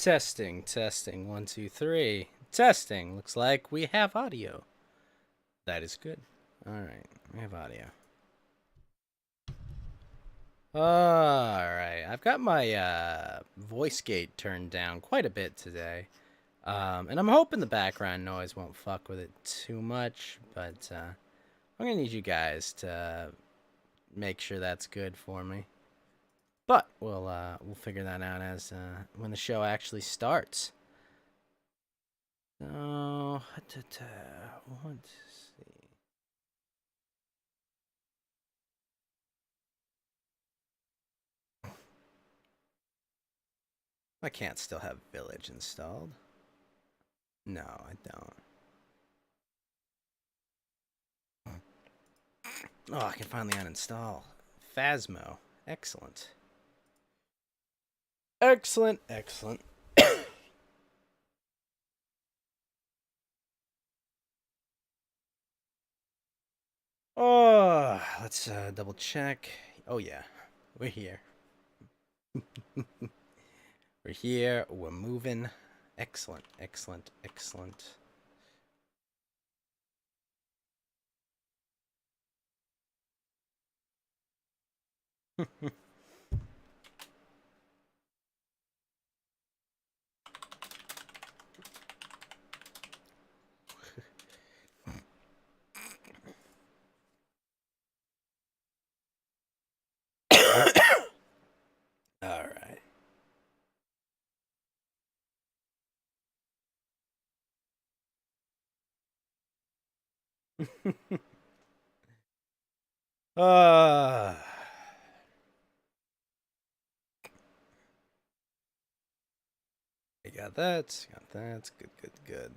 Testing, testing, 1, 2, 3. Testing. Looks like we have audio. That is good. Alright, we have audio. Alright, I've got my voice gate turned down quite a bit today. And I'm hoping the background noise won't fuck with it too much, but I'm gonna need you guys to make sure that's good for me. But we'll figure that out as when the show actually starts. So, let's see. I can't still have Village installed. No, I don't. Oh, I can finally uninstall Phasmo. Excellent. Excellent, excellent. Oh, let's double check. Oh yeah, we're here. We're here, we're moving. Excellent, excellent, excellent. All right. uh I got that. Got that. Good, good, good.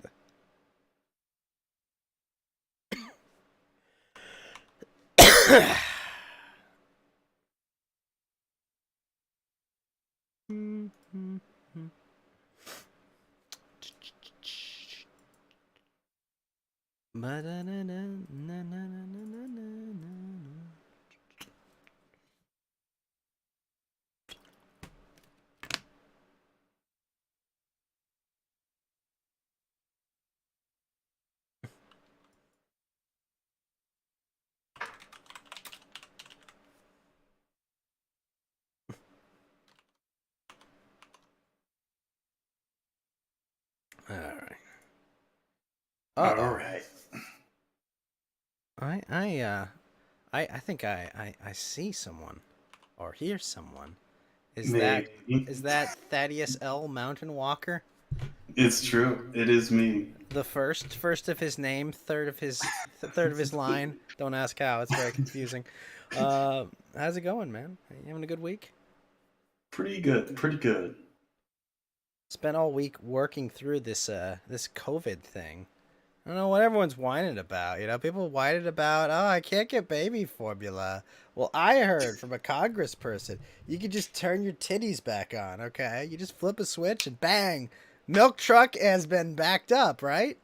All right. All right. I think I see someone or hear someone. Is Maybe. that Thaddeus L. Mountain Walker? It's true. It is me. The first of his name, third of his line. Don't ask how. It's very confusing. How's it going, man? Are you having a good week? Pretty good. Pretty good. Spent all week working through this COVID thing. I don't know what everyone's whining about. You know, people whining about, oh, I can't get baby formula. Well, I heard from a congressperson, you can just turn your titties back on, okay? You just flip a switch and bang, milk truck has been backed up, right?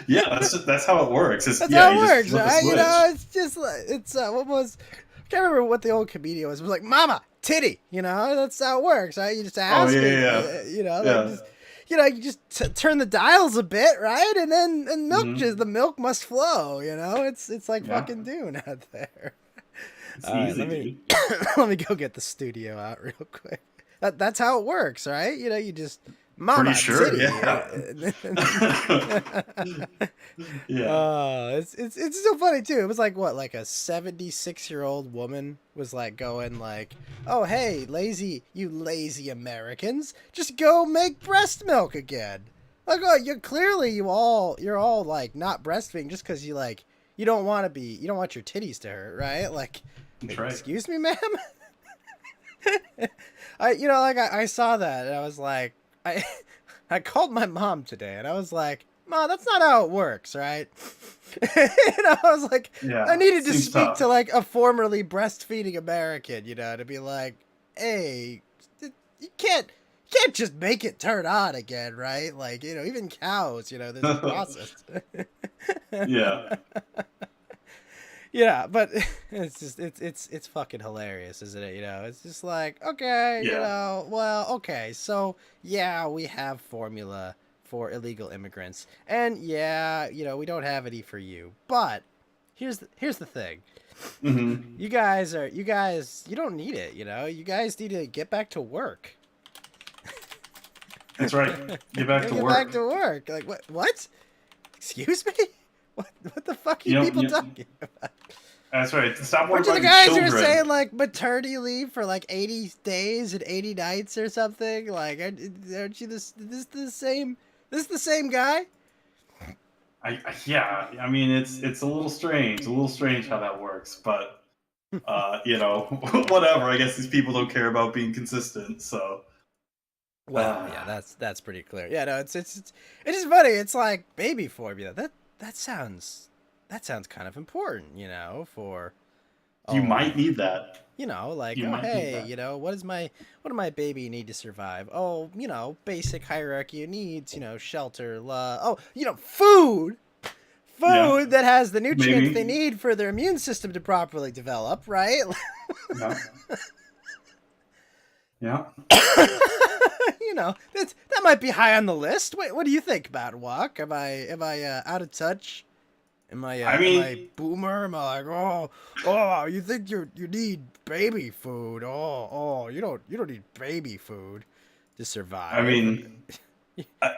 Yeah, that's how it works. That's how it works, right? You know, it's just like, what was, I can't remember what the old comedian was. It was like, mama, titty, you know, that's how it works, right? You just ask it, you know, yeah. like just, you know, you just turn the dials a bit, right? And then the milk must flow, you know? It's like fucking Dune out there. It's easy, dude. Let me go get the studio out real quick. That's how it works, right? You know, you just mama Pretty sure, titty. Yeah. It's so funny too. It was like what, like a 76-year-old woman was like going like, "Oh hey, you lazy Americans, just go make breast milk again." Like, oh, you're all like not breastfeeding just because you don't want your titties to hurt, right? Like, Right. Excuse me, ma'am. I saw that and I was like, I called my mom today and I was like, Mom, that's not how it works, right? And I was like, Yeah, I needed to seems speak tough. to like a formerly breastfeeding American, you know, to be like, hey, you can't just make it turn on again, right? Like, you know, even cows, you know, there's a process. Yeah. Yeah, but it's fucking hilarious, isn't it? It's just like, okay, Yeah. well, okay, so yeah, we have formula for illegal immigrants, and yeah, we don't have any for you. But here's the thing. Hmm. You don't need it, You guys need to get back to work. That's right. Get back to Get back work. to work. Like what? Excuse me? What the fuck are you You know, people talking about? that's right. Stop worrying Aren't you the about your guys who are saying children. like maternity leave for like 80 days and 80 nights or something? Like, aren't you this the same? This is the same guy? Yeah. I mean, it's a little strange how that works. But whatever. I guess these people don't care about being consistent. So, Well, yeah, uh, that's pretty clear. Yeah, no, it's just funny. It's like baby formula. That sounds kind of important, for you might oh, need that. like, You oh might need hey, that. what do my baby need to survive? Oh, basic hierarchy of needs, shelter, love. Oh, food. Yeah. Food that has the nutrients they Maybe. need for their immune system to properly develop, right? Yeah. Yeah. That might be high on the list. Wait, what do you think about Walk? Am I out of touch? I Am I mean, boomer? Am I like, oh, you think you need baby food? Oh, you don't need baby food to I survive. mean,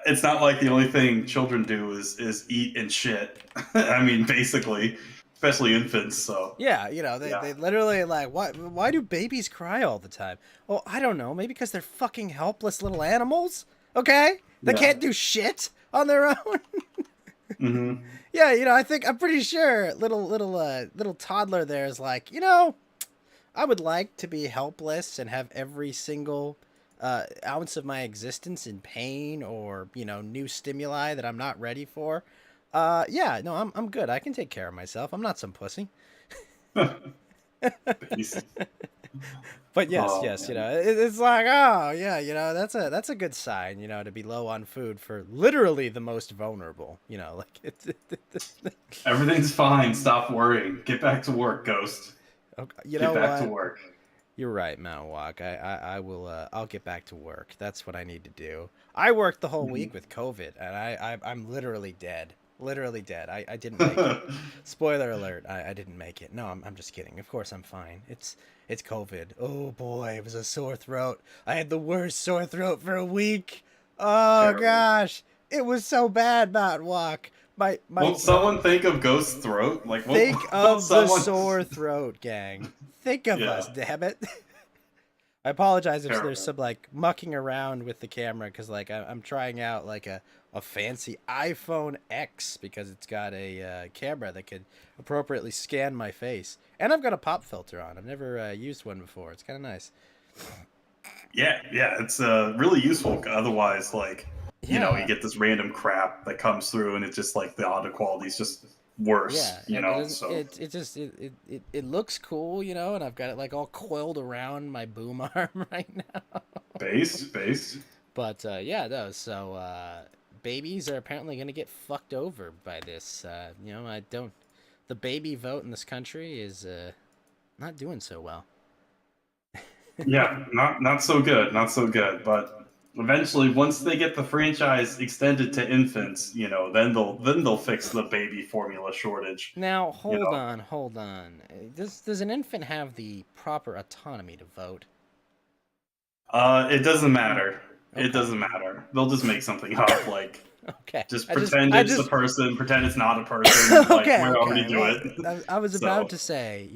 it's not like the only thing children do is eat and shit. I mean, basically, especially infants. So Yeah, yeah, they literally like, why do babies cry all the time? Oh, I don't know, maybe because they're fucking helpless little animals. Okay, they yeah. can't do shit on their own. Hmm. Yeah, I'm pretty sure little toddler there is like, I would like to be helpless and have every single ounce of my existence in pain or new stimuli that I'm not ready for. Yeah, no, I'm good. I can take care of myself. I'm not some pussy. Base. But Oh yes, man. it's like, oh yeah, that's a good sign, to be low on food for literally the most vulnerable. Like Everything's fine. Stop worrying. Get back to work, Ghost. okay, you Get know back to what? work. You're right, Mount Walk. I will. I'll get back to work. That's what I need to do. I worked the whole week with COVID, and I'm literally dead. Literally dead. I didn't make it. Spoiler alert. I didn't make it. No, I'm just kidding. Of course I'm fine. It's COVID. Oh boy, it was a sore throat. I had the worst sore throat for a week. Oh Terrible. gosh, it was so bad, Mount Walk. My Won't someone think of Ghost's throat? Like, Think won't of the someone? sore throat, gang. Think of us, Yeah. damn it. I apologize if there's Terrible. some like mucking around with the camera because like I'm trying out like a fancy iPhone X because it's got a camera that could appropriately scan my face, and I've got a pop filter on. I've never used one before. It's kind of nice. Yeah, yeah, it's really useful. Otherwise, like, you Yeah, get this random crap that comes through, and it's just like the audio quality is just worse. yeah. It doesn't. So It just it looks cool, and I've got it like all coiled around my boom arm right now. base. But yeah, no. So babies are apparently going to get fucked over by this. I don't. The baby vote in this country is not doing so well. Yeah, not so good, not so good. But eventually, once they get the franchise extended to infants, then they'll fix the baby formula shortage. Now, You hold know, on, hold on. Does an infant have the proper autonomy to vote? it doesn't matter. It Okay, doesn't matter. They'll just make something up, like okay. just I just, pretend I it's a just. person, pretend it's not a person. Like we Okay, already okay. do Well, it. I was about So to say,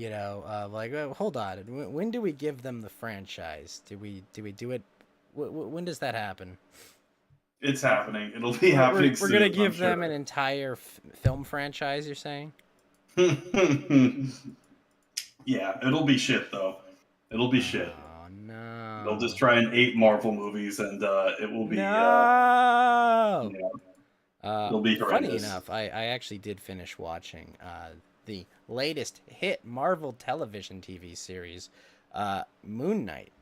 like, hold on. When do we give them the franchise? Do we do it? When does that happen? it's happening. It'll be We're happening we're gonna soon, I'm give them an sure. entire film franchise. You're saying? Yeah, it'll be shit though. It'll be shit. Oh They'll just no, try and 8 Marvel movies, and it will be, no. yeah, it'll be Funny horrendous. enough, I actually did finish watching the latest hit Marvel television TV series, Moon Knight,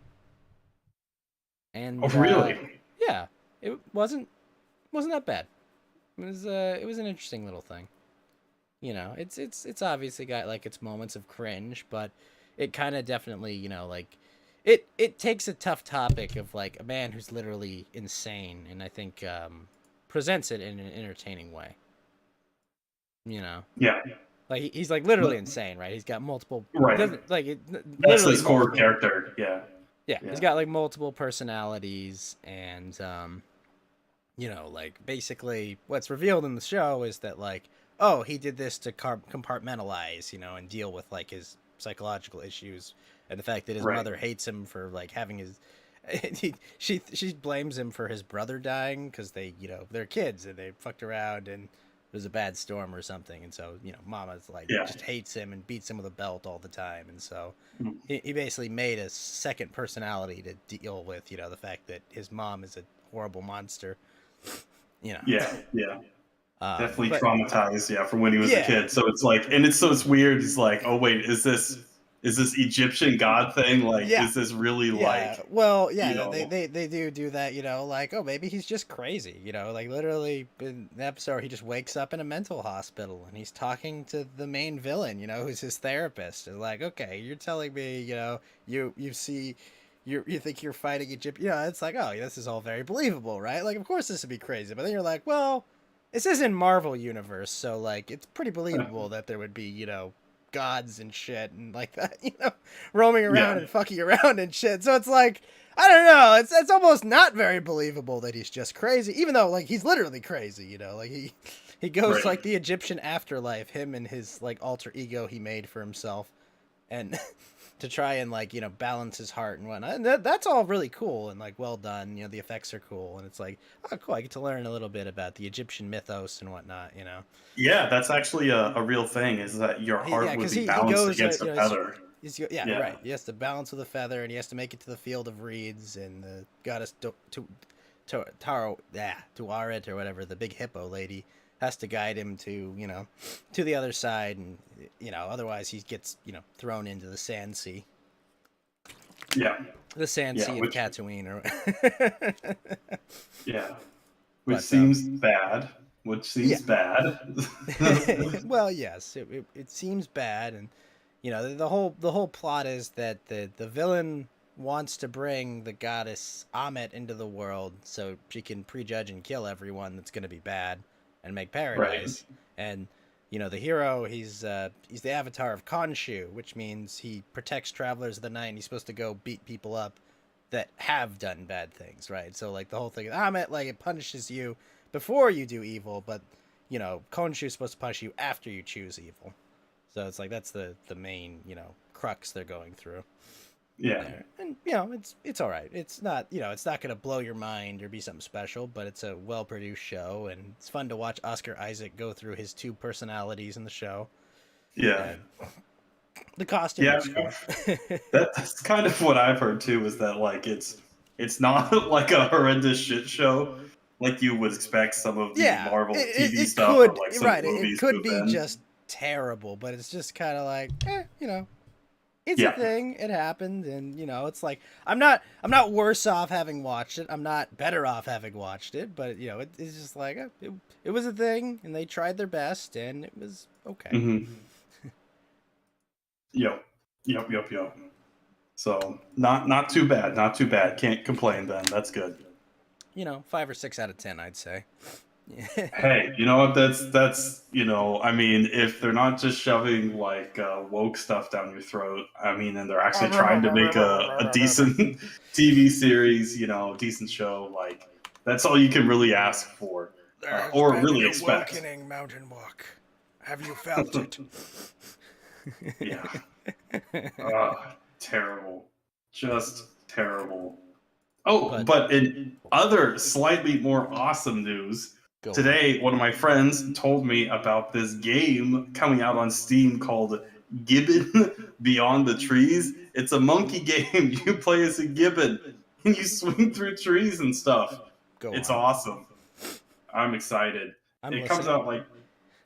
Oh, and really? yeah, it wasn't that bad. It was an interesting little thing. You know, it's obviously got like its moments of cringe, but it kind of definitely, like it takes a tough topic of like a man who's literally insane, and I think presents it in an entertaining way. You know, Yeah, like he's like literally insane, right? He's got multiple. He right. doesn't like it, That's literally his core multiple. character. Yeah, Yeah, he's yeah, got like multiple personalities, and like basically what's revealed in the show is that like, oh, he did this to compartmentalize, and deal with like his psychological issues, and the fact that his right. mother hates him for like having his. She blames him for his brother dying because they're kids and they fucked around and it was a bad storm or something, and so Mama's like Yeah. just hates him and beats him with a belt all the time, and so Mm. he basically made a second personality to deal with the fact that his mom is a horrible monster. you know Yeah, yeah. Definitely but traumatized, yeah, from when he was a yeah, kid. So it's like, and it's weird. He's like, oh wait, is this Egyptian god thing? Like, yeah, is this really yeah, like, well, you yeah, they know? they, they do that, like, oh, maybe he's just crazy, like literally in the episode he just wakes up in a mental hospital and he's talking to the main villain, who's his therapist, and like, okay, you're telling me, you see, you think you're fighting Egypt, it's like, oh, this is all very believable, right? Like, of course this would be crazy, but then you're like, well, this is in Marvel universe, so like it's pretty believable that there would be, gods and shit and like that, roaming around Yeah, and fucking around and shit. So it's like, I don't know, it's almost not very believable that he's just crazy, even though like he's literally crazy, like he goes right. like the Egyptian afterlife, him and his like alter ego he made for himself, and to try and like balance his heart and whatnot. And that's all really cool and like well done. The effects are cool, and it's like, oh cool, I get to learn a little bit about the Egyptian mythos and whatnot. Yeah, that's actually a real thing. Is that your Yeah, heart would because be he balanced goes, against a feather? yeah, Yeah, right. He has to balance with a feather, and he has to make it to the field of reeds, and the goddess Taro, yeah, Tuaret or whatever, the big hippo lady, has to guide him to to the other side, and otherwise he gets thrown into the sand sea, yeah, the sand yeah. sea of Which Tatooine, or yeah, which but seems bad. Which yeah. seems bad. Well, yes, it seems bad, and the whole plot is that the villain wants to bring the goddess Amet into the world so she can prejudge and kill everyone that's going to be bad and make Right. paradise. And the hero, he's the avatar of Khonshu, which means he protects travelers of the night, and he's supposed to go beat people up that have done bad things, right? So like the whole thing, Amet, like it punishes you before you do evil, but Khonshu is supposed to punish you after you choose evil. So it's like that's the main crux they're going through Yeah. there, and it's all right. It's not it's not gonna blow your mind or be something special, but it's a well produced show, and it's fun to watch Oscar Isaac go through his two personalities in the show, Yeah. and the costume Yeah. looks cool. That's kind of what I've heard too. Is that like it's not like a horrendous shit show like you would expect some of the Yeah, Marvel TV it stuff or could, like some right. It movies to could have be been. just terrible, but it's just kind of like, it's a Yeah. thing. It happened, and it's like I'm not worse off having watched it. I'm not better off having watched it, but it's just like it was a thing, and they tried their best, and it was okay. Hmm. Yep. Yep. Yep. Yep. So not too bad. Not too bad. Can't complain then. That's good. 5 or 6 out of 10, I'd say. Hey, you know what? That's I mean, if they're not just shoving like woke stuff down your throat, I mean, and they're actually trying to make a decent TV series, decent show, like that's all you can really ask for, There has or been an really expect. awakening, Mountain Walk. Have you felt it? Yeah. Uh, Terrible. Just terrible. Oh, But but in other slightly more awesome news, go on. today one of my friends told me about this game coming out on Steam called Gibbon Beyond the Trees. It's a monkey game. You play as a gibbon and you swing through trees and stuff. Go It's on. awesome. I'm excited. I'm It comes listening. out like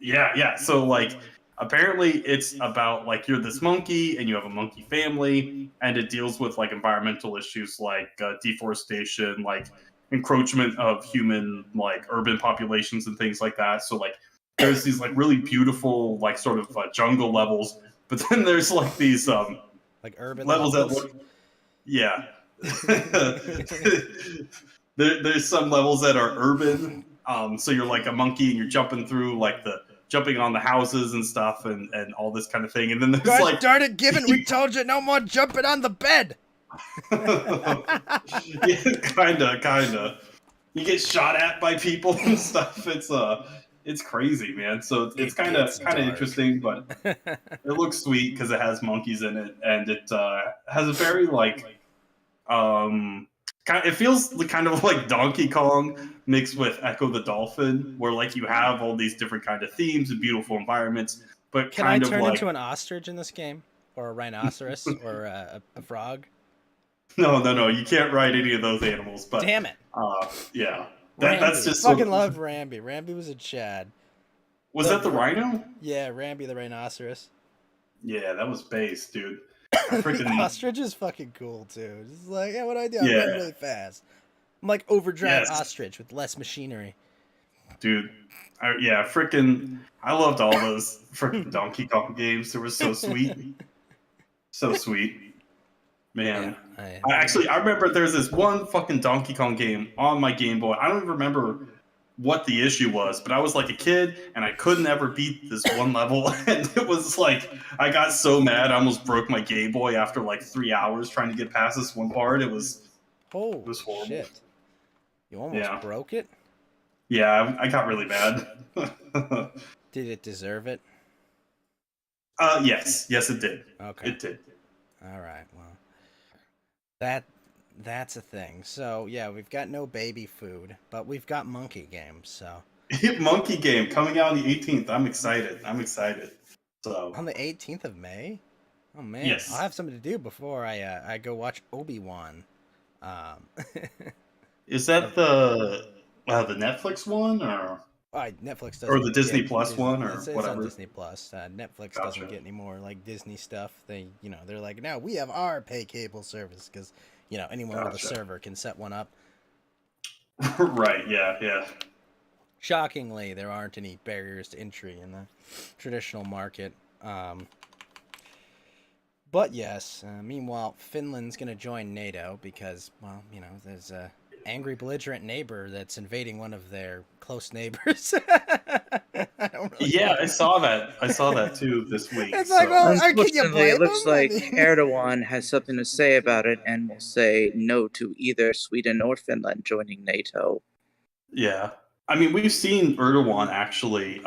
yeah, yeah. So like apparently it's about like you're this monkey and you have a monkey family and it deals with like environmental issues like deforestation, like encroachment of human like urban populations and things like that. So like there's these like really beautiful like sort of jungle levels, but then there's like these like urban levels that levels. look, yeah. There's some levels that are urban, so you're like a monkey and you're jumping through like the jumping on the houses and stuff and all this kind of thing. And then there's Gosh like darn it, Gibbon, we told you no more jumping on the bed. yeah, kinda. You get shot at by people and stuff. It's crazy, man. So it's kind of interesting, but it looks sweet because it has monkeys in it, and it has a very like it feels kind of like Donkey Kong mixed with Echo the Dolphin, where like you have all these different kind of themes and beautiful environments, but Can I kind of turn like into an ostrich in this game, or a rhinoceros, or a frog? no, you can't ride any of those animals. But damn it, yeah, that's Rambi. just Fucking loved Rambi. Rambi was a Chad. Was that the rhino? Yeah, Rambi the rhinoceros. Yeah, that was base, dude. The ostrich is fucking cool too. Just like, yeah, what do I do? I run really fast. I'm like overdrive ostrich with less machinery. Dude, I loved all those freaking Donkey Kong games. They were so sweet. So sweet. Man. Yeah, I remember there's this one fucking Donkey Kong game on my Game Boy. I don't even remember what the issue was, but I was like a kid and I couldn't ever beat this one level. And it was like, I got so mad, I almost broke my Game Boy after like 3 hours trying to get past this one part. It was horrible. Shit. You almost broke it? Yeah, I got really mad. Did it deserve it? Yes, it did. Okay. It did. All right, well, that's a thing. So yeah, we've got no baby food, but we've got monkey games. So monkey game coming out on the 18th. I'm excited. So on the 18th of May. Oh man, yes. I'll have something to do before I go watch Obi-Wan. Is that the Netflix one or? Netflix doesn't, or the Disney Plus one, or whatever. It's on Disney Plus. Netflix doesn't get any more like Disney stuff. They're like, now we have our pay cable service because anyone with a server can set one up. Right. Yeah. Shockingly, there aren't any barriers to entry in the traditional market. But yes, meanwhile, Finland's going to join NATO because, well, there's a angry belligerent neighbor that's invading one of their close neighbors. I saw that too this week. It's like, well, unfortunately, it looks like Erdogan has something to say about it and will say no to either Sweden or Finland joining NATO. Yeah, I mean, we've seen Erdogan actually,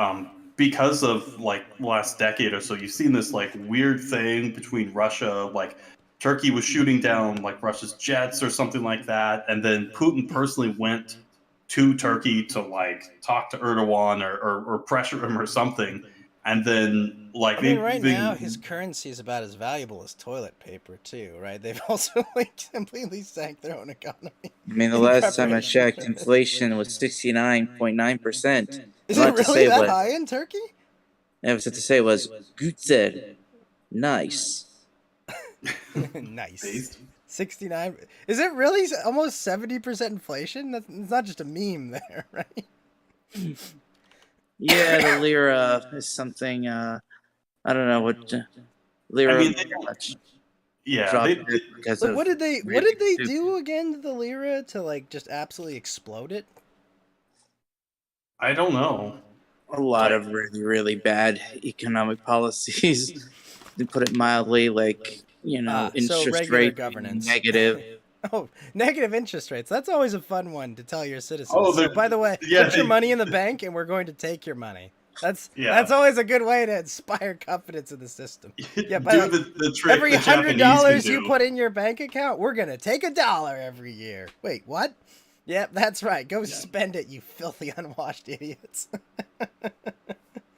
because of like the last decade or so, you've seen this like weird thing between Russia, like Turkey was shooting down like Russia's jets or something like that, and then Putin personally went to Turkey to like talk to Erdogan or pressure him or something, and then like now his currency is about as valuable as toilet paper too, right? They've also like completely sank their own economy. I mean, the last time I checked, inflation was 69.9%. Is it really that high in Turkey? I was to say was Gützer, nice. Nice. 69. Is it really almost 70% inflation? It's not just a meme there, right? Yeah, the lira is something. I don't know what lira. I mean, what did they do again to the lira to like just absolutely explode it? I don't know. A lot of really, really bad economic policies. To put it mildly, like interest rate governance negative. Oh, negative interest rates. That's always a fun one to tell your citizens. Oh, so, by the way, put your money in the bank and we're going to take your money. That's always a good way to inspire confidence in the system. Yeah, but the trick every $100 you put in your bank account, we're going to take $1 every year. Wait, what? Yep, that's right. Go spend it, you filthy unwashed idiots.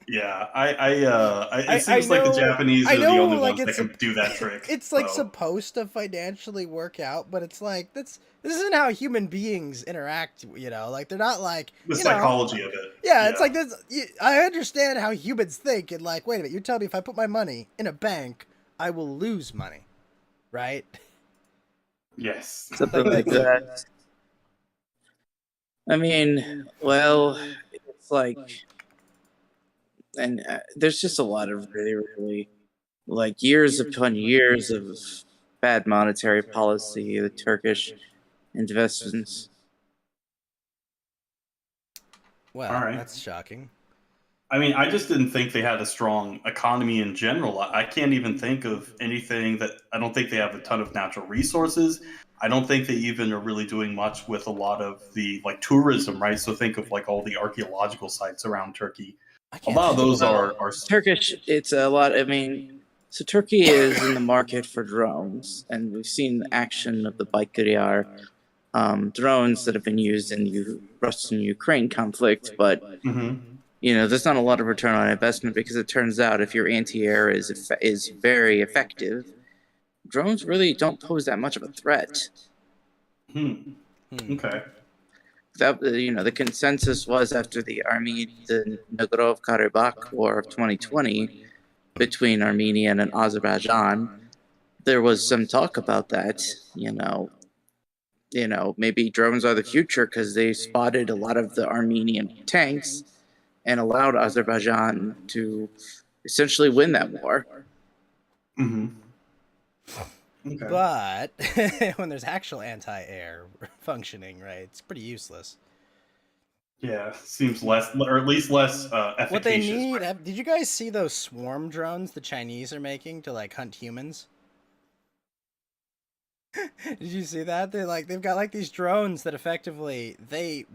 Yeah, it seems like the Japanese are the only ones that can do that trick. It's like supposed to financially work out, but it's like this isn't how human beings interact. Like they're not like the psychology of it. Yeah, it's like this. I understand how humans think, and like, wait a minute, you're telling me if I put my money in a bank, I will lose money, right? Yes, something like that. I mean, well, it's like and there's just a lot of really, really, like, years upon years of bad monetary policy, the Turkish investments. Well, that's shocking. I mean, I just didn't think they had a strong economy in general. I can't even think of anything that I don't think they have a ton of natural resources. I don't think they even are really doing much with a lot of the like tourism, right? So think of like all the archaeological sites around Turkey. A lot of those are Turkish. It's a lot. I mean, so Turkey is in the market for drones, and we've seen action of the Baykar drones that have been used in the Russian-Ukraine conflict, but there's not a lot of return on investment because it turns out if your anti-air is very effective, drones really don't pose that much of a threat. Okay. That the consensus was after the Nagorno-Karabakh War of 2020 between Armenia and Azerbaijan, there was some talk about that. Maybe drones are the future because they spotted a lot of the Armenian tanks and allowed Azerbaijan to essentially win that war. Okay. But when there's actual anti-air functioning, right, it's pretty useless. Yeah, seems less, or at least less efficacious. What they need, did you guys see those swarm drones the Chinese are making to like hunt humans? Did you see that? They've got like these drones that effectively they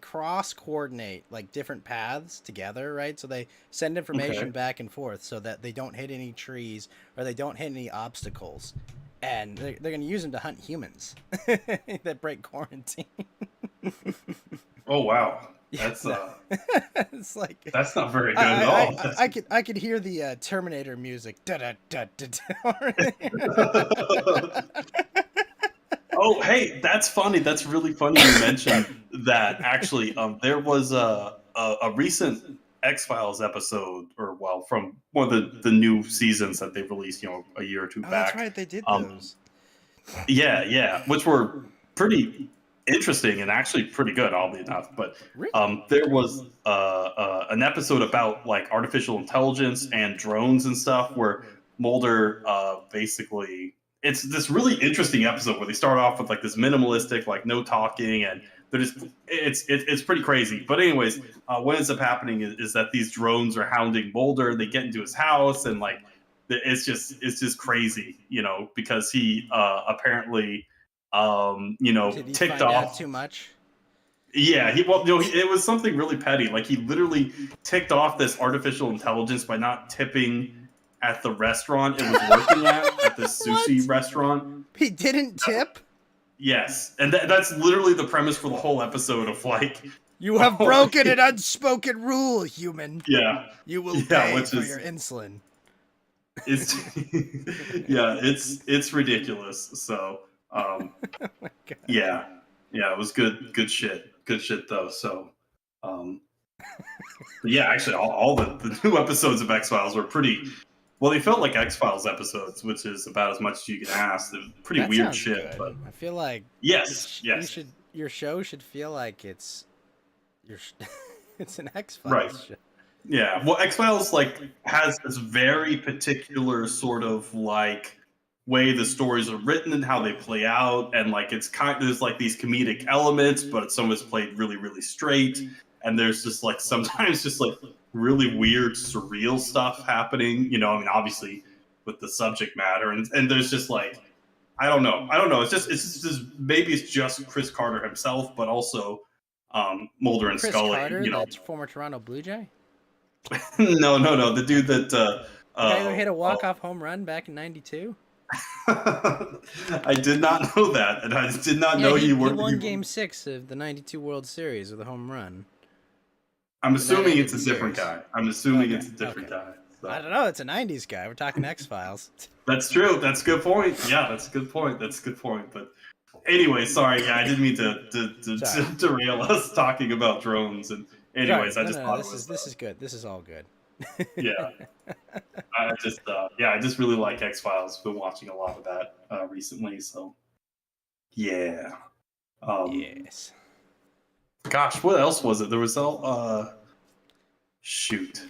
cross coordinate like different paths together, right? So they send information back and forth so that they don't hit any trees or they don't hit any obstacles, and they're going to use them to hunt humans that break quarantine. Oh wow, that's it's like that's not very good at all. I could hear the Terminator music. Oh, hey, that's funny. That's really funny you mentioned that. Actually, there was a recent X-Files episode, or well, from one of the new seasons that they released, a year or two back. That's right, they did those. Yeah, which were pretty interesting and actually pretty good, oddly enough. But there was an episode about like artificial intelligence and drones and stuff, where Mulder basically. It's this really interesting episode where they start off with like this minimalistic, like no talking, and they're just it's pretty crazy. But anyways, what ends up happening is that these drones are hounding Mulder. They get into his house, and like it's just crazy, because he apparently Did he ticked find off out too much. Yeah, it was something really petty. Like he literally ticked off this artificial intelligence by not tipping at the restaurant it was working at this sushi restaurant. He didn't tip? Yes. And that's literally the premise for the whole episode of like... You have broken an unspoken rule, human. Yeah. You will pay for your insulin. It's it's ridiculous. So, oh my God. Yeah, it was good shit. Good shit, though. So, yeah, actually, all the new episodes of X-Files were pretty... Well, they felt like X-Files episodes, which is about as much as you can ask. They're pretty that weird shit, good. but I feel like yes. Your show should feel like it's an X-Files right. show. Yeah, well, X-Files like has this very particular sort of like way the stories are written and how they play out, and like there's like these comedic elements, but some of it's played really, really straight, and there's just like sometimes just like really weird, surreal stuff happening. I mean, obviously with the subject matter, and there's just like I don't know. It's just maybe it's just Chris Carter himself, but also Mulder and Chris Scully. Carter, that's former Toronto Blue Jay. No, the dude that the guy who hit a walk-off home run back in '92. I did not know that, and I did not know he worked. He won Game 6 of the '92 World Series with a home run. I'm assuming it's a different guy. It's a different guy. So. I don't know. It's a '90s guy. We're talking X-Files. That's true. That's a good point. Yeah, that's a good point. But anyway, sorry. Yeah, I didn't mean to derail us talking about drones. And anyways, I just thought this is good. This is all good. Yeah. I just really like X-Files. Been watching a lot of that recently. So yeah. Yes. Gosh, what else was it? There was shoot.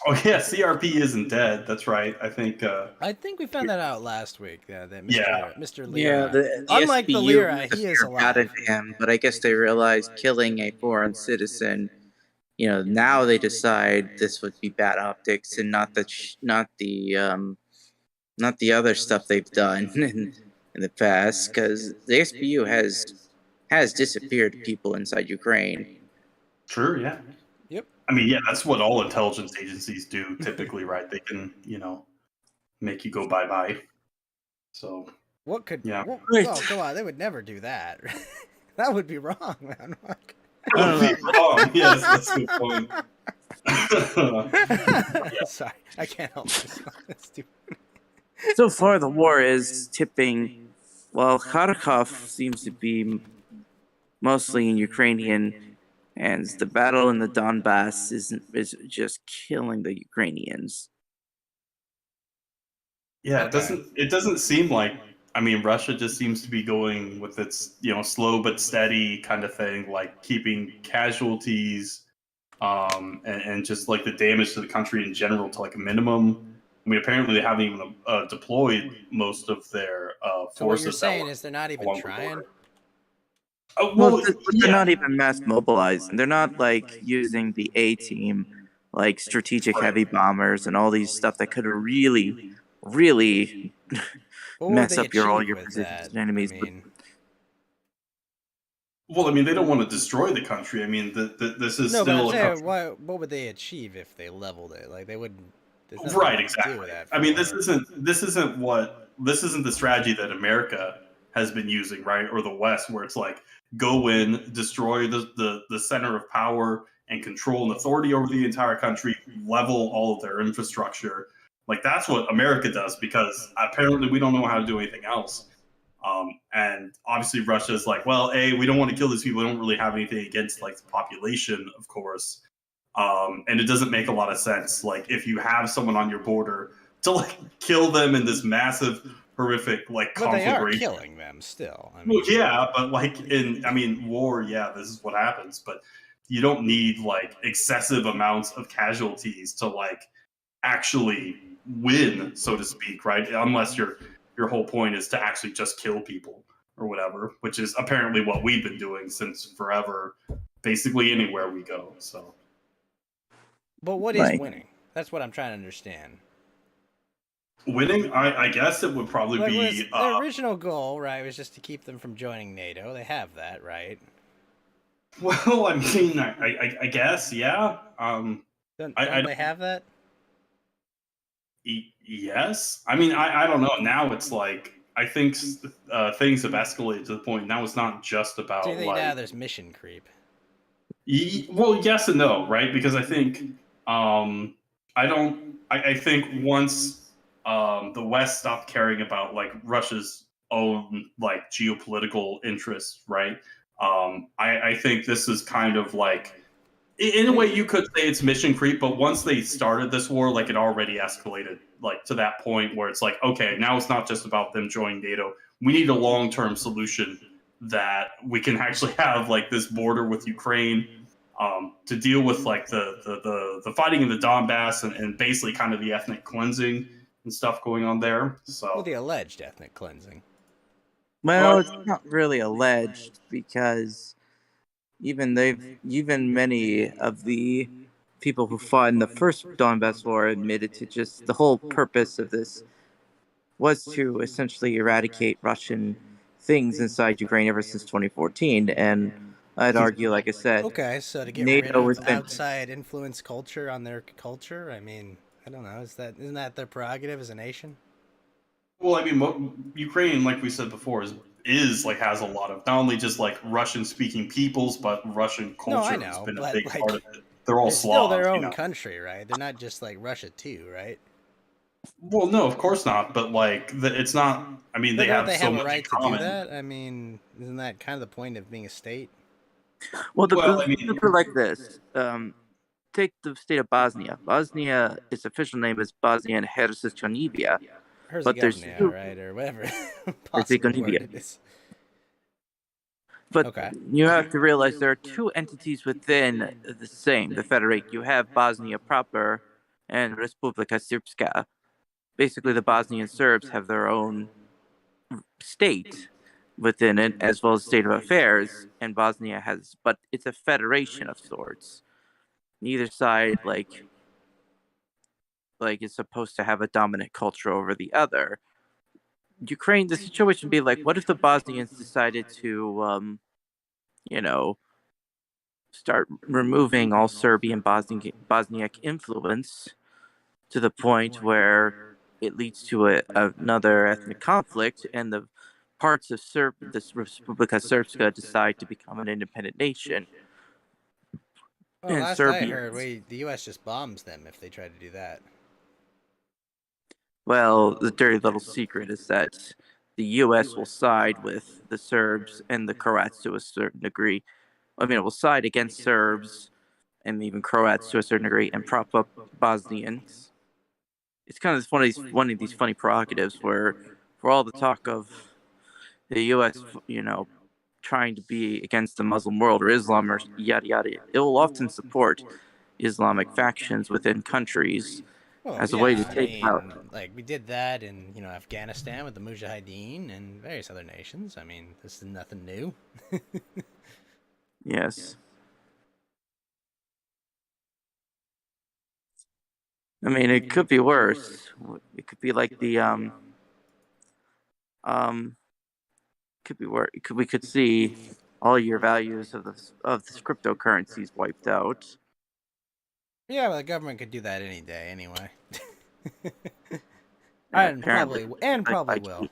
Oh yeah, CRP isn't dead. That's right. I think. I think we found that out last week. That Yeah. Mr. Yeah, Lira, the unlike the SBU Lira, he is routed alive. him, but I guess they realized killing a foreign citizen. Now they decide this would be bad optics, and not the other stuff they've done in the past, because the SBU has disappeared people inside Ukraine. Sure. Yeah. Yep. I mean, yeah, that's what all intelligence agencies do typically, right? They can, make you go bye bye. So What could? Yeah. Well, come on, they would never do that. That would be wrong, man. that would be wrong. Yes, that's a good point. Sorry, I can't help myself. That's stupid. So far, the war is tipping. Well, Kharkov seems to be mostly in Ukrainian hands. The battle in the Donbass is just killing the Ukrainians. Yeah, Okay. it doesn't seem like, I mean, Russia just seems to be going with its, slow but steady kind of thing, like keeping casualties and just like the damage to the country in general to like a minimum. I mean, apparently they haven't even deployed most of their So what you're forces saying is they're not even along the trying. border. Well, they're not even mass mobilizing. They're not like using the A team, like strategic Right. heavy bombers and all these stuff that could really, really What would mess they up all achieve your with positions that? and enemies. I mean, Well, I mean, they don't want to destroy the country. I mean, this is no, but I'm still a saying, country. what would they achieve if they leveled it? Like they wouldn't. There's nothing Right, to do exactly. with that. I mean, this for. isn't the strategy that America has been using, right? Or the West, where it's like go in, destroy the center of power and control and authority over the entire country, level all of their infrastructure. Like that's what America does because apparently we don't know how to do anything else. And obviously Russia is like, well, we don't want to kill these people. We don't really have anything against like the population, of course. And it doesn't make a lot of sense. Like if you have someone on your border to like kill them in this massive, horrific like But they are conflagration. killing them still. I mean, Well, yeah, but like war, yeah, this is what happens. But you don't need like excessive amounts of casualties to like actually win, so to speak, right? Unless your whole point is to actually just kill people or whatever, which is apparently what we've been doing since forever, basically anywhere we go. So. but what is winning? That's what I'm trying to understand. Winning, I guess it would probably Like, be. their original goal, right, was just to keep them from joining NATO. They have that, right? Well, I mean, I guess, yeah. Don't they have that? Yes. I mean, I don't know. Now it's like I think things have escalated to the point now it's not just about Do you think like. now there's mission creep? Well, yes and no, right? Because I think I don't. I think once the West stopped caring about like Russia's own like geopolitical interests, right? I think this is kind of like, in a way, you could say it's mission creep. But once they started this war, like it already escalated like to that point where it's like, okay, now it's not just about them joining NATO. We need a long-term solution that we can actually have like this border with Ukraine to deal with like the fighting in the Donbass and basically kind of the ethnic cleansing and stuff going on there. So Well, the alleged ethnic cleansing. Well, it's not really alleged because even many of the people who fought in the first Donbass war admitted to just the whole purpose of this was to essentially eradicate Russian things inside Ukraine ever since 2014. And I'd argue, like I said, Okay, so to get rid NATO of has been outside influence culture on their culture, I mean, I don't know. Isn't that their prerogative as a nation? well, I mean, Ukraine, like we said before, is like has a lot of not only just like Russian speaking peoples, but Russian No, I culture has know, been a but big like, part of it. They're all it's still their Slavs, own country, right? They're not just like Russia too, right? Well, no, of course not. But like, it's not. I mean, But they don't have they so have a much in right to do common. that? I mean, isn't that kind of the point of being a state? well, I mean, put it like this. Take the state of Bosnia. Bosnia, its official name is Bosnia and Herzegovina, but there's Herzegovina, two. right, or whatever possible word it is. But Okay. you have to realize there are two entities within the Federate. You have Bosnia proper and Republika Srpska. Basically, the Bosnian Serbs have their own state within it, as well as state of affairs, and Bosnia has, but it's a federation of sorts. Neither side, is supposed to have a dominant culture over the other. Ukraine, the situation would be like, what if the Bosnians decided to, you know, start removing all Serbian Bosniak influence to the point where it leads to another ethnic conflict, and the parts of this Republika Srpska decide to become an independent nation, Well, and last I heard, Serbians. the U.S. just bombs them if they try to do that. Well, the dirty little secret is that the U.S. will side with the Serbs and the Croats to a certain degree. I mean, it will side against Serbs and even Croats to a certain degree and prop up Bosnians. It's kind of one of these funny prerogatives where, for all the talk of the U.S., trying to be against the Muslim world or Islam or yada yada, it will often support Islamic factions within countries Well, as a way to yeah, I take out. mean, like we did that in Afghanistan with the Mujahideen and various other nations. I mean, this is nothing new. Yes. I mean, it could be worse. It could be like the could be worse. We could see all your values of this cryptocurrencies wiped out. Yeah, well, the government could do that any day anyway. And Probably apparently, will.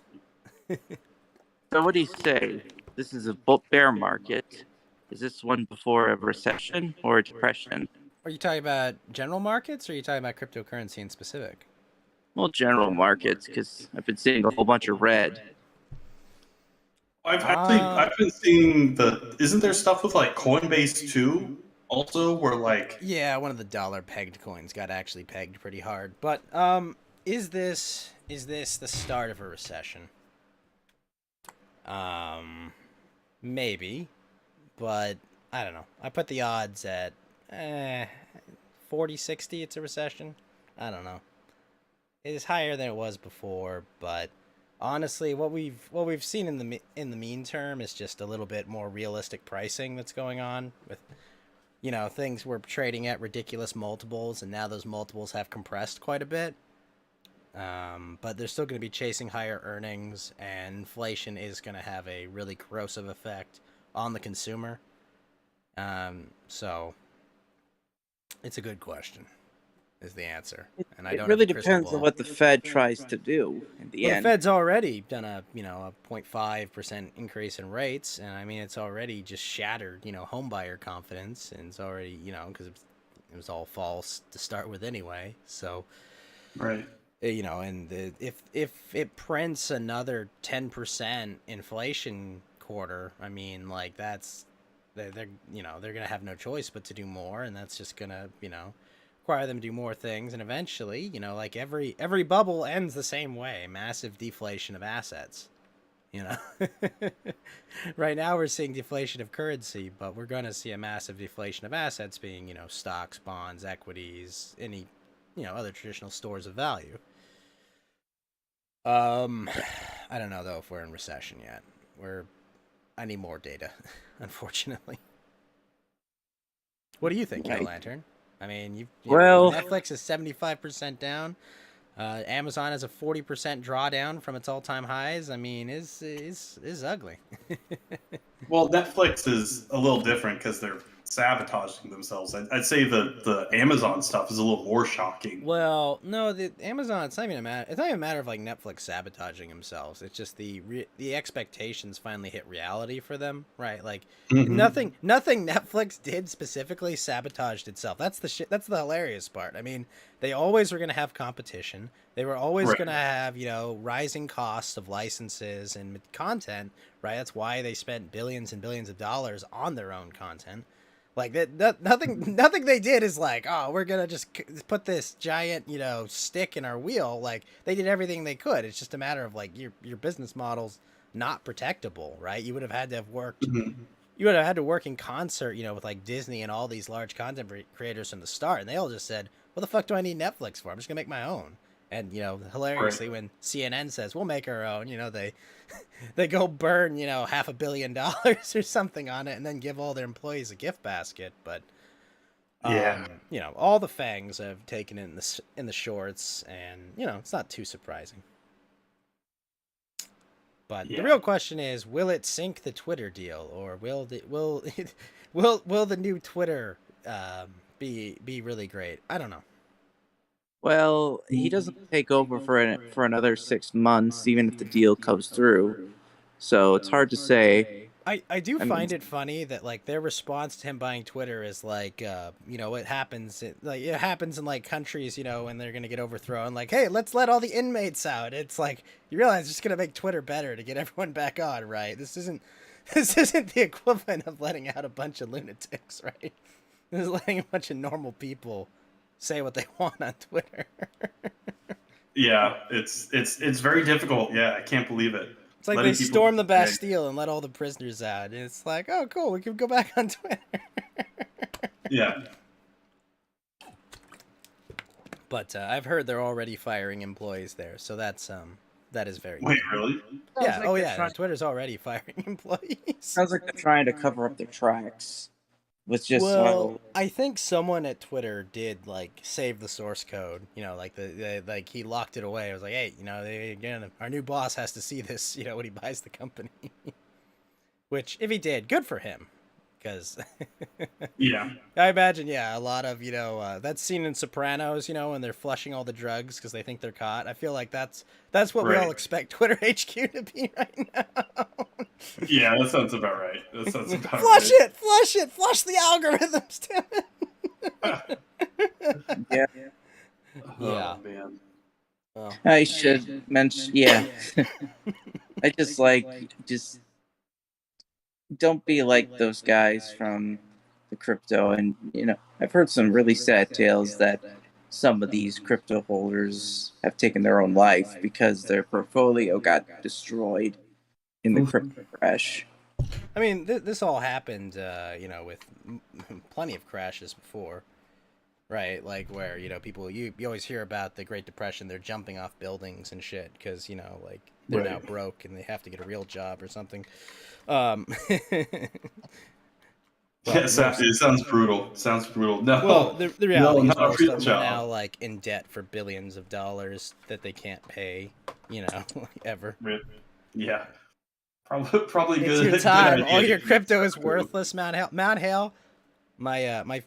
So, what do you say? This is a bear market. Is this one before a recession or a depression? Are you talking about general markets, or are you talking about cryptocurrency in specific? Well, general markets, because I've been seeing a whole bunch of red. I've been seeing isn't there stuff with like Coinbase too? Also, where like Yeah, one of the dollar pegged coins got actually pegged pretty hard. But is this the start of a recession? Maybe, but I don't know. I put the odds at 40, 60. It's a recession. I don't know. It is higher than it was before, but honestly, what we've seen in the mean term is just a little bit more realistic pricing that's going on with things were trading at ridiculous multiples, and now those multiples have compressed quite a bit. But they're still going to be chasing higher earnings, and inflation is going to have a really corrosive effect on the consumer. So it's a good question, is the answer. And I don't. It really depends on what the Fed tries to do in the end. The Fed's already done a 0.5% increase in rates, and I mean it's already just shattered home buyer confidence, and it's already because it was all false to start with anyway. So right. And if it prints another 10% inflation quarter, I mean, like they're gonna have no choice but to do more, and that's just gonna require them to do more things, and eventually like every bubble ends the same way: massive deflation of assets. Right now we're seeing deflation of currency, but we're gonna see a massive deflation of assets, being stocks, bonds, equities, any other traditional stores of value. I don't know though if we're in recession yet. I need more data, unfortunately. What do you think, Yellow Lantern? I mean, Netflix is 75% down. Amazon has a 40% drawdown from its all-time highs. I mean, is ugly. Well, Netflix is a little different because they're sabotaging themselves. I'd say the Amazon stuff is a little more shocking. Well, no, the Amazon. It's not even a matter of like Netflix sabotaging themselves. It's just the expectations finally hit reality for them, right? Like nothing Netflix did specifically sabotaged itself. That's the shit. That's the hilarious part. I mean, they always were going to have competition. They were always going to have rising costs of licenses and content, right? That's why they spent billions and billions of dollars on their own content. Like nothing they did is like, oh, we're gonna just put this giant, stick in our wheel. Like they did everything they could. It's just a matter of like your business models not protectable, right? You would have had to have worked. Mhm. You would have had to work in concert, with like Disney and all these large content creators from the start, and they all just said, "What the fuck do I need Netflix for? I'm just gonna make my own." And hilariously, when CNN says we'll make our own, they go burn $500 million or something on it, and then give all their employees a gift basket. But Yeah. all the fangs have taken it in the shorts, and it's not too surprising. But the real question is, will it sink the Twitter deal, or will the new Twitter be really great? I don't know. Well, he doesn't take over for another 6 months, even if the deal comes through. So it's hard to say. I do I find mean, it funny that like their response to him buying Twitter is like, it happens in like countries, when they're gonna get overthrown. Like, hey, let's let all the inmates out. It's like you realize it's just gonna make Twitter better to get everyone back on, right? This isn't the equivalent of letting out a bunch of lunatics, right? This is letting a bunch of normal people say what they want on Twitter. Yeah, it's very difficult. Yeah, I can't believe it. It's like they storm the Bastille and let all the prisoners out. And it's like, oh, cool, we can go back on Twitter. Yeah. But I've heard they're already firing employees there, so that is very Wait, good. really? Yeah, Twitter's already firing employees. sounds like they're trying to cover up their tracks with just I think someone at Twitter did like save the source code. Like like he locked it away. I was like, hey, our new boss has to see this. When he buys the company. Which, if he did, good for him. Because Yeah. I imagine, a lot of that scene in Sopranos, when they're flushing all the drugs because they think they're caught. I feel like that's what we all expect Twitter HQ to be right now. Yeah, that sounds about right. Flush it, flush the algorithms, damn it. yeah. Oh, man. Oh. I should mention, yeah. I just don't be like those guys from the crypto. And, I've heard some really sad tales that some of these crypto holders have taken their own life because their portfolio got destroyed in the crypto crash. I mean, this all happened, with plenty of crashes before, right? Like where, people, you always hear about the Great Depression, they're jumping off buildings and shit because, like they're now broke and they have to get a real job or something. It sounds brutal. Sounds brutal. No. Well, the reality is not a most real of them are job. now like in debt for billions of dollars that they can't pay, ever. Yeah. Probably It's good. your time. Good All idea. your crypto is worthless, Mount Hale. Mount Hale, my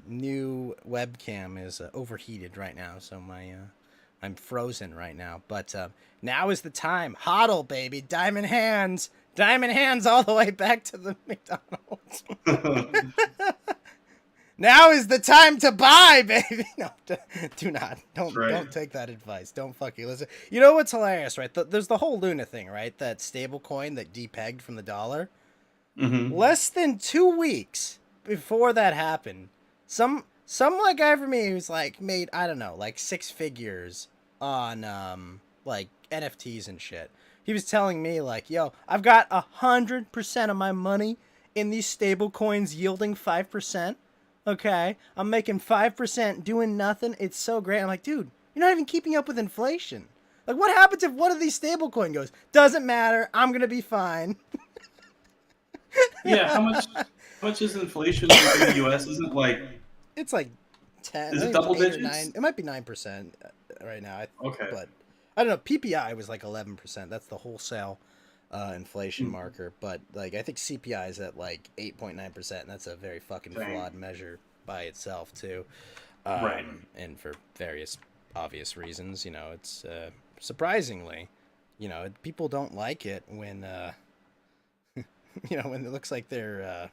new webcam is overheated right now, so I'm frozen right now. But now is the time. Hodl, baby, diamond hands all the way back to the McDonald's. Now is the time to buy, baby. No, do not. Don't take that advice. Don't fucking listen. You know what's hilarious, right? There's the whole Luna thing, right? That stable coin that depegged from the dollar. Mm-hmm. Less than 2 weeks before that happened, some like guy for me who's like made, I don't know, like 6 figures on like NFTs and shit. He was telling me like, yo, I've got 100% of my money in these stable coins yielding 5%. Okay, I'm making 5% doing nothing. It's so great. I'm like, dude, you're not even keeping up with inflation. Like, what happens if one of these stablecoin goes? Doesn't matter. I'm gonna be fine. Yeah, how much is inflation in the U.S.? Isn't like It's like 10. Is I it think double 8 or digits? 9. It might be 9% right now. Okay. But I don't know. PPI was like 11%. That's the wholesale inflation marker. But like I think CPI is at like 8.9%, and that's a very fucking flawed measure by itself too. Right. And for various obvious reasons, it's surprisingly, people don't like it when when it looks like they're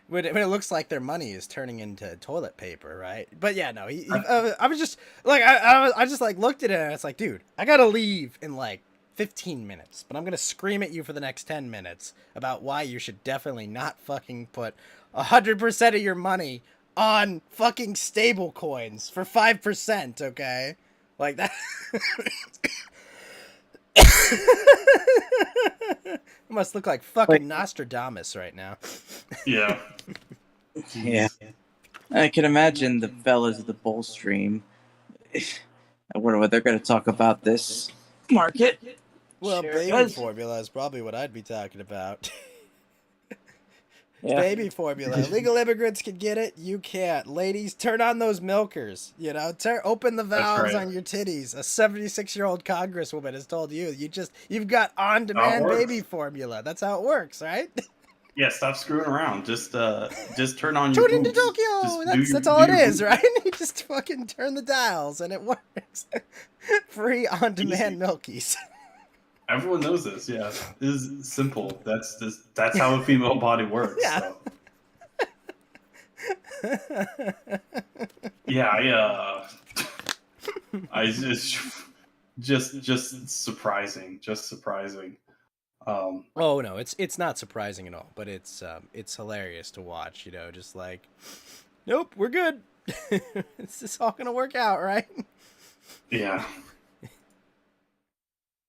when it looks like their money is turning into toilet paper, right? But yeah, no, I was just like, I just like looked at it and it's like, dude, I gotta leave in like 15 minutes, but I'm gonna scream at you for the next 10 minutes about why you should definitely not fucking put 100% of your money on fucking stable coins for 5%, okay? Like that. It must look like fucking Nostradamus right now. Yeah. Yeah. I can imagine the fellas of the bull stream. I wonder what they're going to talk about this market. Well, Sure baby does. formula is probably what I'd be talking about. Yeah. Baby formula. Legal immigrants can get it. You can't. Ladies, turn on those milkers. You know, open the valves right. on your titties. A 76-year-old congresswoman has told you you've got on-demand works. baby formula. That's how it works, right? Yeah, stop screwing around. Just turn on your Tune into boobs. Tokyo. Just That's all it your is, boobs. right? You just fucking turn the dials and it works. Free on-demand milkies. Everyone knows this. Yeah, it is simple. That's how a female body works. Yeah. So. Yeah, I just surprising, just surprising. Oh no, it's not surprising at all, but it's hilarious to watch. You know, just like, nope, we're good. It's just all gonna work out, right? Yeah.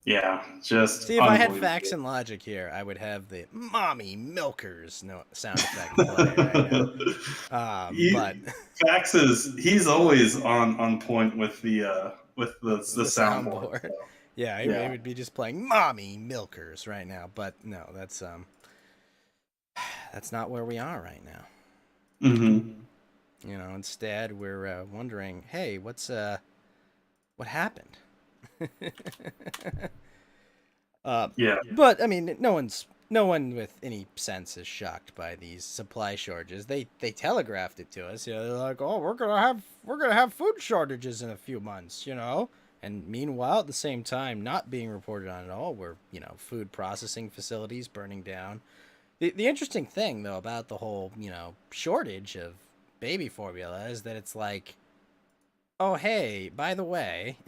Yeah, just See, if I had facts and logic here, I would have the "mommy milkers" sound effect play right now. But Fax he's always on point with the soundboard. So. Yeah, he would be just playing "mommy milkers" right now. But no, that's not where we are right now. Mm-hmm. You know, instead we're wondering, hey, what happened? Yeah. But I mean, no one with any sense is shocked by these supply shortages. They telegraphed it to us. You know, they're like, oh, we're gonna have food shortages in a few months. You know, and meanwhile, at the same time, not being reported on at all, were food processing facilities burning down. The interesting thing though about the whole shortage of baby formula is that it's like, oh hey, by the way,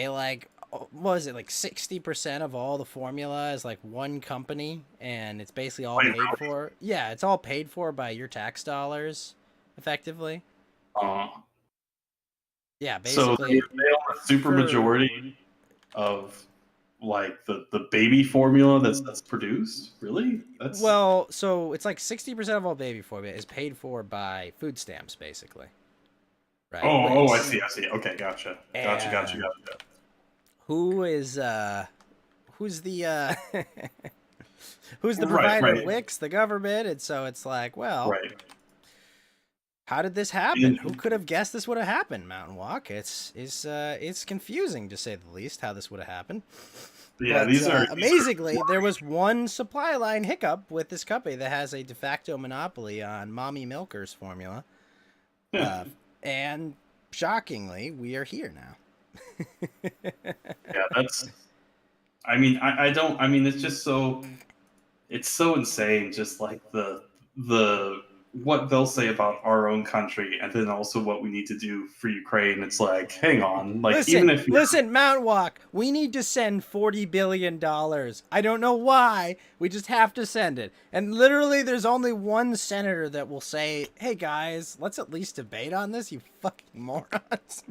like, what was it, like 60% of all the formula is like one company, and it's basically all paid for. Yeah, it's all paid for by your tax dollars, effectively. Yeah, basically. So they own a super majority of like the baby formula that's produced. Really? That's Well, so it's like 60% of all baby formula is paid for by food stamps, basically. Right. Oh, I see. Okay, gotcha. Who's the who's the provider? Right. Wix, the government. And so it's like, well, right. How did this happen? Who could have guessed this would have happened? Mountain Walk. It's confusing to say the least how this would have happened. Yeah, but, amazingly, there was one supply line hiccup with this company that has a de facto monopoly on mommy milkers formula. And shockingly, we are here now. Yeah, that's. I mean, I don't. I mean, it's just so. It's so insane. Just like the what they'll say about our own country, and then also what we need to do for Ukraine. It's like, hang on, like listen, Mount Walk, we need to send $40 billion. I don't know why. We just have to send it. And literally, there's only one senator that will say, "Hey guys, let's at least debate on this. You fucking morons."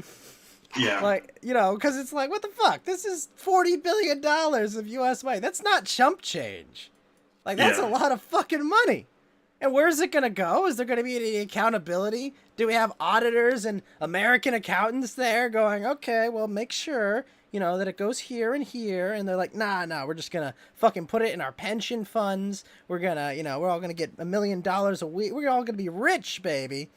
Yeah. Like, because it's like, what the fuck? This is $40 billion of U.S. money. That's not chump change. Like, that's a lot of fucking money. And where's it going to go? Is there going to be any accountability? Do we have auditors and American accountants there going, okay, well, make sure, that it goes here and here. And they're like, nah, we're just going to fucking put it in our pension funds. We're going to, we're all going to get $1 million a week. We're all going to be rich, baby.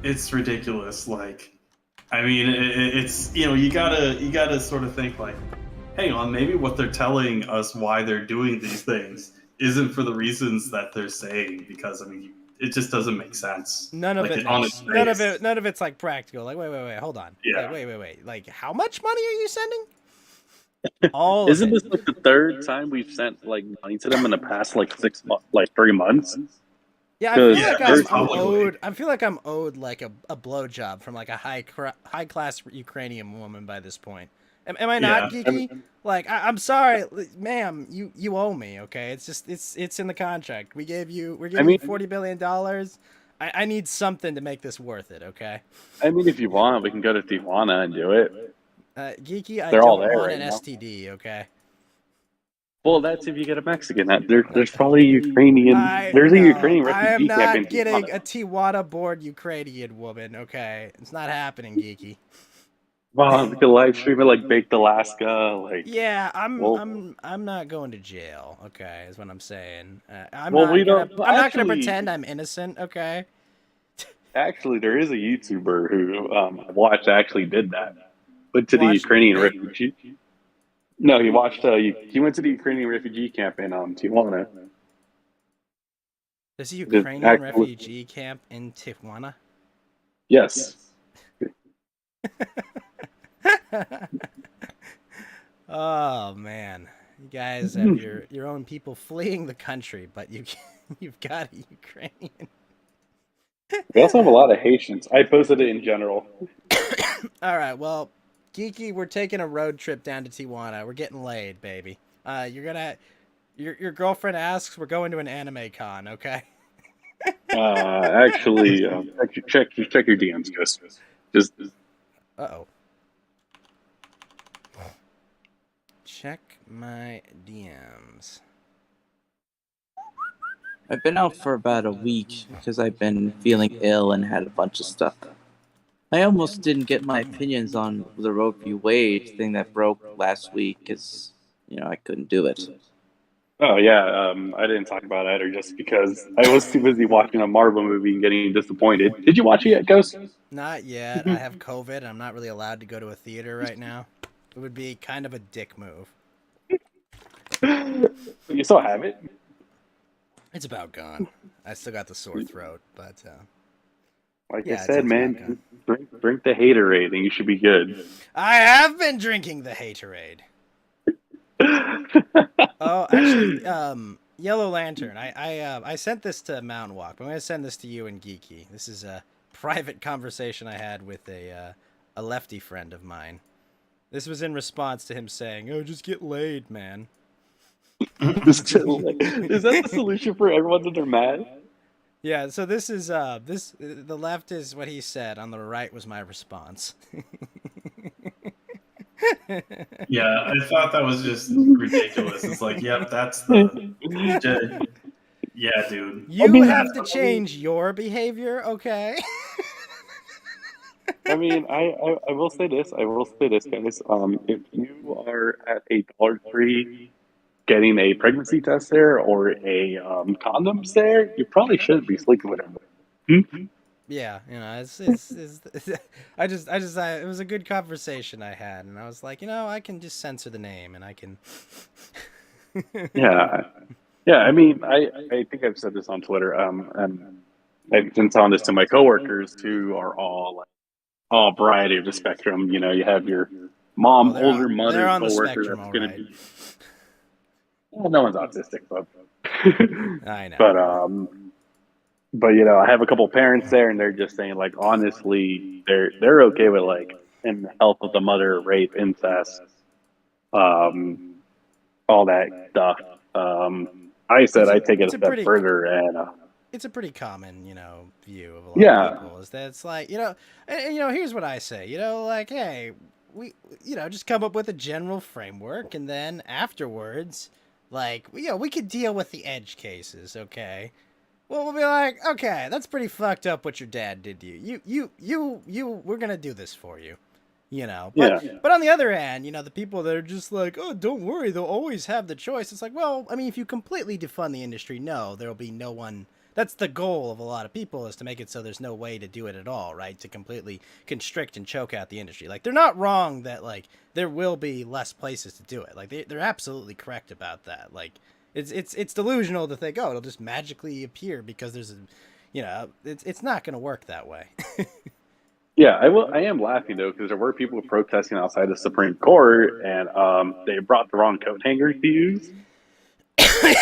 It's ridiculous. Like, I mean, it's, you gotta sort of think like, hang on, maybe what they're telling us why they're doing these things isn't for the reasons that they're saying, because I mean, it just doesn't make sense. None of it's like practical. Like, wait, hold on. Yeah. Like, wait. Like, how much money are you sending? Isn't this like the third time we've sent like money to them in the past like 3 months? Yeah, I feel like I'm owed like a blowjob from like a high class Ukrainian woman by this point. Am I not geeky? Like, I'm sorry, ma'am. You owe me. Okay, it's just it's in the contract. We're giving you $40 billion. I need something to make this worth it. Okay. I mean, if you want, we can go to Tijuana and do it. Geeky, I They're all don't there want right an now. STD. Okay. Well, that's if you get a Mexican. There's probably Ukrainian. There's a Ukrainian I am refugee camp in not getting Tijuana. a Tijuana-born Ukrainian woman. Okay, it's not happening, Geeky. Wow, we could live stream it like Baked Alaska. Like, Yeah, well, I'm not going to jail. Okay, is what I'm saying. I'm well, not we gonna don't. I'm not gonna pretend I'm innocent. Okay. Actually, there is a YouTuber who I watched actually did that. Went to the Watched Ukrainian it? refugee. No, he watched. He went to the Ukrainian refugee camp in Tijuana. There's a Just Ukrainian refugee camp in Tijuana. Yes. Oh man, you guys have your own people fleeing the country, but you've got a Ukrainian. We also have a lot of Haitians. I posted it in general. All right, well, Geeky, we're taking a road trip down to Tijuana. We're getting laid, baby. Your girlfriend asks, we're going to an anime con, okay? Actually, check your DMs, guys. Just Uh-oh. Check my DMs. I've been out for about a week because I've been feeling ill and had a bunch of stuff. I almost didn't get my opinions on the Roe v. Wade thing that broke last week because, I couldn't do it. Oh yeah, I didn't talk about it either just because I was too busy watching a Marvel movie and getting disappointed. Did you watch it yet, Ghost? Not yet. I have COVID and I'm not really allowed to go to a theater right now. It would be kind of a dick move. You still have it? It's about gone. I still got the sore throat, but Like yeah, I said, it's man, drink the Haterade and you should be good. I have been drinking the Haterade. Oh, actually, Yellow Lantern. I sent this to Mountain Walk, but I'm gonna send this to you and Geeky. This is a private conversation I had with a lefty friend of mine. This was in response to him saying, "Oh, just get laid, man." Is that the solution for everyone that they're mad? Yeah. So this is the left is what he said. On the right was my response. Yeah, I thought that was just ridiculous. It's like, yep, that's the. Yeah, dude. You have to change your behavior, okay? I mean, I will say this. I will say this, guys. If you are at a Dollar Tree getting a pregnancy test there or a condoms there, you probably shouldn't be sleeping with them. Yeah, it's it was a good conversation I had, and I was like, I can just censor the name, and I can. Yeah. I mean, I think I've said this on Twitter. And I've been telling this to my coworkers who are all variety of the spectrum. You have your mom, older mother they're on the coworker spectrum, that's going right. to be. Well, no one's autistic, but. I know. But I have a couple parents there, and they're just saying, like, honestly, they're okay with like in the health of the mother, rape, incest, all that stuff. I said I take it a step further, and it's a pretty common, view of a lot of people. Is that it's like, and here's what I say, like, hey, we, just come up with a general framework, and then afterwards, like, we could deal with the edge cases, okay? Well, we'll be like, okay, that's pretty fucked up what your dad did to you. We're gonna do this for you, But on the other hand, the people that are just like, oh, don't worry, they'll always have the choice. It's like, well, I mean, if you completely defund the industry, no, there'll be no one. That's the goal of a lot of people, is to make it so there's no way to do it at all, right? To completely constrict and choke out the industry. Like, they're not wrong that, like, there will be less places to do it. Like, they're absolutely correct about that. Like, it's delusional to think, oh, it'll just magically appear because there's it's not going to work that way. Yeah, I am laughing though because there were people protesting outside the Supreme Court, and they brought the wrong coat hangers to use.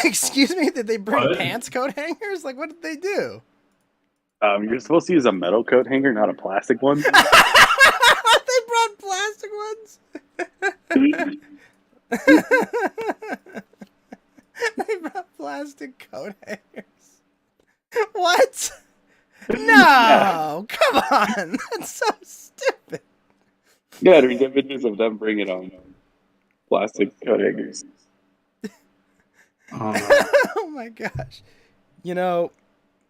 Excuse me, did they bring pants coat hangers? Like, what did they do? You're supposed to use a metal coat hanger, not a plastic one. They brought plastic ones. They brought plastic coat hangers. What? No, come on. That's so stupid. Yeah, there's images of them bringing plastic coat hangers. Oh no. Oh my gosh. You know,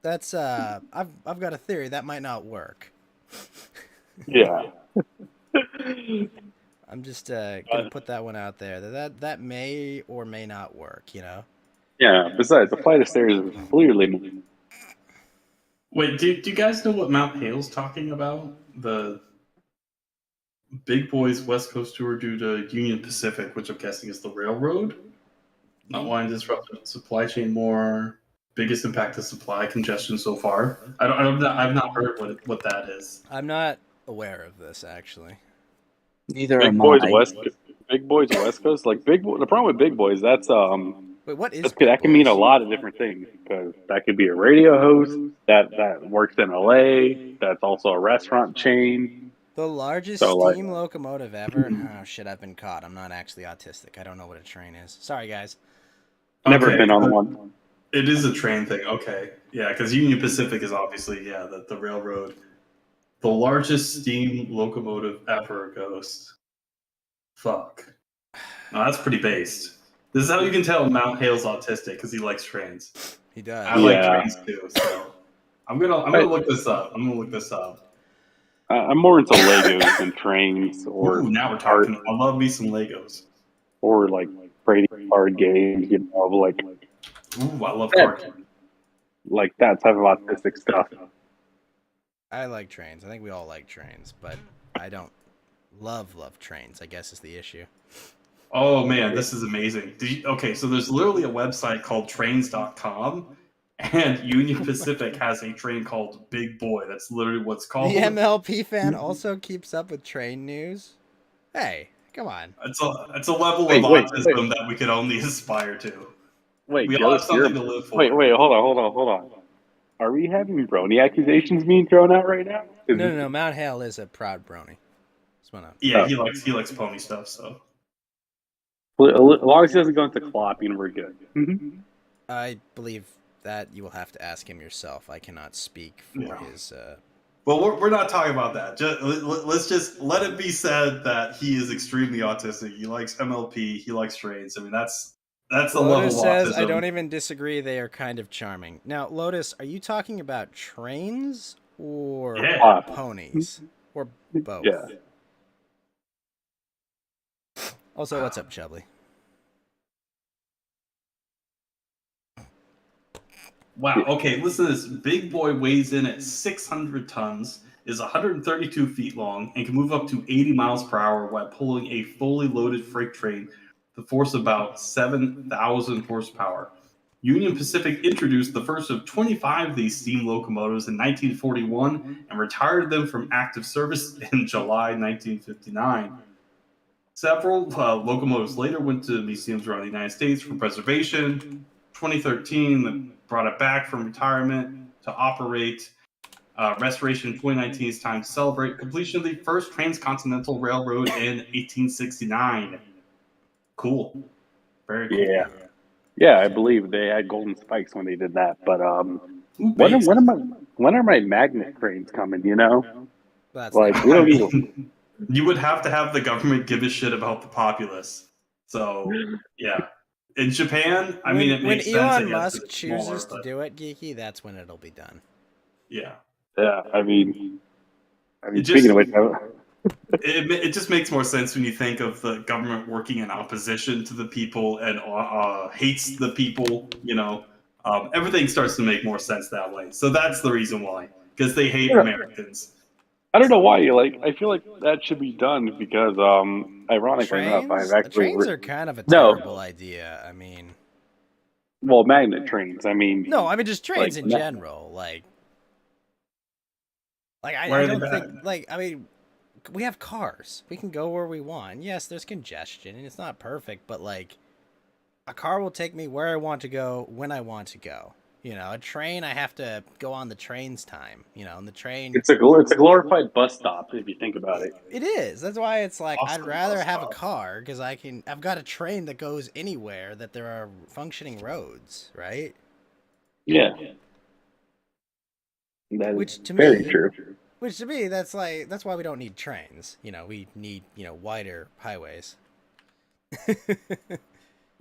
that's I've got a theory that might not work. Yeah. I'm just gonna put that one out there. That may or may not work, you know. Yeah. Besides, the flight of stairs is clearly. Wait, do you guys know what Mount Hale's talking about? The Big Boys West Coast tour due to Union Pacific, which I'm guessing is the railroad. Not wanting to disrupt the supply chain more. Biggest impact to supply congestion so far. I've not heard what that is. I'm not aware of this actually. Neither Big am boys I. Big boys West Coast. Like the problem with big boys, that's Wait, what is that can mean a Boys? lot of different things because that could be a radio host that works in LA. That's also a restaurant chain. The largest So, like- steam locomotive ever? Oh shit, I've been caught. I'm not actually autistic. I don't know what a train is. Sorry, guys. Never Okay, been on one. It is a train thing. Okay, yeah, because Union Pacific is obviously the railroad. The largest steam locomotive ever, Ghost. Fuck. No, that's pretty based. This is how you can tell Mount Hale's autistic because he likes trains. He does. I like Yeah. trains too, so I'm gonna look this up. I'm more into Legos than trains or Ooh, now we're talking. I love me some Legos. or like trading card games. You know, Ooh, I love Yeah. card games. like that type of autistic stuff. I like trains. I think we all like trains, but I don't love trains, I guess is the issue. Oh man, this is amazing. Okay, so there's literally a website called trains.com, and Union Pacific has a train called Big Boy. That's literally what's called. The MLP fan also keeps up with train news. Hey, come on. It's a level Wait, of wait, autism that we could only aspire to. Wait, We all have Ghost, something to live for. wait, hold on. Are we having brony accusations being thrown out right now? No. Mount Hale is a proud brony. Just wanna... Yeah, Oh. he likes pony stuff. So As long as he doesn't go into clopping, we're good. I believe that you will have to ask him yourself. I cannot speak for Yeah. his. well, we're not talking about that. Let's just let it be said that he is extremely autistic. He likes MLP. He likes trains. I mean, that's the level of Lotus says, autism. I don't even disagree. They are kind of charming. Now, Lotus, are you talking about trains or Yeah. ponies? Or both? Yeah. Also, what's up, Chubbly? Wow. Okay, listen to this. Big Boy weighs in at 600 tons, is 132 feet long, and can move up to 80 miles per hour while pulling a fully loaded freight train to force about 7,000 horsepower. Union Pacific introduced the first of 25 of these steam locomotives in 1941 and retired them from active service in July 1959. Several locomotives later went to museums around the United States for preservation. 2013, they brought it back from retirement to operate. Restoration in 2019 is time to celebrate completion of the first transcontinental railroad in 1869. Cool. Very cool. Yeah. Yeah, I believe they had golden spikes when they did that. But Ooh, when based. are my magnet trains coming? You know, That's like not- we don't need. You would have to have the government give a shit about the populace. So, yeah. In Japan, I mean, it makes when sense. I Elon guess, Musk 'cause it's smaller, chooses to but do it, Geeky, that's when it'll be done. yeah. Yeah, I mean, It speaking just- of which, It just makes more sense when you think of the government working in opposition to the people and hates the people. You know, everything starts to make more sense that way. So that's the reason why, because they hate Yeah. Americans. I don't know why. Like, I feel like that should be done because, ironically enough, I've actually trains are kind of a No. terrible idea. I mean, well, magnet trains. I mean, no, I mean just trains Like, in no. general. Like I Why are they don't bad? think like I mean, we have cars. We can go where we want. Yes, there's congestion and it's not perfect, but like a car will take me where I want to go when I want to go. You know, a train I have to go on the train's time. You know, and the train. it's a glorified bus stop if you think about it. It is. That's why it's like Awesome I'd rather bus have a stop. car because I've got a train that goes anywhere that there are functioning roads, right? Yeah. That is Which to very me- true. Which to me, that's why we don't need trains. We need wider highways.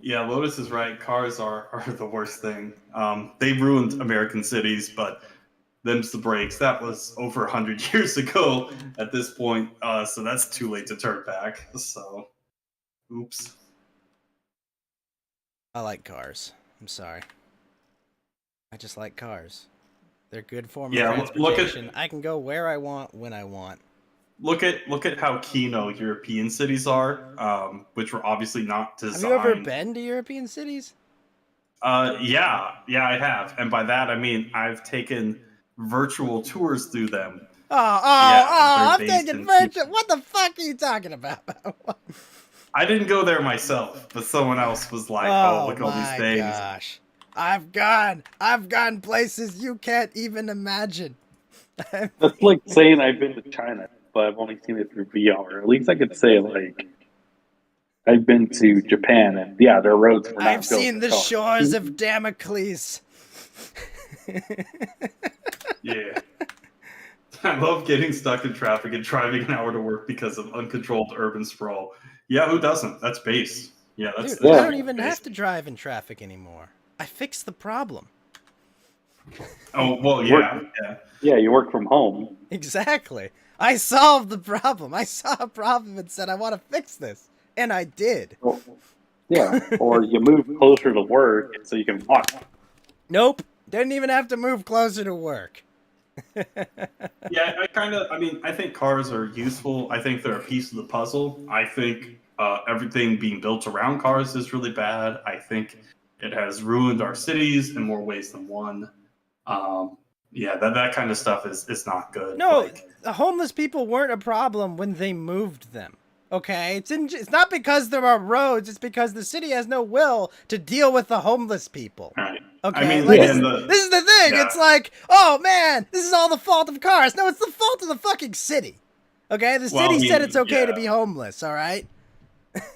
Yeah, Lotus is right. Cars are the worst thing. They ruined American cities, but them's the breaks. That was over 100 years ago at this point, so that's too late to turn back. So, oops. I like cars. I'm sorry. I just like cars. They're good form of Yeah, look at transportation. I can go where I want when I want. look at how kino European cities are, which were obviously not Have designed. you ever been to European cities? Yeah, I have, and by that I mean I've taken virtual tours through them. I'm they're based taking in virtual. What the fuck are you talking about? I didn't go there myself, but someone else was like, "Oh, look at all these my things." gosh. I've gone places you can't even imagine. That's like saying I've been to China, but I've only seen it through VR. At least I could say like I've been to Japan, and yeah, their roads were not I've built seen for the cars. shores of Damocles. Yeah. I love getting stuck in traffic and driving an hour to work because of uncontrolled urban sprawl. Yeah, who doesn't? That's base. Yeah, that's Dude, I Yeah. don't even base. have to drive in traffic anymore. I fixed the problem. Oh well, yeah. Yeah, you work from home. Exactly. I solved the problem. I saw a problem and said, I want to fix this. And I did. Well, yeah, or you move closer to work so you can walk. Nope. Didn't even have to move closer to work. Yeah, I think cars are useful. I think they're a piece of the puzzle. I think everything being built around cars is really bad. I think it has ruined our cities in more ways than one. Yeah, that kind of stuff is not good. No, Like, the homeless people weren't a problem when they moved them. Okay? It's not because there are roads, it's because the city has no will to deal with the homeless people. right. Okay, I mean, like, again, this is the thing. yeah. It's like, oh man, this is all the fault of cars. No, it's the fault of the fucking city. Okay, the Well, I city said mean, it's okay to yeah. be homeless. All right.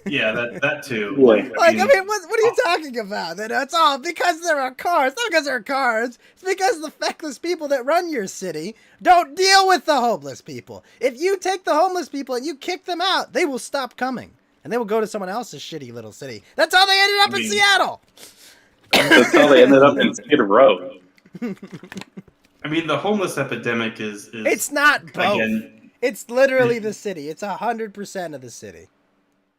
Yeah, that too. Yeah. Like, What are you talking about? That it's all because there are cars. Not because there are cars. It's because the feckless people that run your city don't deal with the homeless people. If you take the homeless people and you kick them out, they will stop coming. And they will go to someone else's shitty little city. That's how they ended up in Seattle. That's how they ended up in Skid Row. I mean, the homeless epidemic is It's not both. again. It's literally the city. It's 100% of the city.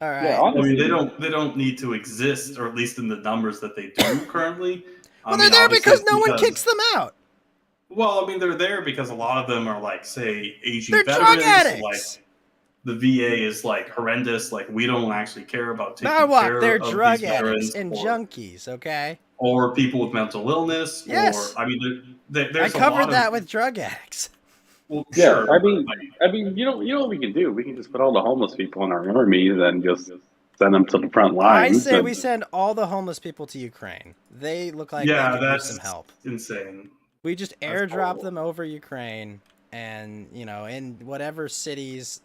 All right. Yeah, I honestly, mean, they don't need to exist, or at least in the numbers that they do currently. Well, they're there obviously because it's no one kicks them out. Well, I mean, they're there because a lot of them are like, say, aging They're veterans. drug addicts. Like, the VA is like horrendous. Like, we don't actually care about taking Now what? care They're of drug these addicts veterans and or, junkies, okay? or people with mental illness. Yes. Or I mean, I there's a covered lot that of, with drug addicts. well, yeah. sure, I mean, like, you know what we can do? We can just put all the homeless people in our armies and just send them to the front I lines. say and- we send all the homeless people to Ukraine. They look like yeah, they could use that's some help. insane. We just That's airdrop horrible. them over Ukraine, and in whatever cities,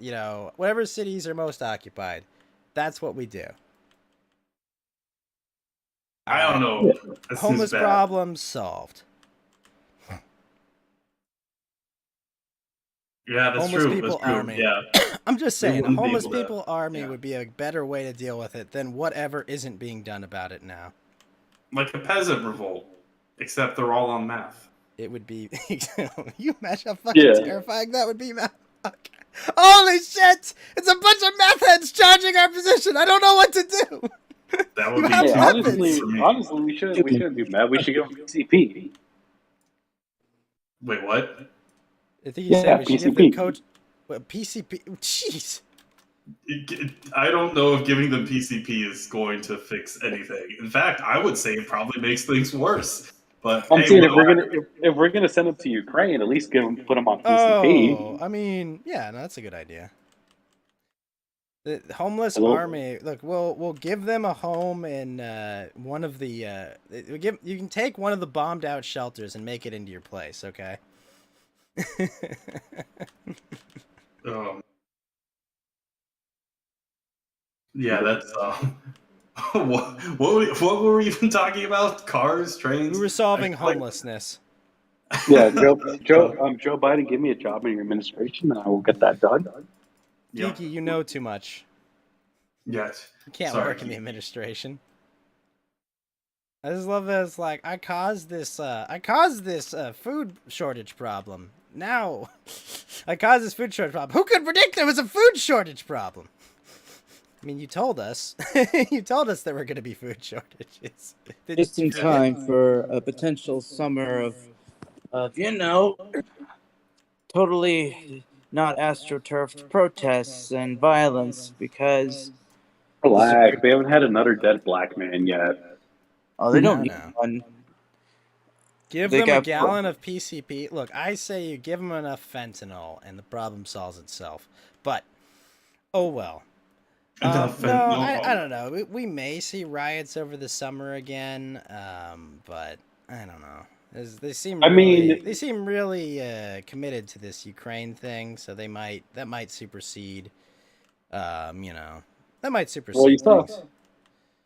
whatever cities are most occupied, that's what we do. I don't know. That seems Homeless bad. problem solved. Yeah, that's Homeless true. people That's true. army. Yeah. I'm just They saying, a wouldn't be homeless able to- people army yeah. would be a better way to deal with it than whatever isn't being done about it now. Like a peasant revolt, except they're all on meth. It would be. You imagine how fucking Yeah. terrifying that would be, man. Holy shit! It's a bunch of meth heads charging our position. I don't know what to do. That You would be have too Yeah, weapons. honestly, for me. honestly, we shouldn't do that. We should go PCP. Wait, what? I think you Yeah, said we should give them PCP. coach. What, PCP? Jeez. I don't know if giving them PCP is going to fix anything. In fact, I would say it probably makes things worse. But I'm hey, saying well, if we're gonna send them to Ukraine, at least put them on PCP. Oh, I mean, yeah, no, that's a good idea. The homeless Hello? army. Look, we'll give them a home in one of the. You can take one of the bombed out shelters and make it into your place. Okay. yeah, that's what were we even talking about? Cars, trains. We were solving Like, homelessness. Yeah, Joe Biden, give me a job in your administration, and I will get that done. Yep. Geeky, you know too much. Yet. You can't Sorry, work in the Geeky. administration. I just love that it's like I caused this food shortage problem. Now I caused this food shortage problem. Who could predict there was a food shortage problem? I mean, you told us. You told us there were going to be food shortages. Did Just you in forget? time for a potential summer of totally not astroturfed protests and violence because Relax. They haven't had another dead black man yet. they don't No, need no. one. Give They them a got gallon of PCP. Look, I say you give them enough fentanyl and the problem solves itself. But, oh well. No, I don't know. We may see riots over the summer again, but I don't know. They seem really committed to this Ukraine thing, so that might supersede, that might supersede things.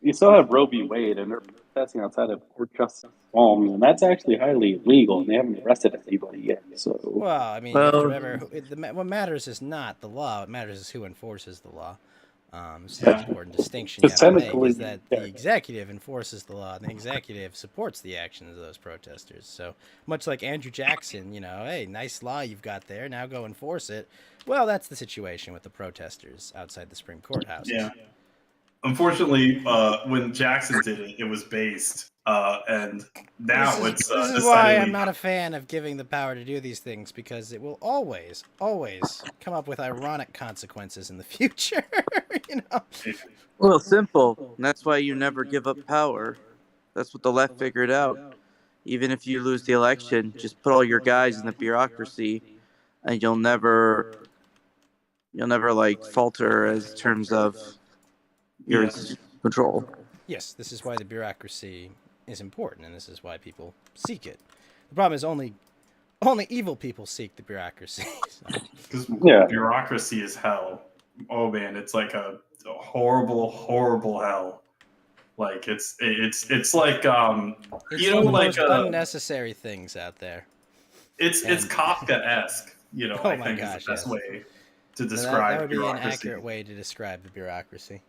You still have Roe v. Wade, and they're protesting outside of Court Justice Palms, and that's actually highly illegal, and they haven't arrested anybody yet. So, Well, I mean, you have to remember, what matters is not the law. What matters is who enforces the law. It's an important distinction you have to make, is that the executive enforces the law, and the executive supports the actions of those protesters. So, much like Andrew Jackson, hey, nice law you've got there, now go enforce it. Well, that's the situation with the protesters outside the Supreme Court houses. Yeah. Unfortunately, when Jackson did it, it was based, and now this is why I'm not a fan of giving the power to do these things, because it will always come up with ironic consequences in the future. Well, simple. That's why you never give up power. That's what the left figured out. Even if you lose the election, just put all your guys in the bureaucracy, and you'll never falter as terms of your control. Yes, this is why the bureaucracy is important, and this is why people seek it. The problem is only evil people seek the bureaucracy. Because bureaucracy is hell. Oh man, it's like a horrible, horrible hell. Like it's like it's unnecessary things out there. It's Kafka-esque. I think is the best way to describe that would be bureaucracy. an accurate way to describe the bureaucracy.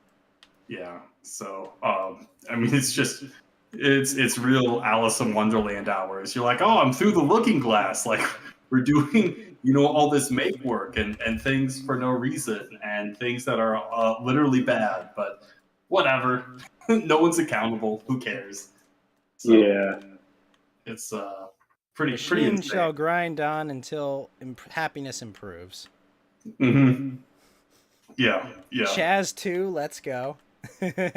Yeah. So, I mean, it's real Alice in Wonderland hours. You're like, oh, I'm through the looking glass. Like, we're doing, all this make work and things for no reason and things that are literally bad. But whatever. No one's accountable. Who cares? So, yeah. It's pretty Machine insane. shall grind on until happiness improves. Mm-hmm. Yeah. Chaz 2, let's go. Isn't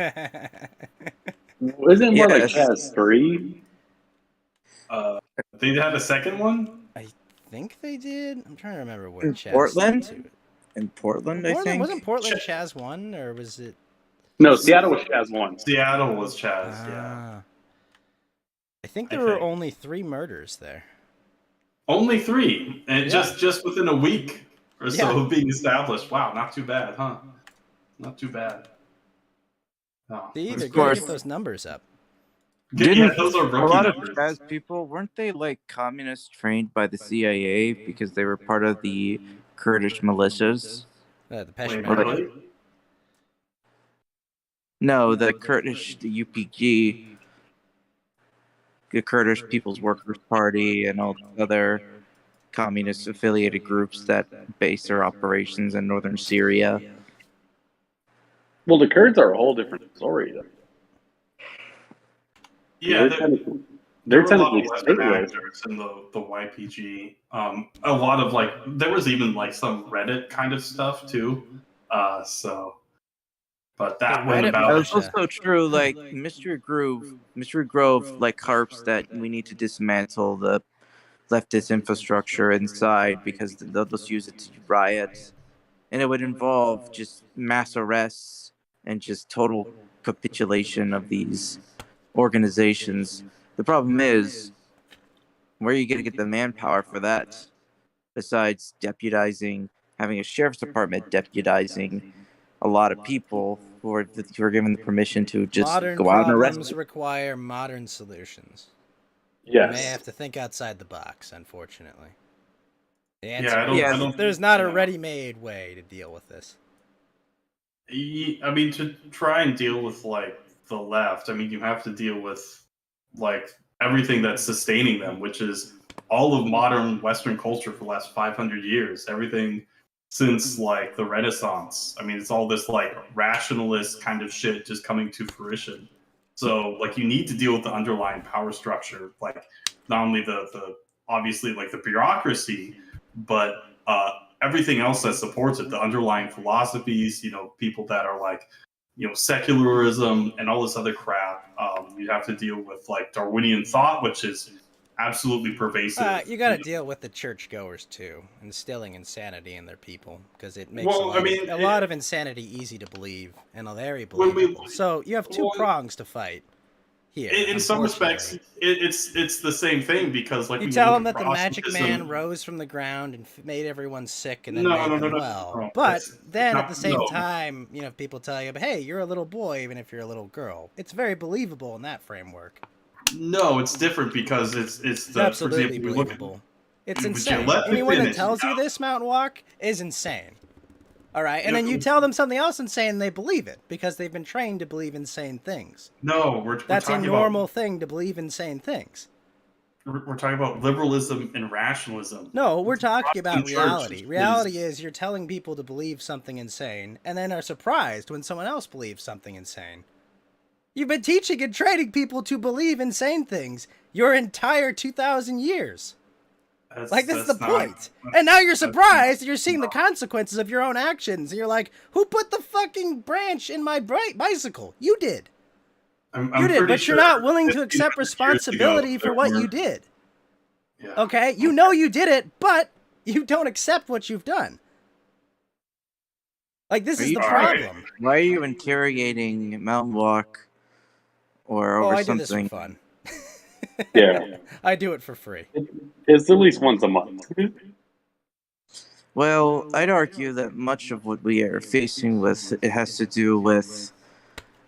it more like Chaz 3? They had a second one? I think they did. I'm trying to remember what In Chaz Portland? 2. In Portland, I think. Wasn't Portland Chaz 1, or was it? No, Seattle was Chaz 1. Seattle was Chaz, yeah. I think there were only 3 murders there. Only 3? And just within a week or so of being established. Wow, not too bad, huh? Not too bad. Oh, They're going to get those numbers up. Those are rookie a lot numbers. of Chaz people, weren't they like communists trained by the CIA because they were part of the Kurdish militias? The Peshmerga? No, the UPG, the Kurdish People's Workers Party, and all other communist-affiliated groups that base their operations in northern Syria. Well, the Kurds are a whole different story, though. Yeah, they're technically stateless actors in the YPG. A lot of there was even some Reddit kind of stuff too. But that went about. It's also true. Mystery Grove harps that we need to dismantle the leftist infrastructure inside because they'll just use it to riot, and it would involve just mass arrests and just total capitulation of these organizations. The problem is, where are you going to get the manpower for that? Besides having a sheriff's department deputizing a lot of people who are given the permission to just go out and arrest. Modern problems require modern solutions. You may Yes. have to think outside the box, unfortunately. The Yeah, answer I is don't. there's not a yeah. ready-made way to deal with this. I mean, to try and deal with like the left, I mean, you have to deal with like everything that's sustaining them, which is all of modern Western culture for the last 500 years. Everything since like the Renaissance. I mean, it's all this like rationalist kind of shit just coming to fruition. So like, you need to deal with the underlying power structure, like not only the obviously like the bureaucracy, but everything else that supports it, the underlying philosophies, people that are like, secularism and all this other crap. You have to deal with like Darwinian thought, which is absolutely pervasive. You got to deal with the churchgoers too, instilling insanity in their people because it makes Well, I mean, a lot of insanity easy to believe and very when we- believable. So you have two well, prongs to fight here. in some respects, unfortunately. it's the same thing because like You when tell you them look that at the magic Protestantism- man rose from the ground and made everyone sick and then No, made no, them no, well. no. But It's then not- at the same no. time, people tell you, hey, you're a little boy even if you're a little girl. It's very believable in that framework. No, it's different because it's It's the absolutely for example, you look at- believable. It's but you insane. let the Anyone that finish, tells you yeah. this, Mountain Walk, is insane. All right, and Yeah, then you but- tell them something else insane, and they believe it because they've been trained to believe insane things. No, we're That's a talking normal thing to believe insane things. We're talking about liberalism and rationalism. No, we're talking about Protestant church reality. Reality is you're telling people to believe something insane, and then are surprised when someone else believes something insane. You've been teaching and training people to believe insane things your entire 2,000 years. Like, this is the point. And now you're surprised you're seeing the consequences of your own actions. And you're like, who put the fucking branch in my bicycle? You did. I'm You did, pretty but sure you're not willing to 1500 accept years responsibility ago, for what there you were- did. Yeah. Okay? You know you did it, but you don't accept what you've done. Like, this Are is you the trying- problem. Why are you interrogating Mountain Walk or Oh, over I do this for something? fun. Yeah. I do it for free. It's at least once a month. Well, I'd argue that much of what we are facing with it has to do with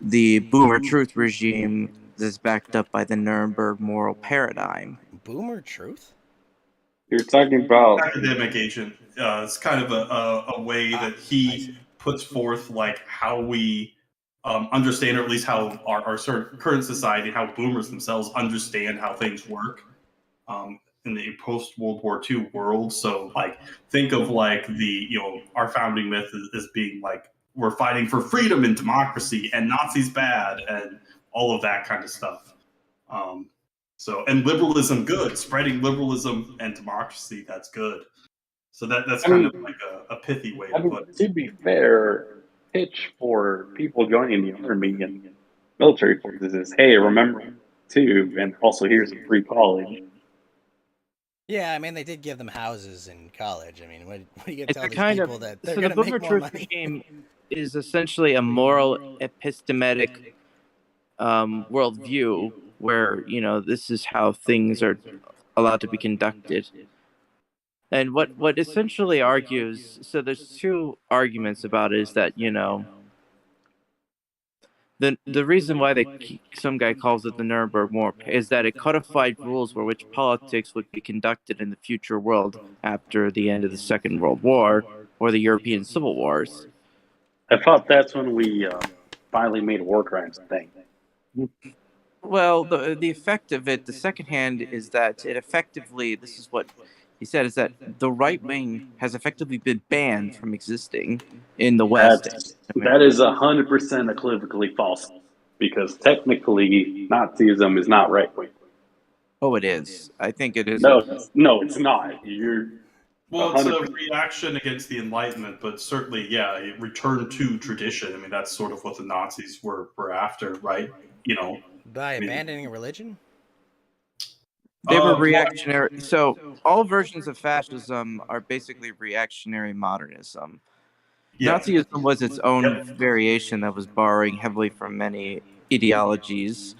the boomer truth regime that's backed up by the Nuremberg moral paradigm. Boomer truth? You're talking about Academic agent. It's kind of a way that I he see. puts forth like how we understand, or at least how our sort of current society, how boomers themselves understand how things work in the post World War II world. So like, think of like our founding myth as being like we're fighting for freedom and democracy, and Nazis bad, and all of that kind of stuff. And liberalism good, spreading liberalism and democracy, that's good. So that's kind of like a pithy way to put it. to be fair, pitch for people joining the army and military forces is, hey, remember too, and also here's a free college. Yeah, I mean, they did give them houses in college. I mean, what are you going to It's tell a these kind people of that they're so going the to boomer make more truth money? regime is essentially a moral epistemic worldview where this is how things are allowed to be conducted. And what essentially argues, so there's two arguments about it, is that the reason why some guy calls it the Nuremberg War is that it codified rules for which politics would be conducted in the future world after the end of the Second World War or the European Civil Wars. I thought that's when we finally made war crimes a thing. Well, the effect of it, the second hand, is that it effectively, this is what he said, is that the right wing has effectively been banned from existing in the West. That is 100% equivocally false, because technically Nazism is not right wing. Oh, it is. I think it is. No, it's not. Well, it's a 100%. reaction against the Enlightenment, but certainly, yeah, it returned to tradition. I mean, that's sort of what the Nazis were after, right? By abandoning a religion? They were well, reactionary. So all versions of fascism are basically reactionary modernism. yeah, Nazism was its own variation that was borrowing heavily from many ideologies.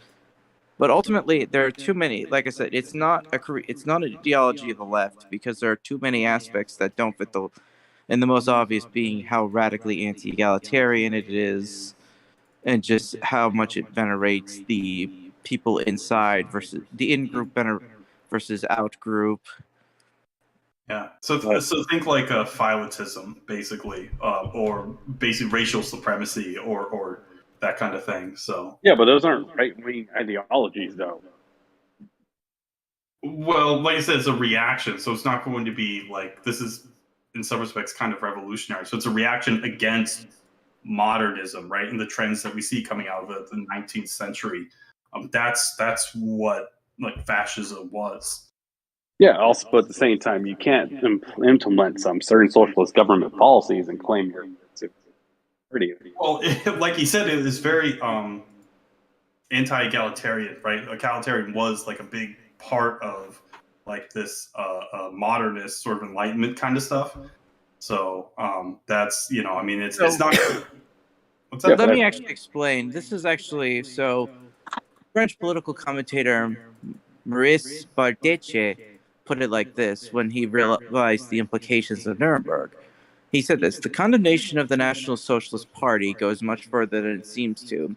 But ultimately, there are too many. Like I said, it's not an ideology of the left because there are too many aspects that don't fit and the most obvious being how radically anti-egalitarian it is, and just how much it venerates the people inside versus the in-group versus out-group. Yeah. So think like philotism, basically, or basic racial supremacy, or that kind of thing. So Yeah, but those aren't right-wing ideologies, though. well, like I said, it's a reaction. So it's not going to be like this is in some respects kind of revolutionary. So it's a reaction against modernism, right? And the trends that we see coming out of the 19th century. That's what like fascism was. Yeah, also, but at the same time, you can't implement some certain socialist government policies and claim you're pretty. Well, like he said, it is very anti-egalitarian, right? Egalitarian was like a big part of like this modernist sort of enlightenment kind of stuff. So that's I mean it's not. What's Yeah, that? Let me actually explain. This is actually French political commentator Maurice Bardeche put it like this when he realized the implications of Nuremberg. He said this: the condemnation of the National Socialist Party goes much further than it seems to.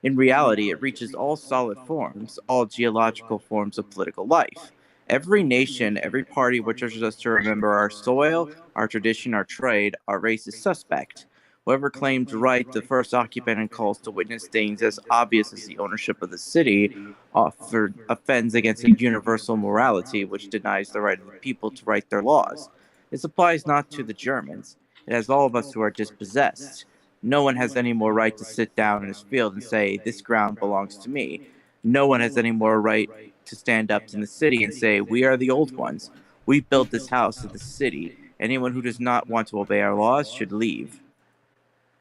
In reality, it reaches all solid forms, all geological forms of political life. Every nation, every party which urges us to remember our soil, our tradition, our trade, our race is suspect. Whoever claims right, the first occupant, and calls to witness things as obvious as the ownership of the city offends against a universal morality which denies the right of the people to write their laws. This applies not to the Germans. It has all of us who are dispossessed. No one has any more right to sit down in his field and say, this ground belongs to me. No one has any more right to stand up in the city and say, we are the old ones. We built this house in the city. Anyone who does not want to obey our laws should leave.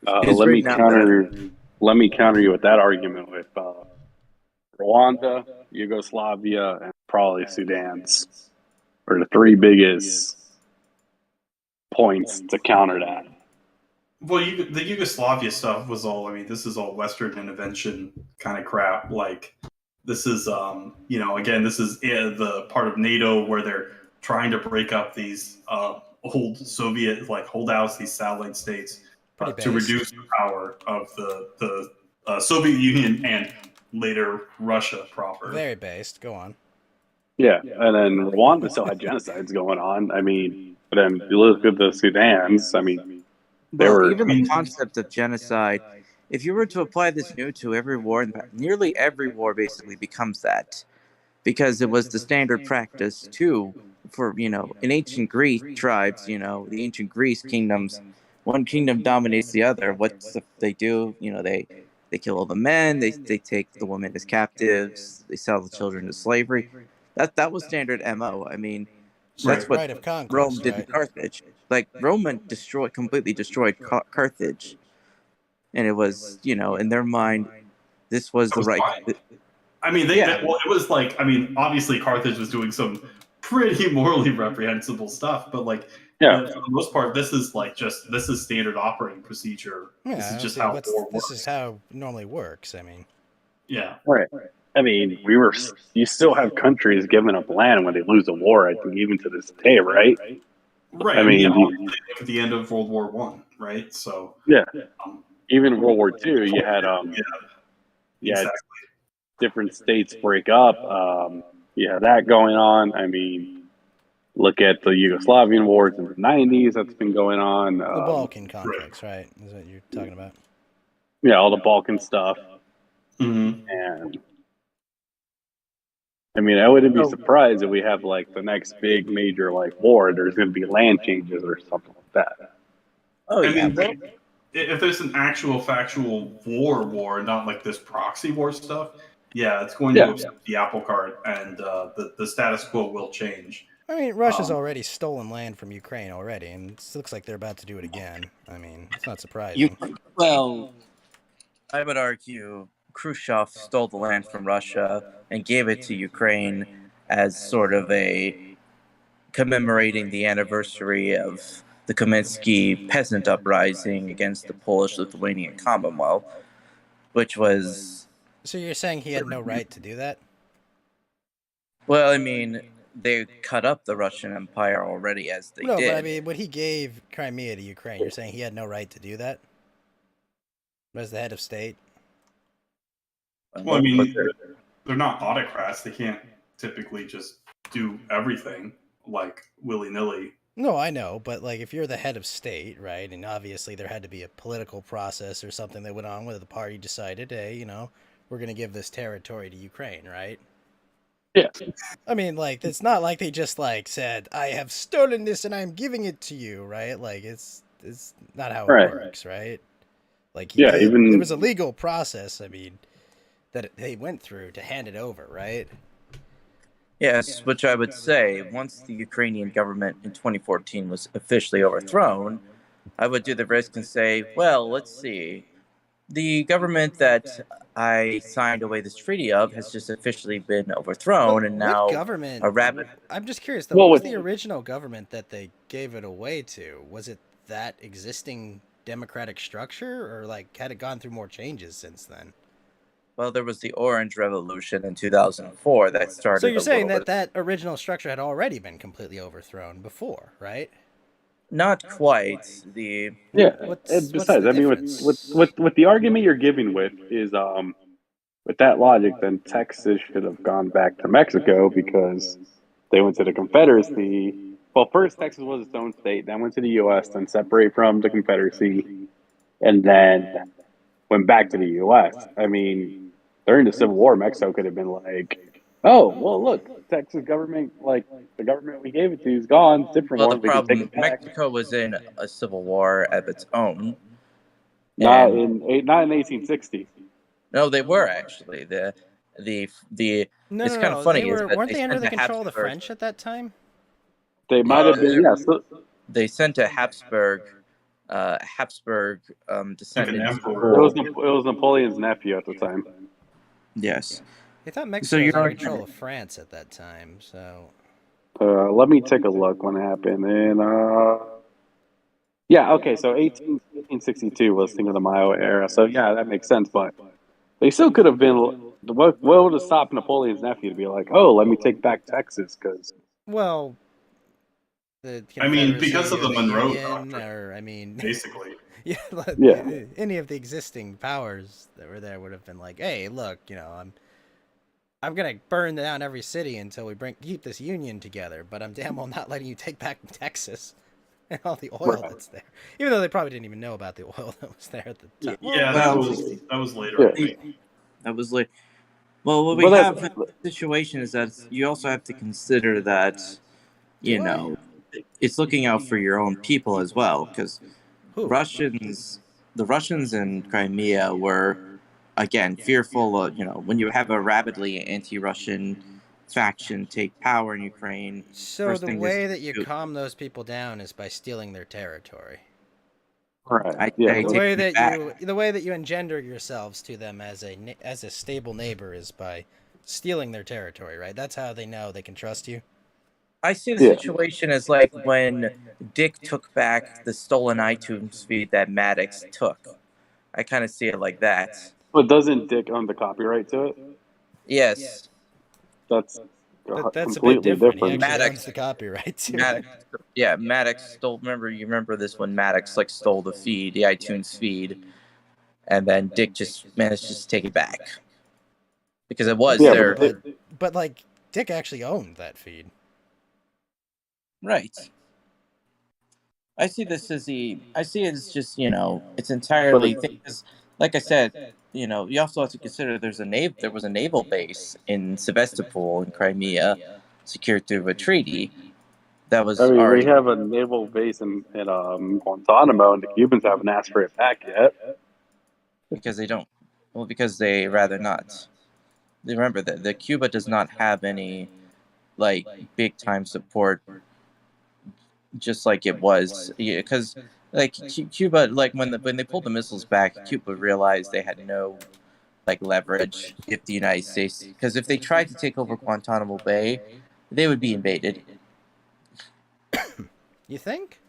Let me counter you with that argument with Rwanda, Yugoslavia, and probably Sudan's are the three biggest points to counter that. Well, the Yugoslavia stuff was all. I mean, this is all Western intervention kind of crap. Like, this is, again, this is the part of NATO where they're trying to break up these old Soviet like holdouts, these satellite states, to reduce the power of the Soviet Union and later Russia proper. Very based. Go on. Yeah, and then Rwanda still had genocides going on. I mean, but then you look at the Sudans. I mean, even the concept of genocide, if you were to apply this new to every war, nearly every war basically becomes that, because it was the standard practice too for in ancient Greek tribes, the ancient Greece kingdoms. One kingdom dominates the other. What they do? They kill all the men. They take the women as captives. They sell the children to slavery. That was standard MO. I mean, that's what Rome did to Carthage. Like Rome completely destroyed Carthage, and it was in their mind, this was the right. I mean, it was like, I mean, obviously Carthage was doing some pretty morally reprehensible stuff, but like, for the most part, this is standard operating procedure. Yeah, this is just how war works. This is how it normally works. I mean, yeah, right. I mean, you still have countries giving up land when they lose a war. I think even to this day, right? Right. I mean, at the end of World War One, right? So even World War II, you had different states break up. You had that going on. I mean, look at the Yugoslavian wars in the 90s. That's been going on. The Balkan conflicts, right? Is what you're talking about? Yeah, all the Balkan stuff. Mm-hmm. And I mean, I wouldn't be surprised if we have like the next big major like war. There's going to be land changes or something like that. Oh, I mean, if there's an actual factual war, not like this proxy war stuff, it's going to upset the apple cart, and the status quo will change. I mean, Russia's already stolen land from Ukraine already, and it looks like they're about to do it again. I mean, it's not surprising. I would argue Khrushchev stole the land from Russia and gave it to Ukraine as sort of a commemorating the anniversary of the Kaminsky peasant uprising against the Polish-Lithuanian Commonwealth, which was... So you're saying he had no right to do that? Well, I mean, they cut up the Russian Empire already as they did. No, but I mean, when he gave Crimea to Ukraine, you're saying he had no right to do that? As the head of state? Well, I mean, they're not autocrats. They can't typically just do everything like willy nilly. No, I know, but like if you're the head of state, right, and obviously there had to be a political process or something that went on where the party decided, hey, we're going to give this territory to Ukraine, right? Yeah. I mean, like it's not like they just like said, "I have stolen this and I'm giving it to you," right? Like it's not how it Right. works, right? Like Yeah, there was even a legal process. I mean, that they went through to hand it over, right? Yes, which I would say, once the Ukrainian government in 2014 was officially overthrown, I would do the risk and say, well, let's see. The government that I signed away this treaty of has just officially been overthrown, and What now government? a rapid. I'm just curious though. Well, What was with- the original government that they gave it away to? Was it that existing democratic structure, or like had it gone through more changes since then? Well, there was the Orange Revolution in 2004 that started. So you're saying little that bit. that original structure had already been completely overthrown before, right? Not quite. The yeah. What's And the besides, I mean, difference? with the argument you're giving with is with that logic, then Texas should have gone back to Mexico because they went to the Confederacy. Well, first Texas was its own state, then went to the U.S., then separate from the Confederacy, and then went back to the U.S. I mean, during the Civil War, Mexico could have been like, "Oh, well, look, Texas government, like the government we gave it to is gone. It's a different well, the one. We can take problem, it back." Mexico was in a civil war of its own. Not And in 1860. no, they were actually the. No, It's no, kind of no. funny They is that weren't they they under sent the a control of the Habsburg. French at that time? They might have been, yes. They sent a Habsburg Like descendant. an It emperor. was Napoleon's nephew at the time. Yes. They thought So Mexico was you're under arguing- control of France at that time. So Let me take a look when it happened. And yeah, okay, so 1862 was Cinco de Mayo era. So yeah, that makes sense. But they still could have been. What would have stopped Napoleon's nephew to be like, "Oh, let me take back Texas"? Because well, the I mean, Confederacy because of or the Monroe Union, Doctrine. or I mean, Basically, yeah, Yeah. any of the existing powers that were there would have been like, hey, look, I'm gonna burn down every city until we keep this union together, but I'm damn well not letting you take back Texas and all the oil Right. that's there. Even though they probably didn't even know about the oil that was there at the time. yeah, Well, that was later. I think. That was like, well, what we Well, have in the situation is that you also have to consider that, Do I? it's looking out for your own people as well, because Who? the Russians in Crimea were, again, fearful of, when you have a rabidly anti-Russian faction take power in Ukraine. So first the thing way is that you to- calm those people down is by stealing their territory. right, I yeah, take The way it that back. the way that you engender yourselves to them as a stable neighbor is by stealing their territory, right? That's how they know they can trust you. I see the Yeah. situation as like when Dick took back the stolen iTunes feed that Maddox took. I kind of see it like that. but doesn't Dick own the copyright to it? Yes, That's That's a bit completely different. He different. actually Maddox- owns the copyright to Maddox. Yeah, Maddox stole. You remember this when Maddox like stole the feed, the iTunes feed, and then Dick just managed to take it back because it was Yeah, there. but like Dick actually owned that feed. Right. I see this as I see it as just it's entirely things. Like I said, you also have to consider there was a naval base in Sevastopol in Crimea, secured through a treaty that was I mean, already. we have a naval base in Guantanamo, and the Cubans haven't asked for it back yet. Because they don't. Well, because they rather not. Remember that the Cuba does not have any like big time support, just like it was. Because like Cuba, like when they pulled the missiles back, Cuba realized they had no like leverage if the United States. Because if they tried to take over Guantanamo Bay, they would be invaded. You think?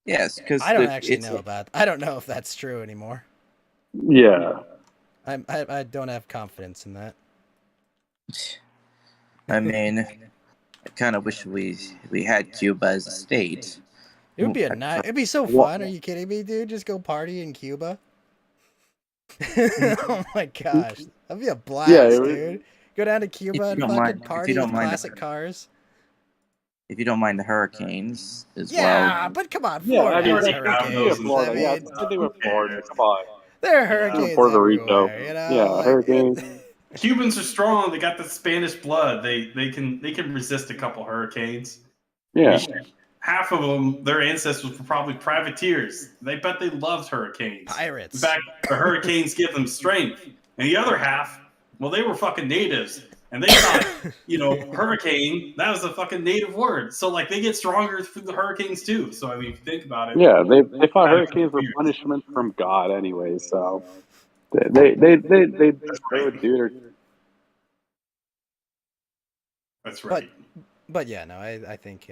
Yes, because I don't actually know about. I don't know if that's true anymore. Yeah, I don't have confidence in that. I mean, I kind of wish we had Cuba as a state. It would be it'd be so fun. Are you kidding me, dude? Just go party in Cuba. Oh my gosh, that'd be a blast, Yeah, dude. Go down to Cuba and fucking if you party don't with mind, classic cars. if you don't mind the hurricanes as Yeah, well. but come on, Yeah, Florida I mean, has already have yeah, those hurricanes. in I Florida. Yeah, mean, it's the same thing with Who Florida. cares? Come on. there are Yeah. hurricanes Puerto Rico. everywhere, you know. Yeah, hurricanes. Cubans are strong. They got the Spanish blood. They can resist a couple hurricanes. Yeah. Half of them, their ancestors were probably privateers. They bet they loved hurricanes. In Pirates. fact, the hurricanes give them strength. And the other half, well, they were fucking natives. And they thought, hurricane, that was a fucking native word. So, like, they get stronger through the hurricanes, too. So, I mean, if you think about it. Yeah, they thought Kind of hurricanes were confused. punishment from God anyway, so they would do their. That's right. But yeah, no, I think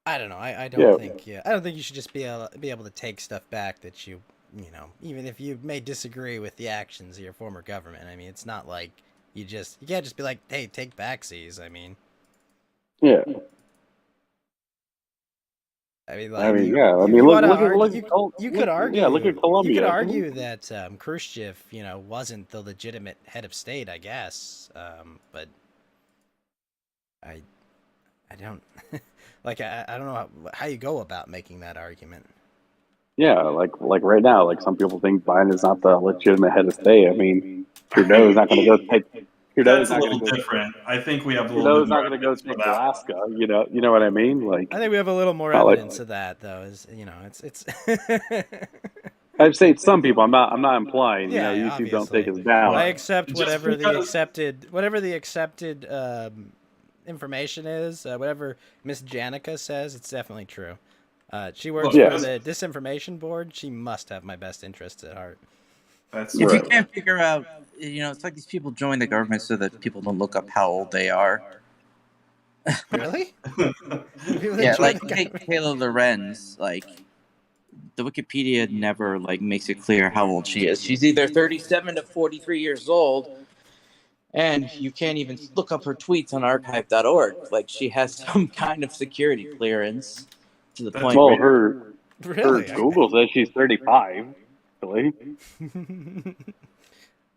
I don't know. I don't think I don't think you should just be able to take stuff back that you even if you may disagree with the actions of your former government. I mean, it's not like you can't just be like, hey, take backsies. I mean, Yeah. like, you could argue. Yeah, look at Colombia. You could argue that Khrushchev, wasn't the legitimate head of state, I guess. But I don't like I don't know how you go about making that argument. Yeah, like right now, like some people think Biden is not the legitimate head of state. I mean, Trudeau's not going to go take. That's a little different. I think we have a little Trudeau's bit more not going to go evidence for take that. Alaska. You know what I mean? Like, I think we have a little more Not like- evidence of that, though. Is it's I'd say some people. I'm not implying. Yeah, YouTube obviously. don't take us down. I accept Just whatever because- the accepted information is. Whatever Miss Janica says, it's definitely true. She works Yeah. for the disinformation board. She must have my best interests at heart. That's If you Right. can't figure out, it's like these people join the government so that people don't look up how old they are. Really? People that Yeah, join like the take government- Taylor Lorenz, like the Wikipedia never makes it clear how old she is. She's either 37 to 43 years old, and you can't even look up her tweets on archive.org. Like she has some kind of security clearance to the That's point Well, where her Really? Google says she's 35. Really?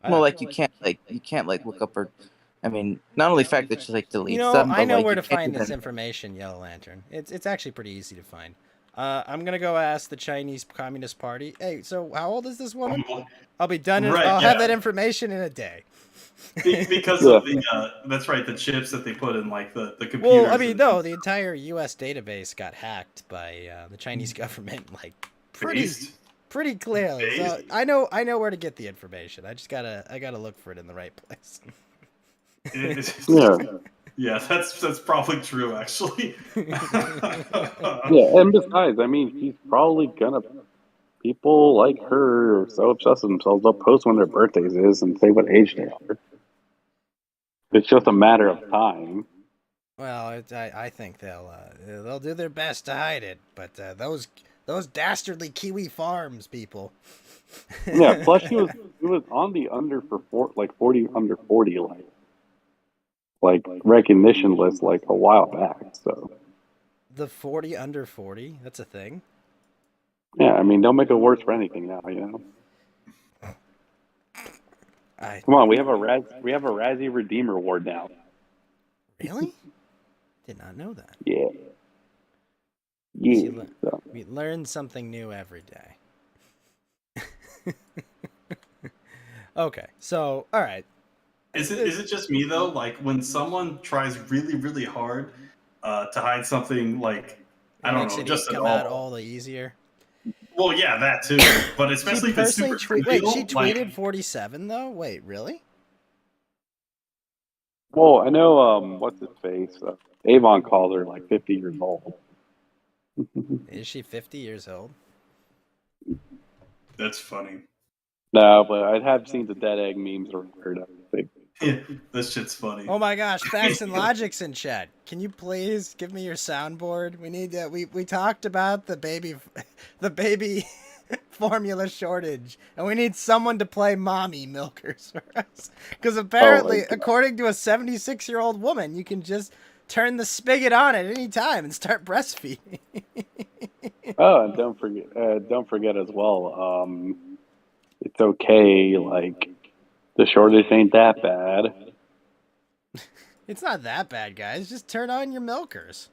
well, like you can't look up her. I mean, not only the fact that she deletes them, I but know where you to can't find this even- information, Yellow Lantern. It's actually pretty easy to find. I'm gonna go ask the Chinese Communist Party. Hey, so how old is this woman? I'll be done. Right, I'll have yeah. that information in a day. because of the that's right, the chips that they put in like the computers. Well, I mean, no, the entire U.S. database got hacked by the Chinese government, like Based. pretty clearly. So Based. I know where to get the information. I gotta look for it in the right place. Yeah. Yeah, that's probably true actually. Yeah, and besides, I mean, she's probably gonna. People like her are so obsessed with themselves, they'll post when their birthdays is and say what age they are. It's just a matter of time. Well, I think they'll do their best to hide it, but those dastardly Kiwi Farms people. Yeah. Plus, she was on the under for 40 under 40 like recognition list like a while back. So The 40 under 40. That's a thing. yeah, I mean, don't make it worse for anything now. You know. Come on, we have a Razzie Redeemer Award now. Really? Did not know that. Yeah. See, Yeah. So, we learn something new every day. Okay, so all right. Is it just me though? Like when someone tries really really hard to hide something, like I don't Makes know, it just at come out all. all the easier. Well, yeah, that too. But especially She if it's personally super wait, trivial, she tweeted like, 47 though. Wait, really? well, I know what's his face. Avon calls her like 50 years old. Is she 50 years old? that's funny. No, but I have seen the dead egg memes around her. I think. Yeah, this shit's funny. Oh my gosh, Facts and Logic's in chat. Can you please give me your soundboard? We need we talked about the baby formula shortage, and we need someone to play mommy milkers for us. Because apparently, God. according to a 76-year-old woman, you can just turn the spigot on at any time and start breastfeeding. Oh, and don't forget as well. It's okay. Like the shortage ain't that bad. It's not that bad, guys. Just turn on your milkers.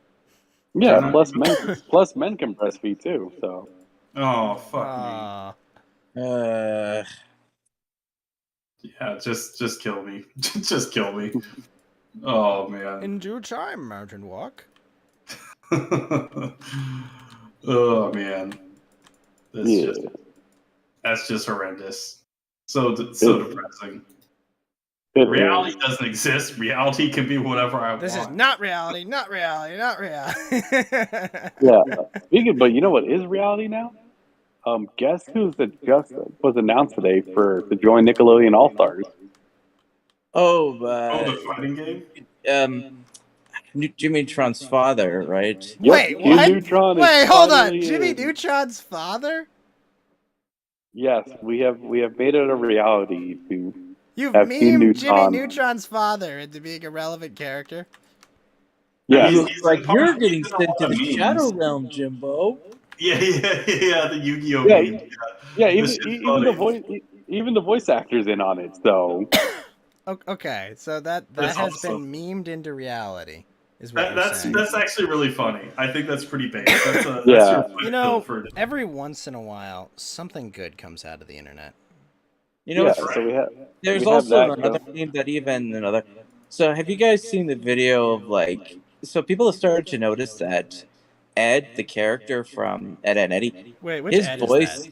Yeah. Turn Plus men can breastfeed too. So Oh fuck me. Aw. Yeah, just kill me. Just kill me. Oh man. In due time, Mountain Walk. Oh man. yeah. That's just horrendous. So depressing. It Reality is. doesn't exist. Reality can be whatever I This is want. not reality, not reality, not reality. Yeah. But you know what is reality now? Guess just was announced today to join Nickelodeon All Stars. Oh, The fighting game? Jimmy Neutron's father, right? Wait, Yep, what? Q Neutron is Wait, hold on. finally Jimmy in. Neutron's father? Yes, we have made it a reality to You've have Q memed Jimmy Neutron. Neutron's father into being a relevant character? Yeah, He's Like part you're of- getting he's in a sent lot to of the memes. Shadow Realm, Jimbo. Yeah, the Yu-Gi-Oh Yeah, meme. yeah. This shit's Even the funny. voice actor's in on it. So Okay, so that That's has awesome. been memed into reality, is what you're saying. That's actually really funny. I think that's pretty base. That's Yeah. your You know, for every once in a while, something good comes out of the internet. You know, yeah. it's- So we have. there's we have also that another going. meme that even another. So have you guys seen the video of like? So people have started to notice that Ed, the character from Ed and Eddie, Wait, which his Ed voice, is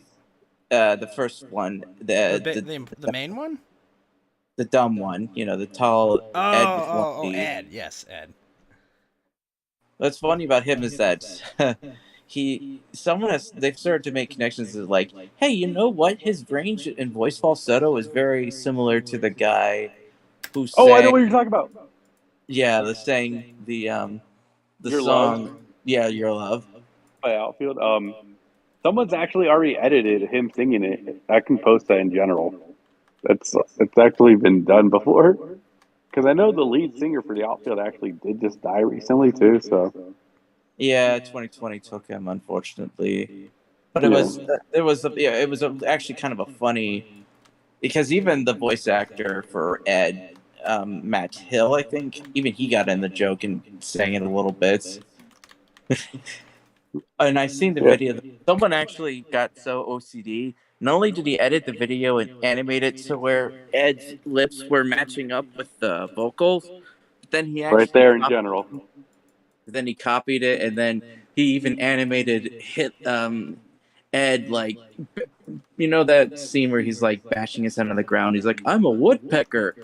that? the first one, The main one? the dumb one, you know, the tall Ed with one Oh, knee. Ed. Yes, Ed. What's funny about him is that they've started to make connections of like, hey, you know what? His range in voice falsetto is very similar to the guy who sang. Oh, I know what you're talking about. Yeah, the Your song. Love? Yeah, Your Love. By Outfield. Someone's actually already edited him singing it. I can post that in general. It's actually been done before. Because I know the lead singer for the Outfield actually did just die recently too. So Yeah, 2020 took him, unfortunately. But it was actually kind of a funny, because even the voice actor for Ed, Matt Hill, I think, even he got in the joke and sang it a little bit. And I seen the Yeah. video. Someone actually got so OCD. Not only did he edit the video and animate it so where Ed's lips were matching up with the vocals, but then he actually right there in general. then he copied it, and then he even animated Ed, like, you know that scene where he's like bashing his head on the ground. He's like, "I'm a woodpecker."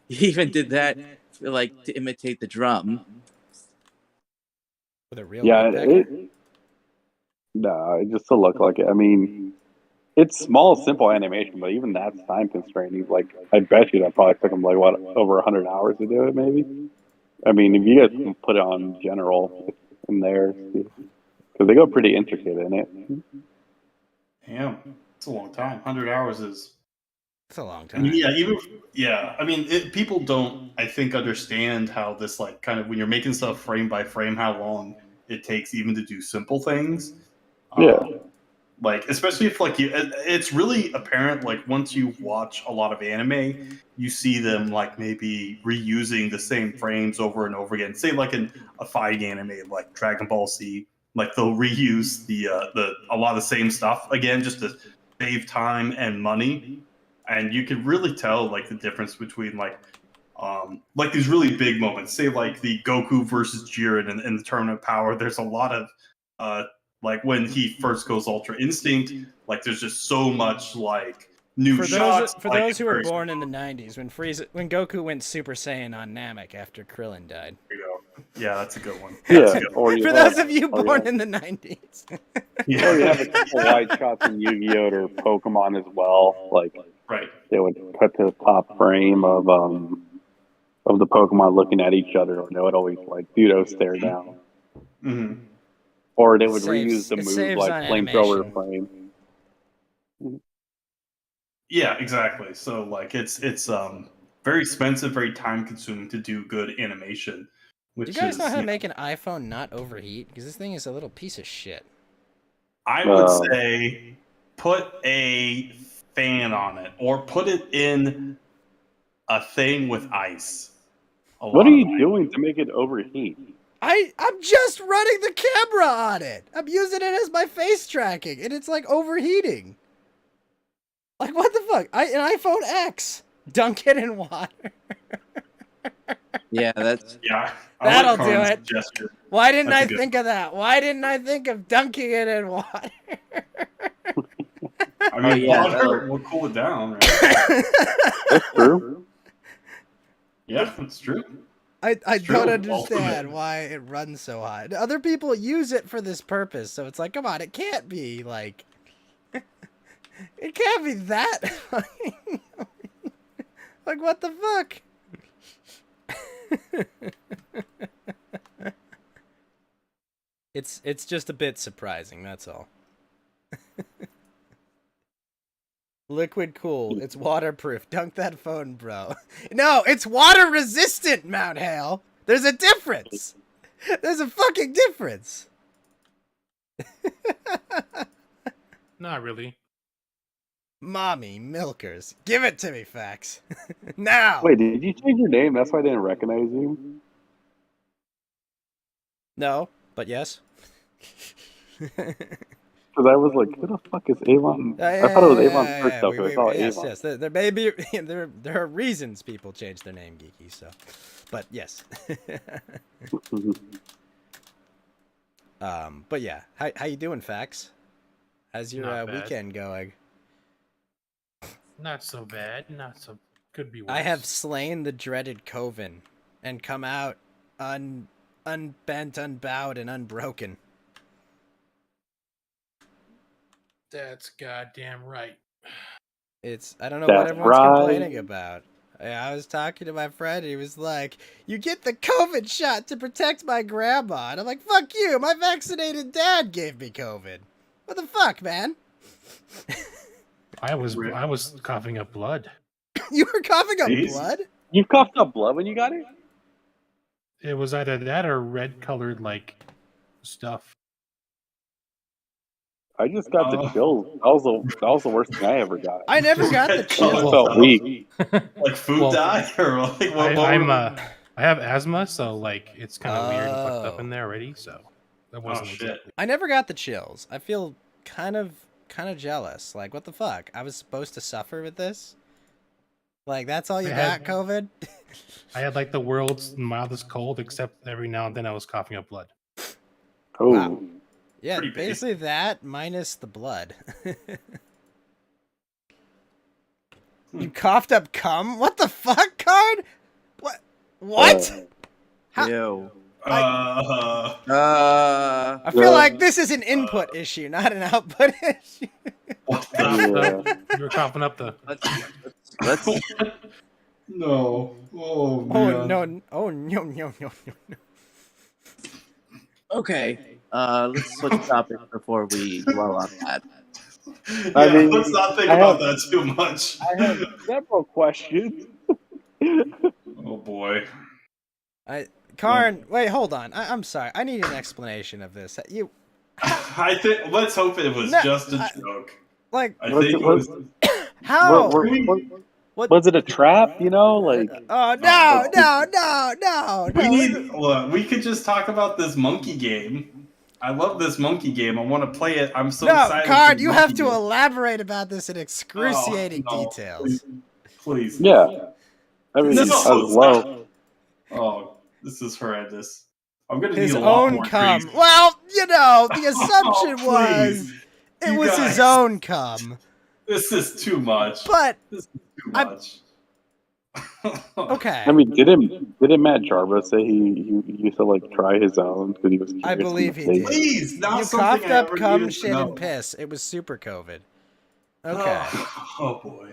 He even did that, like, to imitate the drum. With a real Yeah, woodpecker? it just to look like it. I mean, it's small, simple animation, but even that's time constrained. Like, I bet you that probably took him like what over 100 hours to do it, maybe. I mean, if you guys can put it on general in there, because they go pretty intricate in it. Damn, it's a long time. 100 hours is. It's a long I mean, time. I mean, people don't, I think, understand how this, like, kind of when you're making stuff frame by frame, how long it takes even to do simple things. Yeah. Like, especially if, like, it's really apparent, like, once you watch a lot of anime, you see them, like, maybe reusing the same frames over and over again. Say, like, in a fighting anime, like Dragon Ball Z, like, they'll reuse a lot of the same stuff again just to save time and money. And you can really tell, like, the difference between, like these really big moments. Say, like, the Goku versus Jiren in the Tournament of Power. There's a lot of, like, when he first goes Ultra Instinct, like, there's just so much, like, new shots. For those who were born in the 90s, when Goku went Super Saiyan on Namek after Krillin died. Yeah, that's a good one. Yeah. Or For those of you born in the 90s. Yeah. Or you have a couple wide shots in Yu-Gi-Oh! Or Pokemon as well. Like, Right. they would cut to the top frame of the Pokemon looking at each other, or they would always like pseudo stare down. Mm-hmm. Or they would Saves- reuse the it move saves like on flamethrower animation. frame. Yeah, exactly. So, like, it's very expensive, very time consuming to do good animation Do Which you guys is, know how to make an iPhone not overheat? Because this thing is a little piece of shit. I would say put a fan on it, or put it in a thing with ice. What are you doing to make it overheat? I'm just running the camera on it. I'm using it as my face tracking, and it's like overheating. Like, what the fuck? An iPhone X. Dunk it in water. Yeah, that's Yeah, That'll do Karn's it. suggestion. Why didn't That's I a good think of that? Why didn't I think of dunking it in water? I mean, yeah, water will cool it down, right? That's true. Yeah, that's true. I true. don't understand Ultimate. why it runs so hot. Other people use it for this purpose, so it's like, come on, it can't be like, it can't be that. Like, what the fuck? It's just a bit surprising, that's all. Liquid cool. It's waterproof. Dunk that phone, bro. No, it's water resistant, Mount Hale. There's a difference. There's a fucking difference. Not really. Mommy milkers. Give it to me, Fax. Now. Wait, did you change your name? That's why I didn't recognize you. No, but yes. Because I was like, who the fuck is Avon? I thought it was Avon first, though, because I saw yes, Avon. yes. There may be there are reasons people change their name, Geeky. So, but yes. But yeah, how you doing, Fax? How's your Not bad. weekend going? Not so bad. Not so. Could be worse. I have slain the dreaded Coven and come out unbent, unbowed, and unbroken. That's goddamn right. I don't know what That's everyone's right. complaining about. I was talking to my friend, he was like, you get the COVID shot to protect my grandma. And I'm like, fuck you, my vaccinated dad gave me COVID. What the fuck, man? I was coughing up blood. You were coughing up Jeez. blood? You coughed up blood when you got it? It was either that or red colored like stuff. I just got the chills. That was the worst thing I ever got. I never got the Red I color. chill. just felt weak. Like food Well, dye, or like what? I have asthma, so like it's kind of weird and fucked up Oh. in there already. So that wasn't shit. exactly. I never got the chills. I feel kind of jealous. Like, what the fuck? I was supposed to suffer with this? Like, that's all you I got, had- COVID? I had like the world's mildest cold, except every now and then I was coughing up blood. Oh, Wow. Yeah, Pretty basic. basically that minus the blood. You coughed up cum? What the fuck, Card? What? How- ew. Uh, I feel like this is an input issue, not an output issue. what You were coughing up the. Let's No. Oh, Oh man. no! Oh no! No! No! No! okay. Let's switch topics before we dwell on that. Yeah, I mean, let's not think I about have- that too much. I have several questions. Oh boy. Karn, wait, hold on. I'm sorry. I need an explanation of this. You I think. Let's hope it was No, just a joke. like I Was think it- it was. how? What? Was it a trap? You know, like Oh no! No! No! No! We No! need. Look, we could just talk about this monkey game. I love this monkey game. I want to play it. I'm so No, excited. for Card, the you have monkey to game. elaborate about this in excruciating Oh, no, details. Please. yeah. I mean, No, as well. stop. Oh, this is horrendous. I'm gonna His need a lot own more cum. trees. Well, you know, the assumption Oh, was please. it You was guys. his own cum. This is too much. But This is too I'm- much. okay, I mean, didn't Matt Jarvis say he used to like try his own because he was curious? I in the believe he States? did. Please, not you something coughed I up ever cum, needed to shit, know. and piss. It was super COVID. Okay. Oh boy.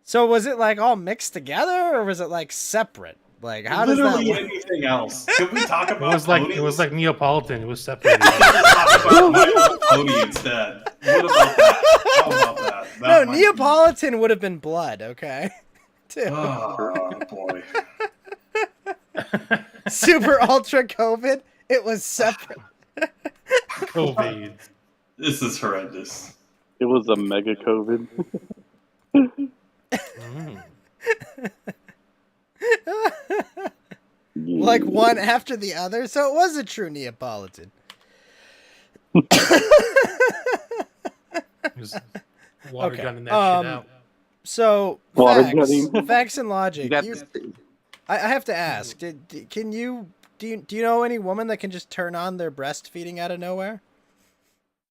So was it like all mixed together, or was it like separate? Like how does that Literally work? anything else. Can we talk It about was like ponies? Neapolitan. It was separated. Can we talk about my own pony instead? What about that? How about that? No, That might be- Neapolitan would have been blood. Okay. Too. Oh boy. Super ultra COVID. It was separate. COVID. This is horrendous. It was a mega COVID. Mm. Like one after the other. So it was a true Neapolitan. Just water Okay, gunning that shit out. So Water facts, gunning. facts and You logic. got You, this. I have to ask. Can you do you know any woman that can just turn on their breastfeeding out of nowhere?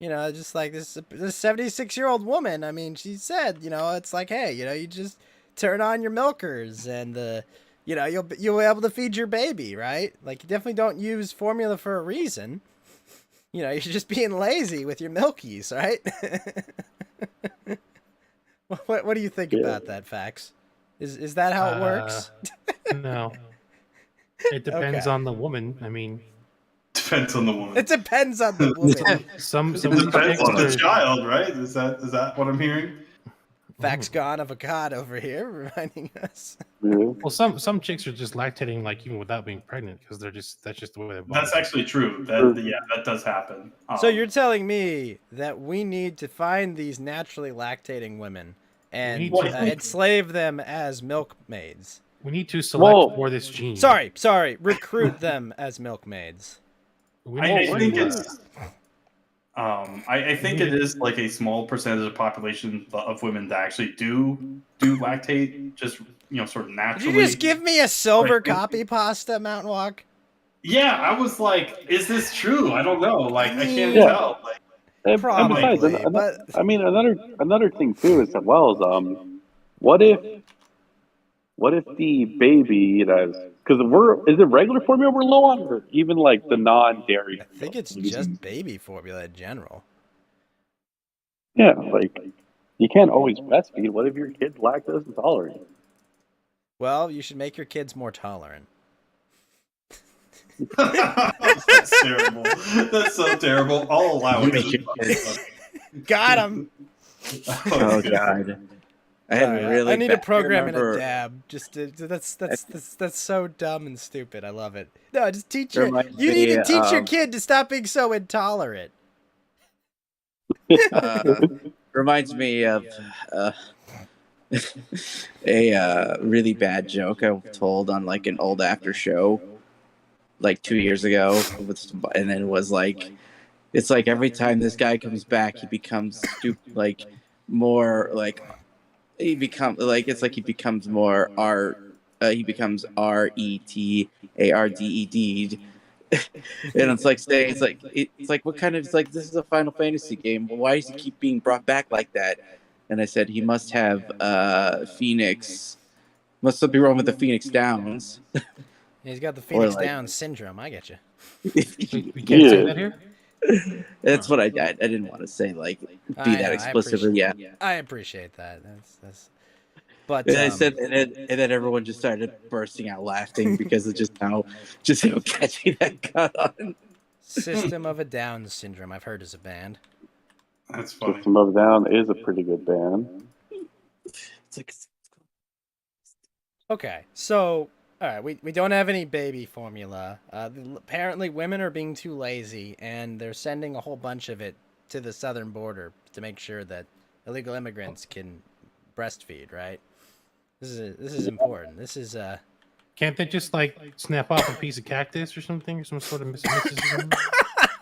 You know, just like this 76-year-old woman. I mean, she said, you know, it's like, hey, you know, you just turn on your milkers and you know, you'll be able to feed your baby, right? Like, you definitely don't use formula for a reason. You know, you're just being lazy with your milkies, right? What do you think about that, Fax? Is that how it works? No. It depends Okay. on the woman. I mean, Depends on the woman. It depends on the woman. some It of these depends chicks on the are. child, right? Is that what I'm hearing? Fax gone avocado over here, reminding us. Well, some chicks are just lactating like even without being pregnant because that's just the way they're. That's actually true. That does happen. So you're telling me that we need to find these naturally lactating women and We need to- enslave them as milkmaids. We need to select Whoa. for this gene. Sorry, recruit them as milkmaids. We I need think to, it's. I think it is like a small percentage of the population of women that actually do lactate, just sort of Did naturally. you just give me a silver Like- copy pasta, Mountain Walk? Yeah, I was like, is this true? I don't know. Like, I can't Yeah. tell. Like, And Probably, besides, but I mean, another thing too is what if the baby because is it regular formula we're low on, or even like the non-dairy? I think it's just baby formula in general. Yeah, like you can't always breastfeed. What if your kid's lactose intolerant? Well, you should make your kids more tolerant. that's terrible. That's so terrible. I'll allow Make it. your Got him. Oh God. I had Sorry, really. I need to bad- program in a remember- dab. Just to, that's so dumb and stupid. I love it. No, just teach your. Reminds You need to me teach your of- kid to stop being so intolerant. Reminds me of a really bad joke I told on like an old after show like 2 years ago, and then it was like, it's like every time this guy comes back, he becomes like more like he becomes like it's like he becomes more he becomes RETARDED. And it's like saying it's like what kind of, it's like, this is a Final Fantasy game. Why does he keep being brought back like that? And I said he must have Phoenix. Must something wrong with the Phoenix Downs. He's got the Phoenix like- Down syndrome. I get you. we can't say Yeah. that here. That's what I didn't want to say like be I know, that I explicitly. Yeah. I appreciate that. That's. But And I said, and then everyone just started bursting out laughing because of just how catchy that got on. System of a Down syndrome. I've heard is a band. That's funny. System of a Down is a pretty good band. It's like, Okay, so all right, we don't have any baby formula. Apparently, women are being too lazy, and they're sending a whole bunch of it to the southern border to make sure that illegal immigrants can breastfeed. Right? This is important. This is Can't they just like snap off a piece of cactus or something, or some sort of mysticism?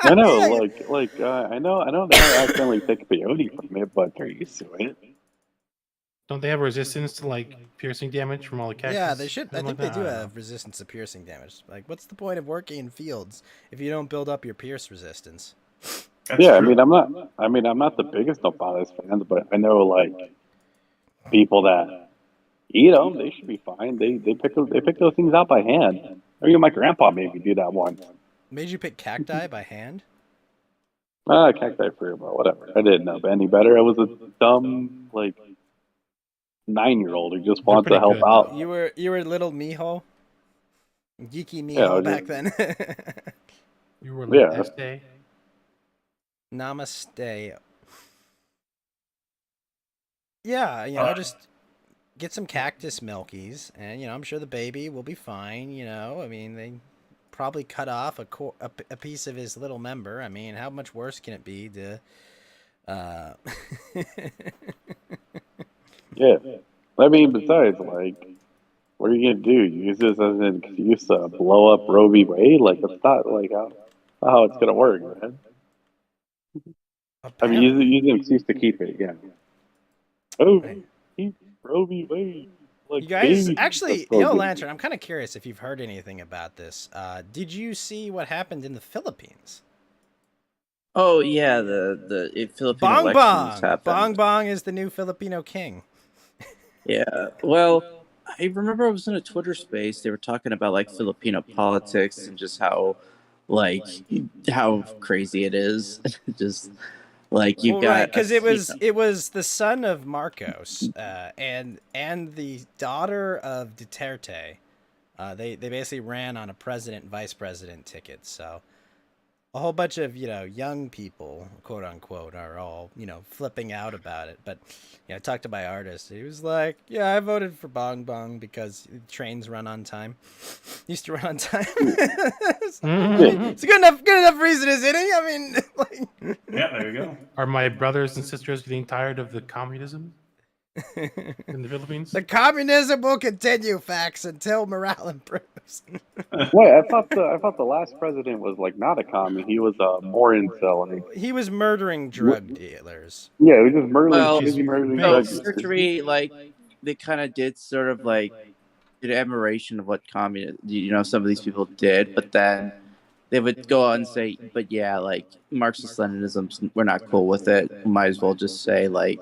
I know, I know they accidentally take peyote from it, but they're used to it. Don't they have resistance to like piercing damage from all the cactus? yeah. They should. I Something think like they do that? I don't have resistance to piercing damage. Like, what's the point of working in fields if you don't build up your pierce resistance? That's Yeah, true. I'm not the biggest Nopales fan, but I know like people that eat them, they should be fine. They pick those things out by hand. Or even my grandpa made me do that once. Made you pick cacti by hand? Cacti fruit, but whatever. I didn't know any better. I was a dumb 9-year-old who just wants to pretty help good, out. You were little Miho, geeky Miho Yeah, I was back then. You were like Yeah. Estee. Namaste. Yeah, just get some cactus milkies, and I'm sure the baby will be fine. I mean, probably cut off a piece of his little member. I mean, how much worse can it be to? Yeah. I mean, besides, like, what are you gonna do? Use this as an excuse to blow up Roe v. Wade? Like, that's not like how it's gonna work, man. I mean, use an excuse to keep it. Yeah. Oh, keep Roe v. Wade. Like, You guys, baby. actually, That's so Yo good. Lantern, I'm kind of curious if you've heard anything about this. Did you see what happened in the Philippines? Oh yeah, the Philippine Bong elections Bong! happened. Bong Bong is the new Filipino king. Yeah. Well, I remember I was in a Twitter space. They were talking about like Filipino politics and just like, how crazy it is. Just like you've got right, because a- it was the son of Marcos, and the daughter of Duterte. They basically ran on a president vice president ticket. So a whole bunch of young people, quote unquote, are all flipping out about it. But I talked to my artist. He was like, "Yeah, I voted for Bong Bong because trains run on time. Used to run on time." It's a good enough reason, isn't it? I mean, like, Yeah, there you go. Are my brothers and sisters getting tired of the communism in the Philippines? the communism will continue, facts, until morale improves. Wait, I thought the last president was like not a commie. He was more incel. And He was murdering drug dealers. he was just murdering, Well, murdering so drug dealers. surgery, like they kind of did sort of like did admiration of what some of these people did, but then they would go on and say, but yeah, like Marxist Leninism, we're not cool with it. Might as well just say like,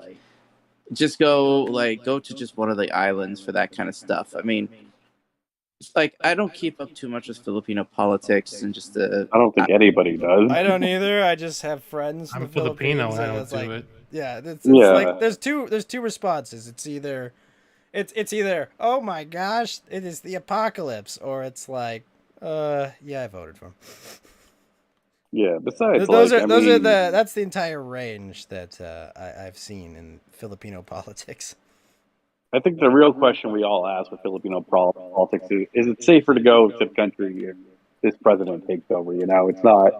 just go to just one of the islands for that kind of stuff. I mean, like I don't keep up too much with Filipino politics and just I don't think anybody does. I don't either. I just have friends. In I'm the Filipino Philippines, and I and don't it's do like, it. yeah, it's Yeah. like there's two responses. It's either oh my gosh, it is the apocalypse, or it's like yeah, I voted for him. Yeah. Besides, Those like, are that's the entire range that I've seen in Filipino politics. I think the real question we all ask with Filipino politics is it safer to go to the country if this president takes over? It's not.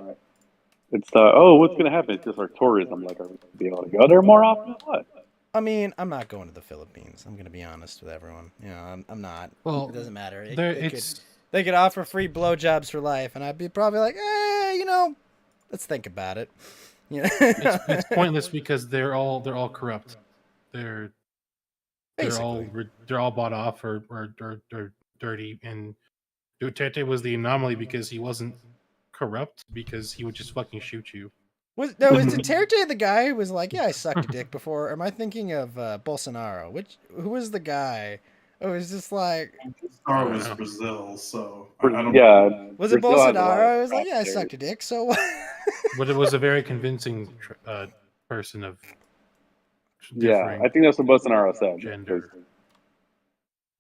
It's oh, what's going to happen? It's just our tourism. Like, are we going to be able to go there more often? What? I mean, I'm not going to the Philippines. I'm going to be honest with everyone. I'm not. Well, it doesn't matter. it's They could offer free blowjobs for life, and I'd be probably like, let's think about it. it's pointless because they're all corrupt. They're all bought off or dirty. And Duterte was the anomaly because he wasn't corrupt, because he would just fucking shoot you. Was Duterte the guy who was like, yeah, I sucked a dick before? Or am I thinking of Bolsonaro? Who was the guy? It was just like, Star was Brazil, so I don't Yeah. was it Brazil has a lot of Bolsonaro? I was like, yeah, I corrupt sucked a dick. So what? But it was a very convincing person of Yeah, I think that's what Bolsonaro said. gender.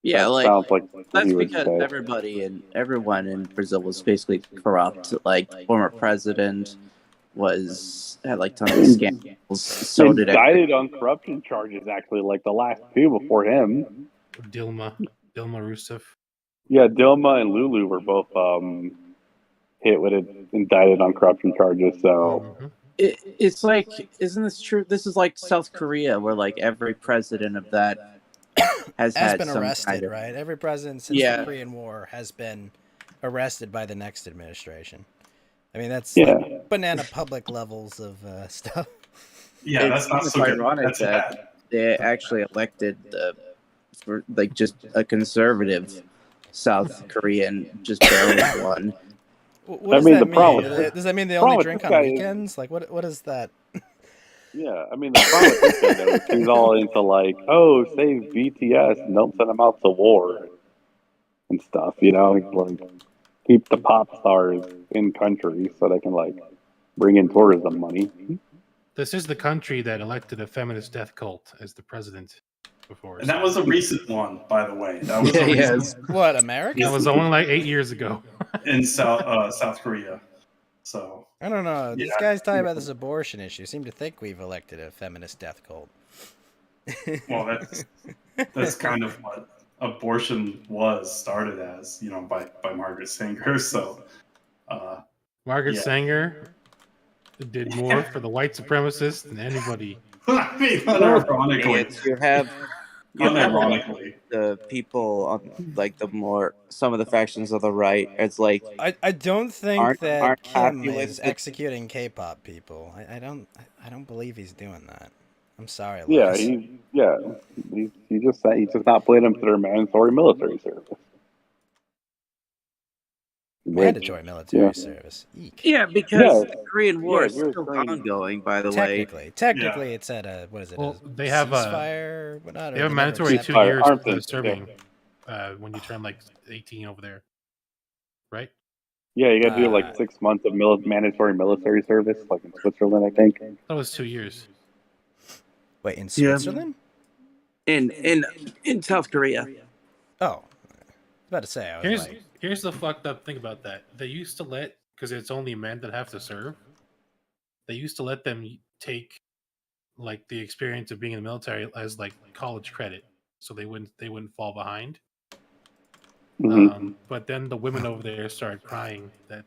Yeah, That like sounds like what that's he would because say. everyone in Brazil was basically corrupt. Like former president had like tons of scandals. So did Indicted on corruption charges, actually, like the last two before him. Dilma Rousseff. Yeah, Dilma and Lulu were both hit with indicted on corruption charges. So Mhm. It's like, isn't this true? This is like South Korea, where like every president of that has had been some arrested, kind of, right? Every president since the Korean War has been arrested by the next administration. I mean, that's like banana public levels of stuff. Yeah, that's not so good. ironic That's that bad. they actually elected for like just a conservative South Korean, just barely won. What does I mean, that the problem mean? with- Does that mean they problem only with drink this on guy is- weekends? Like, what is that? yeah, I mean the problem with this guy though is he's all into like, oh, save BTS and don't send them out to war and stuff. Like keep the pop stars in country so they can like bring in tourism money. This is the country that elected a feminist death cult as the president before. And that was a recent one, by the way. That was Yeah, a recent yes. What, America? That was only like 8 years ago. in South Korea. So I don't know. These Yeah. guys talking about this abortion issue seem to think we've elected a feminist death cult. well, that's kind of what abortion started as, by Margaret Sanger. So Margaret Yeah. Sanger did more for the white supremacists than anybody. I mean, Hey, unironically. it's you have Unironically. the people on like some of the factions of the right. It's like I don't think Aren't that Kim happy with is the- executing K-pop people. I don't believe he's doing that. I'm sorry, Yeah, Lars. he's just not putting them through mandatory military service. Mandatory military yeah. service. Eek. yeah, because Yeah. the Korean War Yeah, is you're still Korean. ongoing. By the way, Technically, it's at a what is it? Well, a they have a ceasefire. They have a mandatory 2 Ceasefire, years aren't for they? serving when you turn like 18 over there, right? Yeah, you got to do like Uh, 6 months of mandatory military service, like in Switzerland, I think. That was 2 years. Wait, in Yeah. Switzerland? in South Korea. Oh, I was about to say. I was Here's the fucked up thing about that. They used to let, because it's only men that have to serve. They used to let them take like the experience of being in the military as like college credit, so they wouldn't fall behind. Mhm. But then the women over there started crying that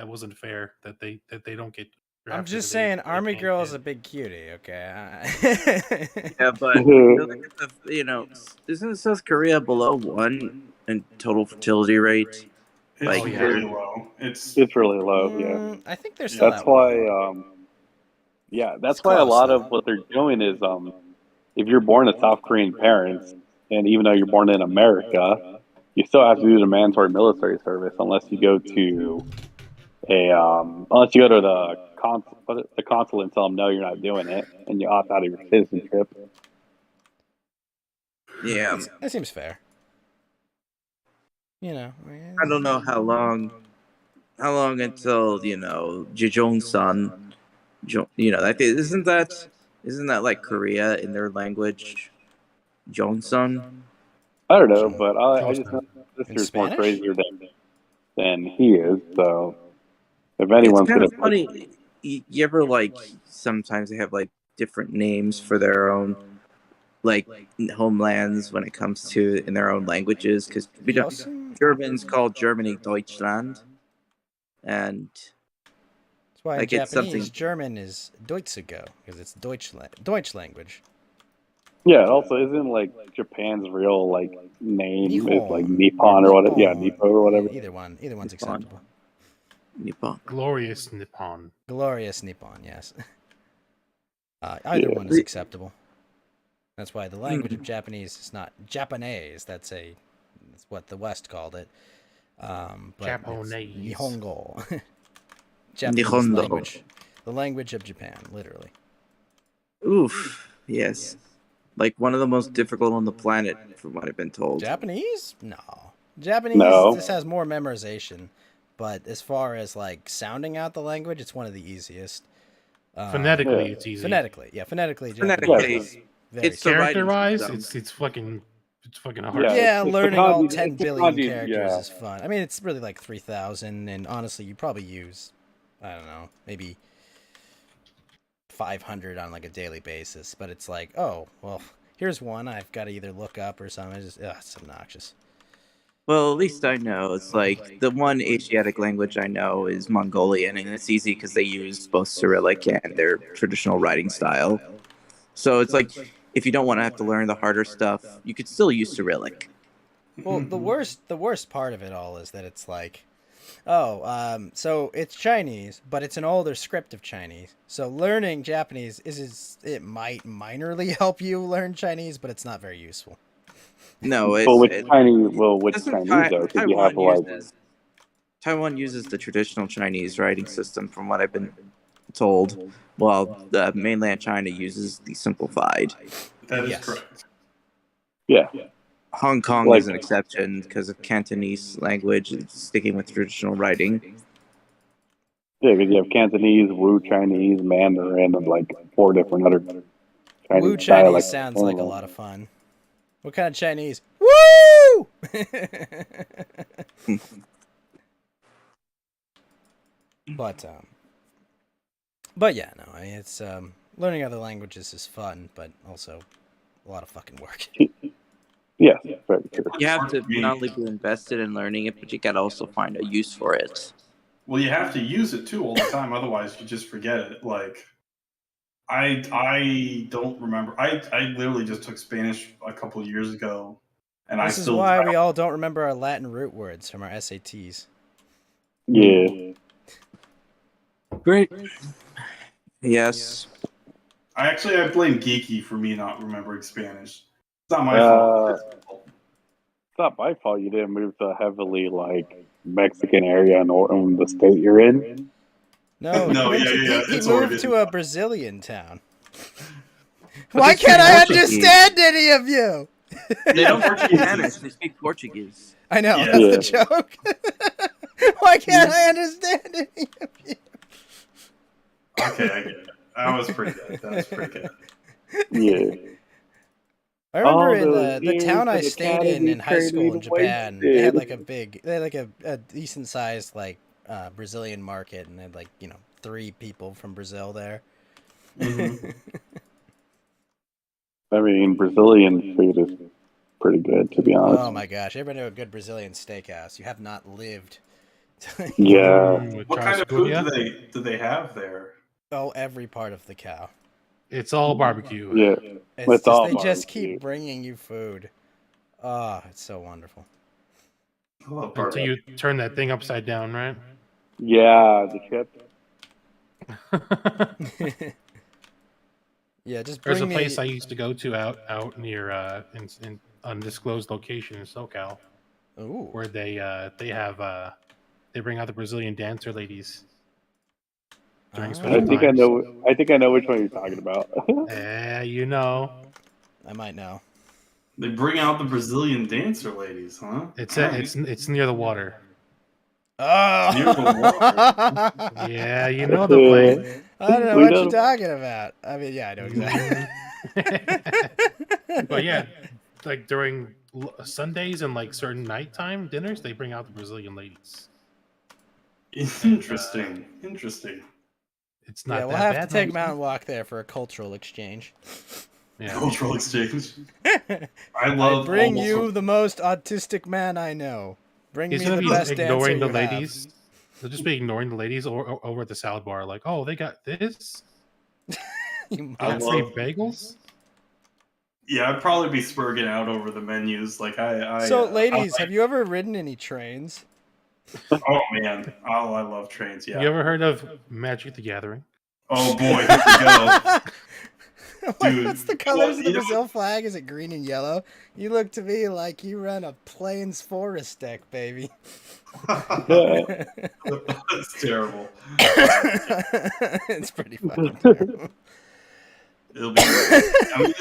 wasn't fair, that they don't get I'm drafted just and saying, they Army can't Girl get- is a big cutie. Okay. Yeah, but look at isn't South Korea below 1 in total fertility rate? It's Like, very low. It's It's really low, yeah. I think they're still That's at why, one. that's It's why a close, lot though. of what they're doing is, if you're born to South Korean parents, and even though you're born in America, you still have to do the mandatory military service unless you go to the consulate and tell them no, you're not doing it, and you opt out of your citizenship. Yeah, That seems fair. You know. I don't know how long until Jejong-san. Like isn't that like Korea in their language? Jong-san. I don't know, but I Close just know enough. my In sister's more Spanish? crazier than he is. So if It's anyone's kind gonna of funny. You ever like sometimes they have like different names for their own like homelands when it comes to in their own languages, because we don't Hessen? Germans call Germany Deutschland, and That's why in like, it's Japanese, something- German is Deutschiger, because it's Deutsch language. Yeah, it also isn't like Japan's real like name is like Nihon. Nippon or whatever. Yeah, Nippon. Nippo or whatever. Either one's Nippon. acceptable. Nippon. Glorious Nippon. Glorious Nippon, yes. Either one is acceptable. That's why the language of Japanese is not Japanese. That's what the West called it. But it's Japanese. Nihongo. Japanese Nihongo. language. The language of Japan, literally. Oof. Yes. Like one of the most difficult on the planet, from what I've been told. Japanese? No. Japanese No. just has more memorization. But as far as like sounding out the language, it's one of the easiest. Phonetically, yeah. it's easy. Phonetically, Japanese Phonetically, is very it's the writing Character-wise, system. it's fucking hard. Yeah. Yeah, it's the learning all kanji- 10 it's the billion kanji, characters yeah. is fun. I mean, it's really like 3,000, and honestly, you probably use, I don't know, maybe 500 on like a daily basis. But it's like, oh, well, here's one I've got to either look up or something. It's obnoxious. Well, at least I know. It's like the one Asiatic language I know is Mongolian, and it's easy because they use both Cyrillic and their traditional writing style. So it's like, if you don't want to have to learn the harder stuff, you could still use Cyrillic. Well, the worst part of it all is that it's like, so it's Chinese, but it's an older script of Chinese. So learning Japanese it might minorly help you learn Chinese, but it's not very useful. No, it's But with Chinese, though, because you have like Taiwan uses the traditional Chinese writing system, from what I've been told, while the mainland China uses the simplified. That is Yes. correct. yeah. Hong Kong Like- is an exception because of Cantonese language and sticking with traditional writing. Yeah, because you have Cantonese, Wu Chinese, Mandarin, and like 4 different other Chinese Wu Chinese dialects. sounds like a lot of fun. What kind of Chinese? Woo! But yeah, no, I mean, it's learning other languages is fun, but also a lot of fucking work. Yeah, very true. You have to not only be invested in learning it, but you gotta also find a use for it. Well, you have to use it too all the time, otherwise you just forget it. Like, I don't remember. I literally just took Spanish a couple of years ago, and I This is still why we all don't remember our Latin root words from our SATs. Yeah. Great. Yes. I blame Geeky for me not remembering Spanish. It's not my fault. It's his fault. It's not my fault you didn't move to a heavily Mexican area in the state you're in. No, No, he it's moved Oregon. to a Brazilian town. Why can't I understand any of you? They don't speak Spanish. They speak Portuguese. I know, Yeah. that's the joke. Why can't I understand any of you? Okay, I get it. That was pretty good. Yeah. I remember All in those the town I years of stayed in high school in academy Japan, they had wasted. a decent sized Brazilian market, and they had 3 people from Brazil there. Mhm. I mean, Brazilian food is pretty good, to be honest. Oh my gosh, ever know a good Brazilian steakhouse? You have not lived. Yeah. With What kind of food Charles do they have there? Oh, every part of the cow. It's all barbecue. Yeah. It's It's just all they just barbecue. keep bringing you food. Oh, it's so wonderful. I love Until barbecue. you turn that thing upside down, right? Yeah, the chip. Yeah, just There's bring a place me. I used to go to out near in undisclosed location in SoCal Ooh. where they bring out the Brazilian dancer ladies during Ah. special I think I times. know. I think I know which one you're talking about. You know, I might know. They bring out the Brazilian dancer ladies, huh? it's All right. it's near the water. Oh. Near the water. Yeah, you know the place. I don't know We what know you're the- talking about. I mean, yeah, I know exactly. But yeah, like during Sundays and like certain nighttime dinners, they bring out the Brazilian ladies. Interesting. It's not Yeah, we'll that have bad. to take honestly. Mountain Walk there for a cultural exchange. Yeah. Cultural exchange. I I love bring almost- you the most autistic man I know. Bring He's me gonna the be best dancer ignoring the you ladies. They'll just be ignoring the ladies over at the salad bar, like, oh, they got this. have. You I They got free love- bagels. Yeah, I'd probably be spurging out over the menus. Like So, I ladies, like- have you ever ridden any trains? Oh man, I love trains. Yeah. You ever heard of Magic the Gathering? Oh boy, here we go. Dude, What's the colors of the you know- Brazil flag? Is it green and yellow? You look to me like you run a Plains Forest deck, baby. That's terrible. It's pretty fucking terrible. It'll be. I mean,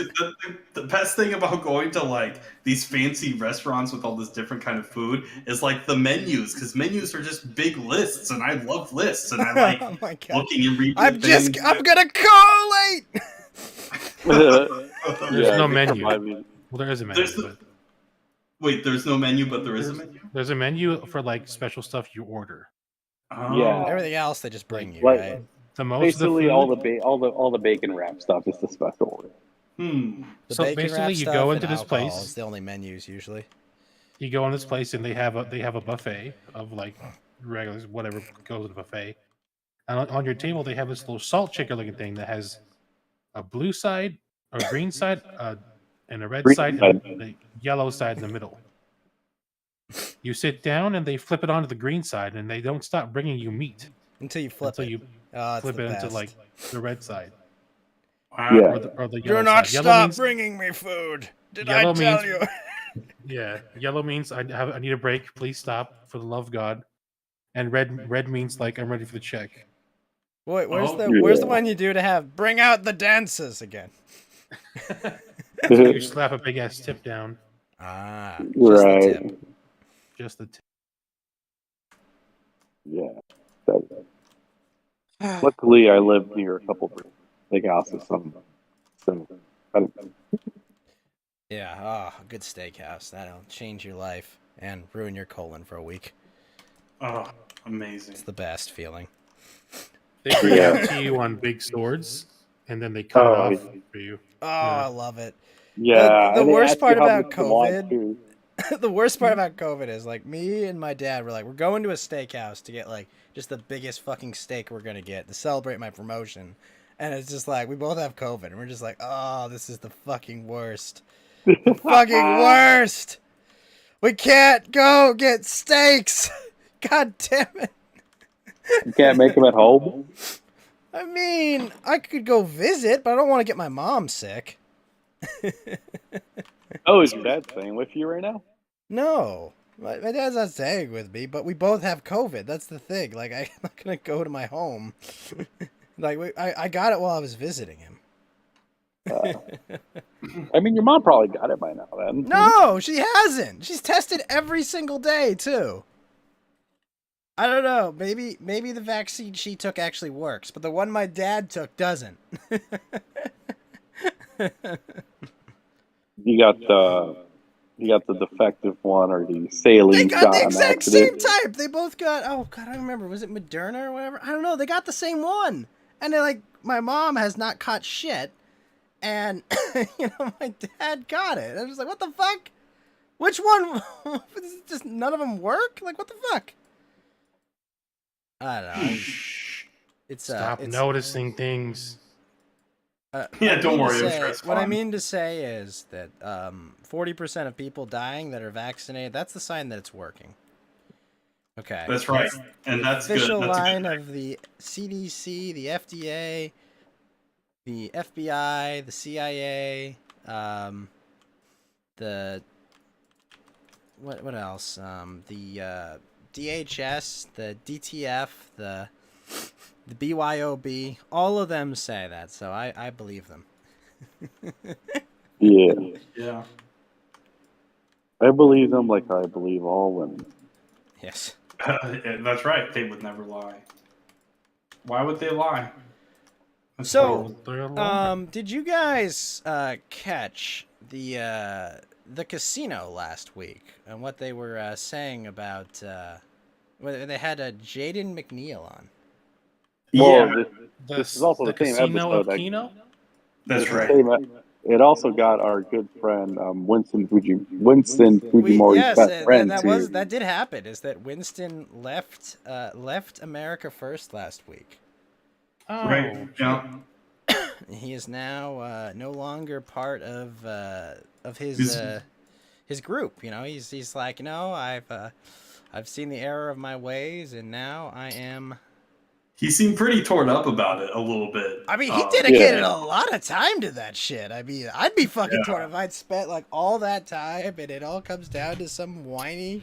the best thing about going to like these fancy restaurants with all this different kind of food is like the menus, because menus are just big lists, and I love lists, and I like Oh my god. looking and reading. I'm things. gonna collate! There's no it menu. reminds me- Well, there is a menu. There's the- but Wait, there's no menu, but there is a menu. there's a menu for like special stuff you order. Oh. Yeah. Everything else they just bring you, Like- right? The most Basically, of the food, all the bacon wrap stuff is the special order. The So bacon basically wrap you stuff go and into this alcohol place- is the only menus usually. you go in this place and they have a buffet of like regular whatever goes with the buffet. And on your table they have this little salt shaker looking thing that has a blue side, a green side, and a red Green side, side. and the yellow side in the middle. You sit down and they flip it onto the green side, and they don't stop bringing you meat Until you flip until it. you Oh, it's flip the it best. into like the red side Wow. Yeah. or the yellow Do not side. Yellow stop means- bringing me food. Did Yellow I tell means- you? Yeah, yellow means I need a break. Please stop for the love of God. And red means like I'm ready for the check. Wait, where's Oh, the yeah. one you do to have bring out the dancers again? You slap a big ass tip down. Ah, just Right. the tip. Just the tip. Yeah. Luckily, I live near a couple of big houses, so I don't, Yeah, ah, a good steakhouse. That'll change your life and ruin your colon for a week. Oh, amazing. It's the best feeling. They bring it Yeah. out to you on big swords, and then they cut Oh, it off for you. Oh, I love it. yeah. The and they worst ask you part how about much you want, COVID- too. The worst part about COVID is like me and my dad were like, we're going to a steakhouse to get like just the biggest fucking steak we're gonna get to celebrate my promotion, and it's just like we both have COVID, and we're just like, oh, this is the fucking worst, the fucking worst. We can't go get steaks. God damn it. You can't make them at home. I mean, I could go visit, but I don't want to get my mom sick. Oh, is your dad staying with you right now? No, my dad's not staying with me, but we both have COVID. That's the thing. Like, I'm not gonna go to my home. Like, I got it while I was visiting him. I mean, your mom probably got it by now then. No, she hasn't. She's tested every single day too. I don't know. Maybe the vaccine she took actually works, but the one my dad took doesn't. You got the defective one or the saline They got shot the on exact same accident. type. They both got. Oh God, I don't remember. Was it Moderna or whatever? I don't know. They got the same one, and they're like, my mom has not caught shit, and my dad got it. I was like, what the fuck? Which one? Just none of them work. Like, what the fuck? I don't know. It's Stop it's, noticing things. Yeah, I don't mean to worry, I'm say- sure it's What I fine. mean to say is that 40% of people dying that are vaccinated, that's the sign that it's working. Okay. That's right, and that's good. Official That's a line good of the CDC, the FDA, the FBI, the CIA, the what else? The DHS, the DTF, the BYOB, all of them say that, so I believe them. Yeah, Yeah. I believe them like I believe all women. Yes. That's right. They would never lie. Why would they lie? That's So, horrible. did you guys catch the casino last week and what they were saying about when they had Jaden McNeil on? Well, Yeah, this is also the same casino episode. of Kino. that's It's the right. same it also got our good friend Winston Fujimori's best friend too. That did happen. Is that Winston left America First last week? Oh, Right. shit. Yeah. He is now no longer part of His- his group. He's like, I've seen the error of my ways, and now I am. He seemed pretty torn up about it a little bit. I mean, he dedicated Yeah. a lot of time to that shit. I mean, I'd be fucking torn if I'd spent like all that time, and it all comes down to some whiny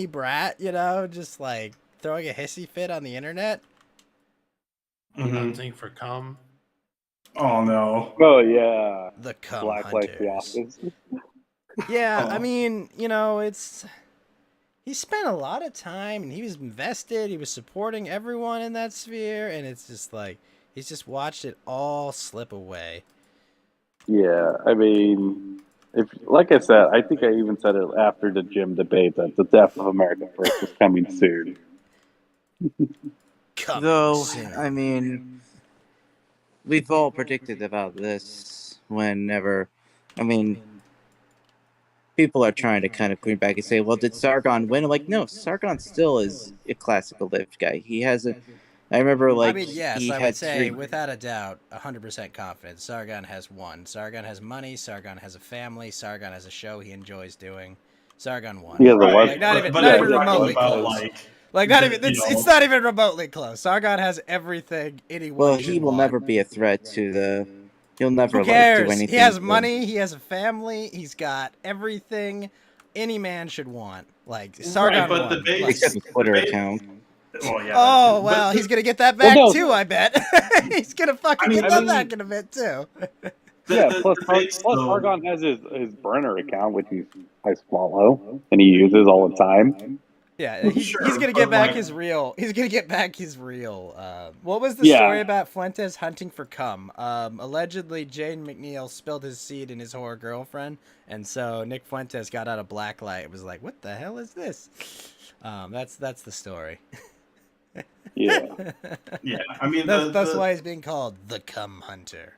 brat, just like throwing a hissy fit on the internet. Mhm. Hunting for cum. Oh no. Oh yeah, The cum Black Lives hunters. Matter. Yeah, I Oh. mean, he spent a lot of time and he was invested. He was supporting everyone in that sphere, and it's just like he's just watched it all slip away. Yeah, I mean, like I said, I think I even said it after the gym debate that the death of America First was coming soon. Coming Though, soon. I mean, we've all predicted about this whenever, I mean, people are trying to kind of bring back and say, well, did Sargon win? I'm like, no, Sargon still is a classical lift guy. He hasn't, I remember, like, I mean, yes, he I had would say three- without a doubt, 100% confidence, Sargon has won. Sargon has money. Sargon has a family. Sargon has a show he enjoys doing. Sargon won. He has a Right. Like, not even But not if even we're talking remotely about, close. like, Like not even it's you know- not even remotely close. Sargon has everything anyone well, should he will want. never be a threat to the, he'll never, Who like, cares? do anything. He has to- money. He has a family. He's got everything any man should want. Like Sargon but the won. base- Like, Except his Twitter They- account. Well, yeah. oh that's- well, but he's gonna get that back Well, no. too. I bet he's gonna fucking I get mean- that back in a bit too. Yeah, plus base, though- Sargon has his burner account, which I swallow, and he uses all the time. Yeah, he's Sure, gonna but get back like- his real. He's gonna get back his real. What was the Yeah. story about Fuentes hunting for cum? Allegedly, Jane McNeil spilled his seed in his whore girlfriend, and so Nick Fuentes got out a blacklight. It was like, what the hell is this? That's the story. Yeah, Yeah, I mean, That's why he's being called the cum hunter.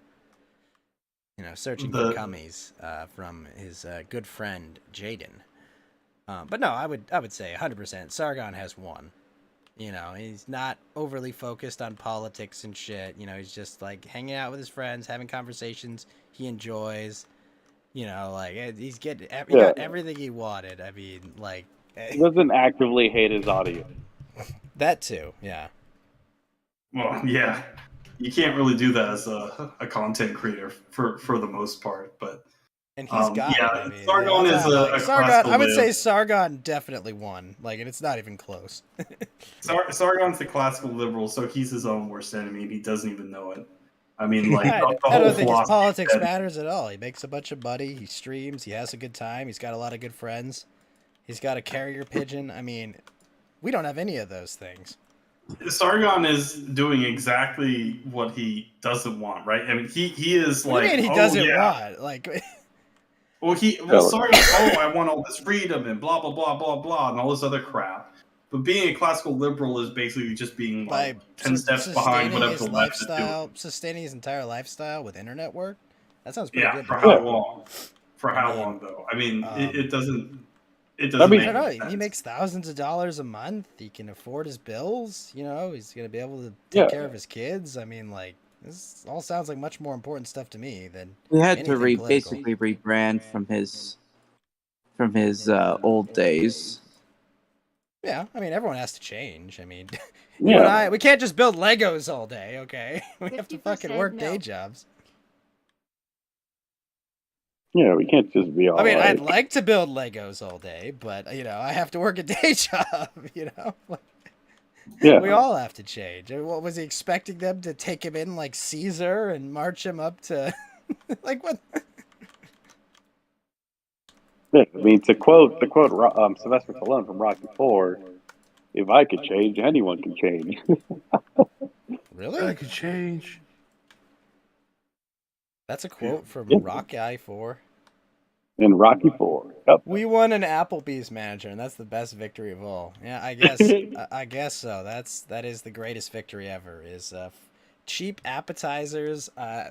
Searching for The- cummies from his good friend Jaden. But no, I would say 100%. Sargon has won. You know, he's not overly focused on politics and shit. You know, he's just like hanging out with his friends, having conversations he enjoys. You know, like he's getting he got everything he wanted. I mean, like He doesn't actively hate his audience. that too. Yeah. Well, yeah, you can't really do that as a content creator for the most part, but And he's got yeah, it. I mean, Sargon is a Sargon. classical I would say lib. Sargon definitely won. Like, and it's not even close. Sargon's the classical liberal, so he's his own worst enemy, and he doesn't even know it. I mean, like I the don't whole think his philosophy politics that matters at all. He makes a bunch of money. He streams. He has a good time. He's got a lot of good friends. He's got a carrier pigeon. I mean, we don't have any of those things. Sargon is doing exactly what he doesn't want, right? I mean, he is What do like, you mean he oh doesn't yeah, want? Like, Sargon, oh, I want all this freedom and blah blah blah blah blah and all this other crap. But being a classical liberal is basically just being by like 10 steps behind sustaining whatever his the left is doing. lifestyle, sustaining his entire lifestyle with internet work. That sounds pretty Yeah, good. for To me. how long? For I how mean, long though? I mean, um, it doesn't. It I doesn't mean- make I don't know. any He sense. makes thousands of dollars a month. He can afford his bills. You know, he's gonna be able to Yeah. take care of his kids. I mean, like, this all sounds like much more important stuff to me than He had to anything political. basically rebrand from his old days. Yeah, I mean, everyone has to change. I mean, Yeah. you and I, we can't just build Legos all day, okay? We have to fucking 50% work no. day jobs. Yeah, we can't just be all I mean, like, I'd like to build Legos all day, but, you know, I have to work a day job, you know? yeah. We all have to change. What was he expecting them to take him in like Caesar and march him up to like what? Yeah, I mean, to quote Sylvester Stallone from Rocky IV, if I could change, anyone can change. Really? could change. That's a quote from Yeah. Rocky 4. In Rocky IV. Yep. We won an Applebee's manager, and that's the best victory of all. Yeah, I guess. I guess so. That is the greatest victory ever. Is cheap appetizers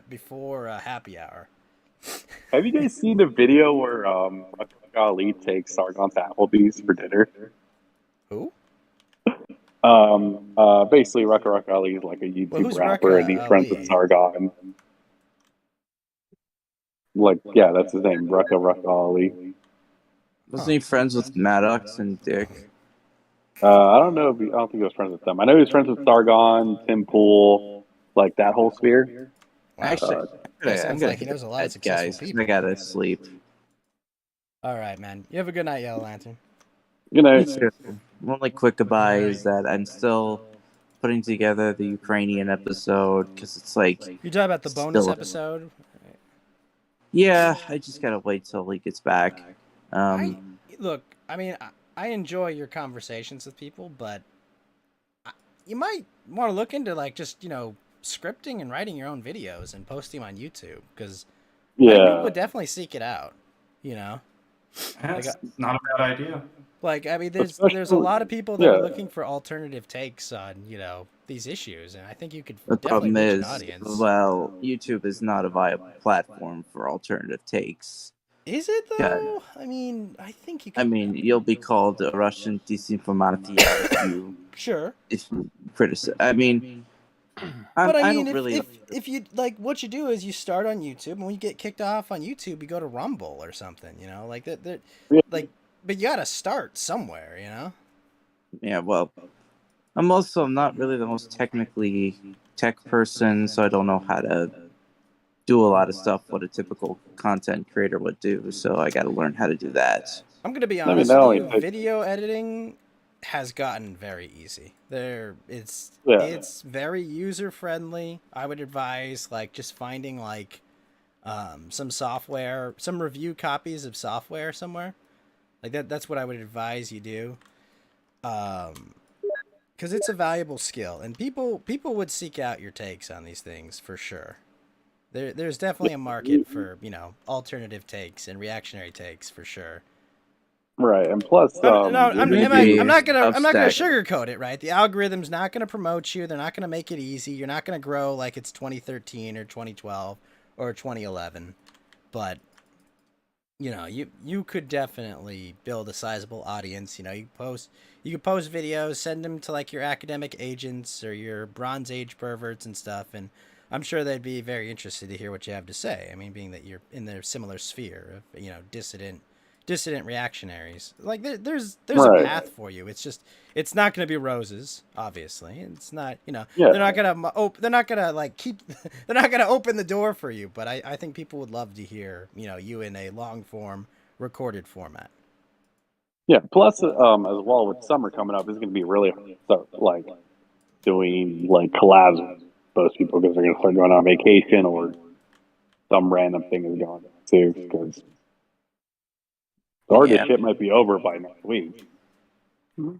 before happy hour. Have you guys seen the video where Ali takes Sargon to Applebee's for dinner? Who? Basically, Rucka Ali is like a YouTube who's rapper, Rucka and he's friends Ali? with Sargon. Like, yeah, that's his name, Rucka Ali. Wasn't he friends with Maddox and Dick? I don't know. I don't think he was friends with them. I know he was friends with Sargon, Tim Pool, like that whole sphere. Wow. Actually, Yeah, sounds I'm gonna like he hit knows a lot of bed, successful guys. people. I gotta sleep. All right, man. You have a good night, Yellow Lantern. You know, Me too. One like quick goodbye is that I'm still putting together the Ukrainian episode because it's like, You talking about the bonus Still- episode? yeah, I just gotta wait till he gets back. Look, I mean, I enjoy your conversations with people, but you might want to look into like just scripting and writing your own videos and posting them on YouTube because people yeah, would definitely seek it out. You know, That's not a bad idea. like I mean, there's Especially- a lot of people that yeah. are looking for alternative takes on these issues, and I think you could The definitely problem reach is, an audience. well, YouTube is not a viable platform for alternative takes. Is it Yeah. though? I mean, I think you. Could, I mean, you'll be called a Russian disinformati sure. if you criticize. I mean, But I I mean, don't really. if you like, what you do is you start on YouTube, and when you get kicked off on YouTube, you go to Rumble or something. Like that. Yeah. Like, but you got to start somewhere. Yeah, well, I'm not really the most technically tech person, so I don't know how to do a lot of stuff what a typical content creator would do. So I got to learn how to do that. I'm gonna be I mean, honest not with only you. tech- Video editing has gotten very easy. It's Yeah. very user friendly. I would advise like just finding like some software, some review copies of software somewhere. Like that's what I would advise you do. Because it's a valuable skill, and people would seek out your takes on these things for sure. There's definitely a market for alternative takes and reactionary takes for sure. right. And plus, I'm not gonna maybe sugarcoat it, right? The algorithm's not gonna promote you. They're not gonna make it easy. You're not gonna grow like it's 2013 or 2012 or 2011. But you know, you could definitely build a sizable audience. You know, you could post videos, send them to like your academic agents or your Bronze Age perverts and stuff, and I'm sure they'd be very interested to hear what you have to say. I mean, being that you're in their similar sphere of, you know, dissident reactionaries. Like there's a Right. path for you. It's just it's not going to be roses, obviously. It's not, you know, Yeah. they're not gonna like keep they're not gonna open the door for you. But I think people would love to hear, you know, you in a long form recorded format. Yeah. Plus, as well, with summer coming up, it's going to be really hard to start like doing like collabs with those people because they're going to start going on vacation or some random thing is going on too. Because the hardest Yeah. shit might be over by next week. Well,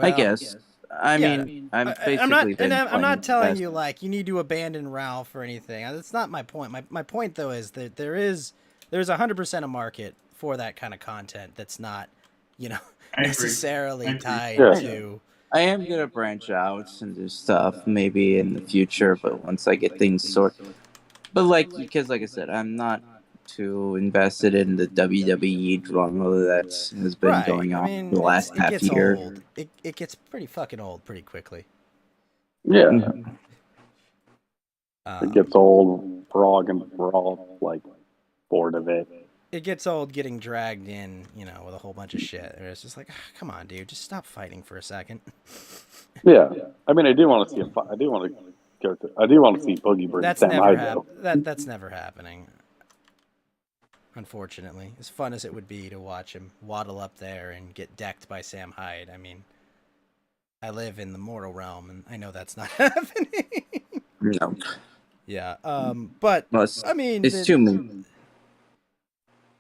I guess. I yeah. mean, I'm I'm not, basically and been I'm not playing telling last- you like you need to abandon Ralph or anything. That's not my point. My point though is that there's 100% a market for that kind of content that's not, you know, I agree. necessarily I agree. tied Yeah. to. I am gonna branch out and do stuff maybe in the future, but once I get things sorted. But like, because like I said, I'm not too invested in the WWE drama that has been Right. going I on mean, for the last it half gets year. old. It gets pretty fucking old pretty quickly. Yeah. Mhm. It gets old. We're all like bored of it. It gets old getting dragged in, you know, with a whole bunch of shit. It's just like, come on, dude, just stop fighting for a second. Yeah. I mean, I do want to see I do want to go to. I do want to see Boogie Bird and That's Sam never Hyde, though. that's never happening. Unfortunately, as fun as it would be to watch him waddle up there and get decked by Sam Hyde, I mean, I live in the mortal realm, and I know that's not happening. No, Yeah. But well, I mean, it's too many.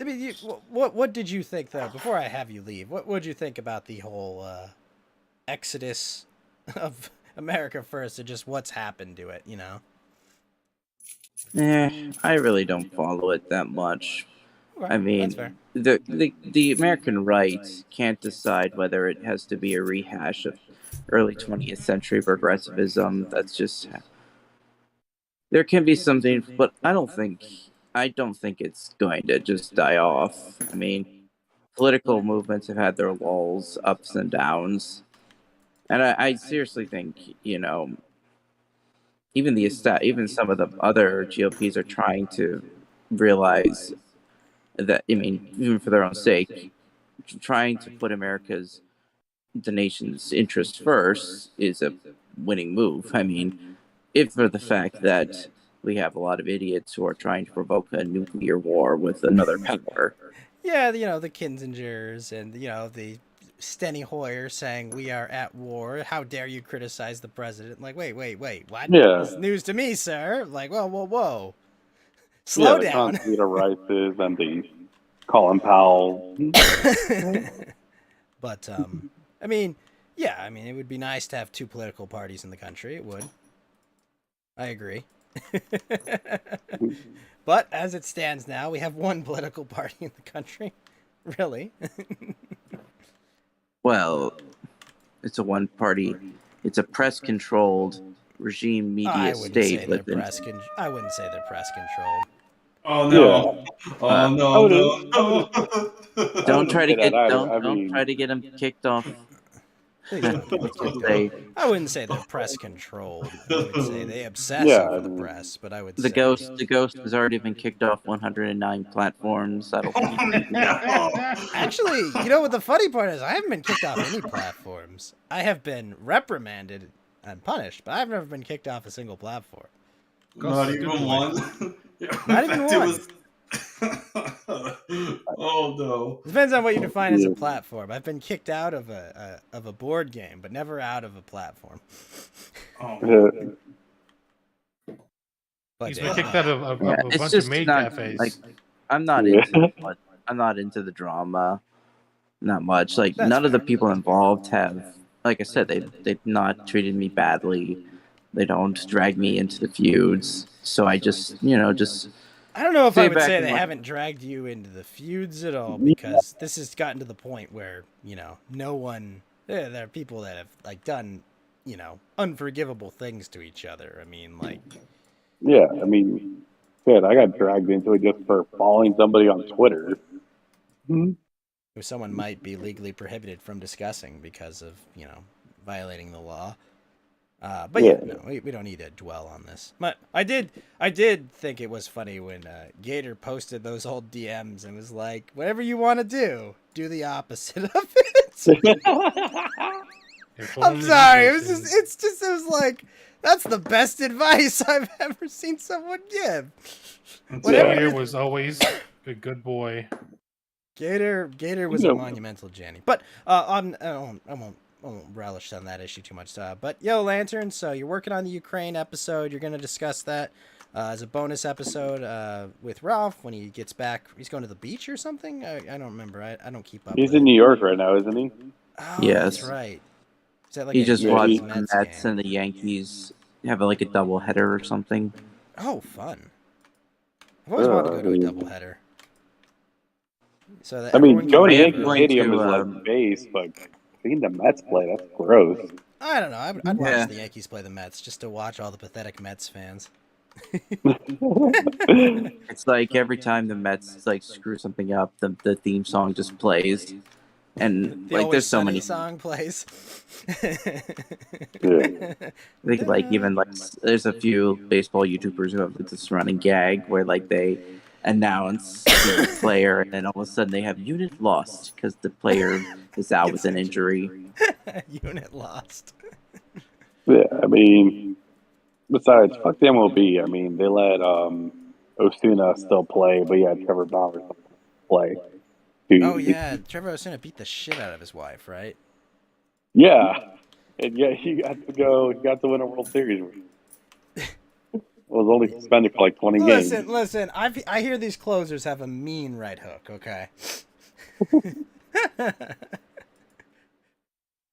I mean, what did you think though? Before I have you leave, what did you think about the whole exodus of America First, and just what's happened to it? You know. I really don't follow it that much. Okay, I that's fair. mean, the American right can't decide whether it has to be a rehash of early 20th century progressivism. That's just there can be something, but I don't think it's going to just die off. I mean, political movements have had their lulls, ups and downs, and I seriously think even some of the other GOPs are trying to realize that. I mean, even for their own sake, trying to put the nation's interest first is a winning move. I mean, if for the fact that we have a lot of idiots who are trying to provoke a nuclear war with another power. Yeah, you know, the Kinsingers and, you know, the Steny Hoyer saying we are at war. How dare you criticize the president? Like, wait, what? Yeah. It's news to me, sir. Like, whoa. Yeah, Slow the down. Constituta Rices and the Colin Powell. But I mean, yeah, I mean, it would be nice to have two political parties in the country. It would. I agree. But as it stands now, we have one political party in the country. Really? Well, it's a one party. It's a press controlled regime media I wouldn't say state they're within. I wouldn't say they're press controlled. Oh no! Oh I no! wouldn't- Don't try to say that get either. don't I don't mean- try to get him kicked off. Please don't get me Let's just kicked say off. I wouldn't say they're press controlled. I would say they obsess Yeah, over I the mean- press, but I would the say ghost has already been kicked off 109 platforms. I don't Oh, think no. Actually, you know what the funny part is? I haven't been kicked off any platforms. I have been reprimanded and punished, but I've never been kicked off a single platform. Not even one. Not even one. Oh no! Depends on what you define as a platform. I've been kicked out of a board game, but never out of a platform. Oh. But He's been kicked out of a it's bunch just of maid not cafes. like I'm not Yeah. I'm not into the drama. Not much. Like That's none of the fair. people involved have. Like I said, they've not treated me badly. They don't drag me into the feuds. So I just I don't know if I Stay would back say and they watch. haven't dragged you into the feuds at all, because this has gotten to the point where, you know, no one. There are people that have like done, you know, unforgivable things to each other. I mean, like, Yeah, I mean, Shit, I got dragged into it just for following somebody on Twitter. Who someone might be legally prohibited from discussing because of, violating the law. But yeah, no, we don't need to dwell on this. But I did think it was funny when Gator posted those old DMs and was like, "Whatever you want to do the opposite of it." I'm sorry. It was like, that's the best advice I've ever seen someone give. Gator was always a good boy. Gator was a monumental Janny. But I won't relish on that issue too much. But yo, Lantern, so you're working on the Ukraine episode. You're going to discuss that as a bonus episode with Ralph when he gets back. He's going to the beach or something? I don't remember. I don't keep up. He's in New York right now, isn't he? Oh, Yes. that's right. Is that like He just watched the Mets Mets game? and the Yankees have like a doubleheader or something. Oh, fun. I've always wanted to go to a doubleheader. So that going to Yankee Yankee going Stadium to, is like base, but seeing the Mets play, that's gross. I don't know. I'd watch Yeah. the Yankees play the Mets just to watch all the pathetic Mets fans. It's like every time the Mets like screw something up, the theme song just plays, and The like Always there's so Sunny many. song plays. Even like there's a few baseball YouTubers who have this running gag where like they announce the player and then all of a sudden they have unit lost because the player is out with an injury. Unit lost. Yeah, I mean, besides, fuck the MLB. I mean, they let Osuna still play, but yeah, Trevor Bauer still play. Dude. Oh yeah, Trevor Osuna beat the shit out of his wife, right? Yeah, and yeah, he got to go. He got to win a World Series. Was only suspended for like 20 games. Listen. I hear these closers have a mean right hook. Okay.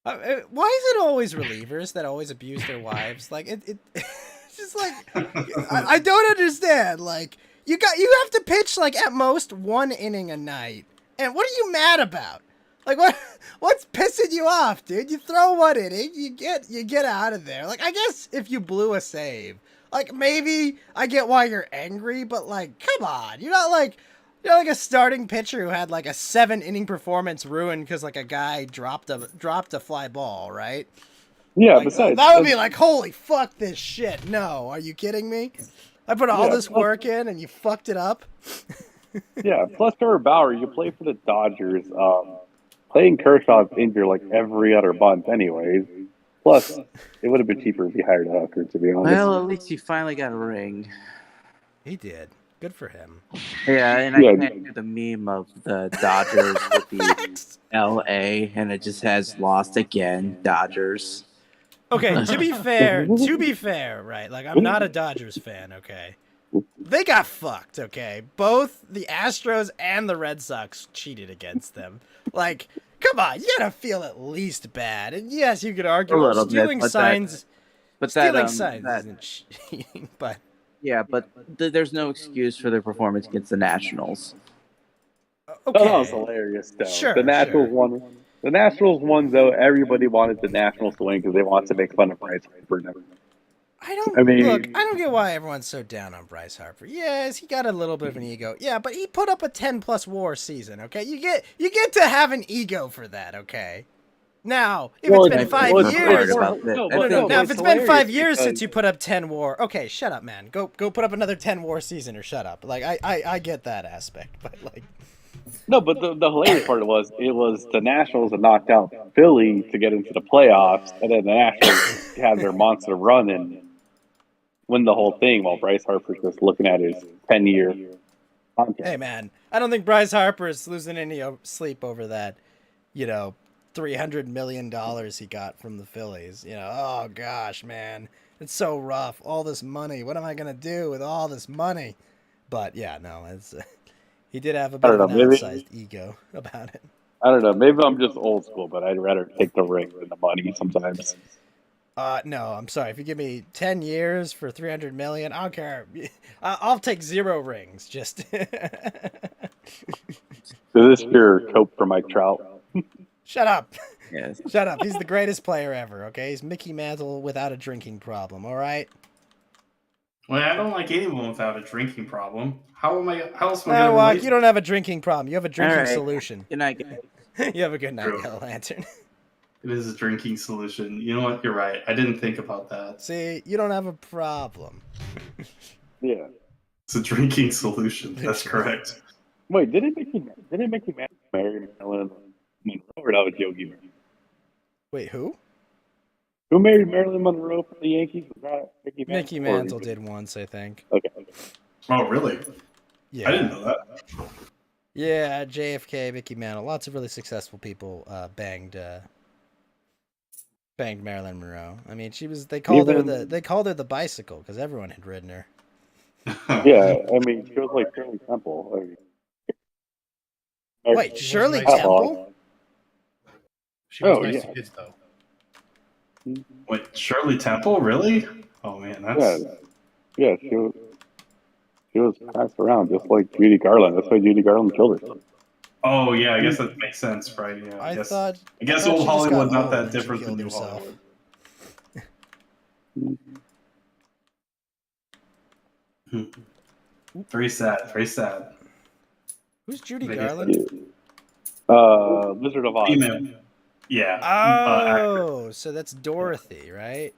Why is it always relievers that always abuse their wives? Like it's just like I don't understand. Like you have to pitch like at most 1 inning a night, and what are you mad about? Like what's pissing you off, dude? You throw 1 inning, you get out of there. Like I guess if you blew a save, like maybe I get why you're angry, but like come on, you're not like a starting pitcher who had like a 7-inning performance ruined because like a guy dropped a fly ball, right? Yeah, Like, besides that would be like, holy fuck this shit. No, are you kidding me? I put all this plus- work in and you fucked it up. Yeah, plus Trevor Bauer, you play for the Dodgers. Playing Kershaw's injured like every other month, anyways. Plus, it would have been cheaper if he hired a hooker, to be honest. Well, at least he finally got a ring. He did. Good for him. Yeah, and Yeah. I can't do the meme of the Dodgers with the LA, and it just has lost again, Dodgers. Okay, to be fair, right? Like I'm not a Dodgers fan, okay? They got fucked, okay? Both the Astros and the Red Sox cheated against them. Like, come on, you gotta feel at least bad. And yes, you could argue A little bit, stealing but signs. But Stealing signs isn't cheating, but yeah, but there's no excuse for their performance against the Nationals. okay. Oh, that was hilarious, though. Sure, the Nationals sure. won. The Nationals won, though. Everybody wanted the Nationals to win because they wanted to make fun of Bryce Harper. I don't I don't get why everyone's so down on Bryce Harper. Yes, he got a little bit of an ego. Yeah, but he put up a 10+ WAR season, okay? You get to have an ego for that, okay? Now, if it's been 5 years, now if it's been 5 years since you put up 10 WAR, okay, shut up, man. Go put up another 10 WAR season or shut up. Like I get that aspect, but like No, but the hilarious part was it was the Nationals that knocked out Philly to get into the playoffs, and then the Nationals had their monster run and win the whole thing while Bryce Harper's just looking at his 10-year contract. hey man, I don't think Bryce Harper is losing any sleep over that, $300 million he got from the Phillies. Oh gosh, man, it's so rough. All this money. What am I gonna do with all this money? But yeah, no, it's he did have a bit of an outsized ego about it. I don't know. Maybe I'm just old school, but I'd rather take the ring than the money sometimes. No, I'm sorry. If you give me 10 years for $300 million, I don't care. I'll take 0 rings. Just Is this your cope for Mike Trout? shut up. Yes. Shut up. He's the greatest player ever. Okay, he's Mickey Mantle without a drinking problem. All right. Well, I don't like anyone without a drinking problem. How am I? How else am I No, gonna Walk, relate? you don't have a drinking problem. You have a drinking right. solution. Good night, guys. You have a good night, True. Yellow Lantern. It is a drinking solution. You know what? You're right. I didn't think about that. See, you don't have a problem. Yeah. It's a drinking solution. That's correct. Wait, did it make you mad marry Marilyn Monroe, or that was Yogi Berra? Wait, who? Who married Marilyn Monroe for the Yankees? Was that Mickey Mantle? Mickey Mantle did once, I think. Okay. Oh, really? Yeah. I didn't know that. Yeah, JFK, Mickey Mantle. Lots of really successful people banged Marilyn Monroe. I mean, they called her the bicycle because everyone had ridden her. Yeah, I mean, she was like Shirley Temple. I mean, Wait, Shirley nice. Temple? She was Oh, nice yeah. to kids, though. Wait, Shirley Temple? Really? Oh man, that's Yeah, she was passed around just like Judy Garland. That's why Judy Garland killed herself. Oh yeah, I guess that makes sense, right? Yeah, I guess thought old she just Hollywood's got not old that and she different than killed New herself. Hollywood. Very sad. Very sad. Who's Judy Maybe- Garland? Wizard of Oz. Female. Yeah. Oh, so that's Dorothy, right?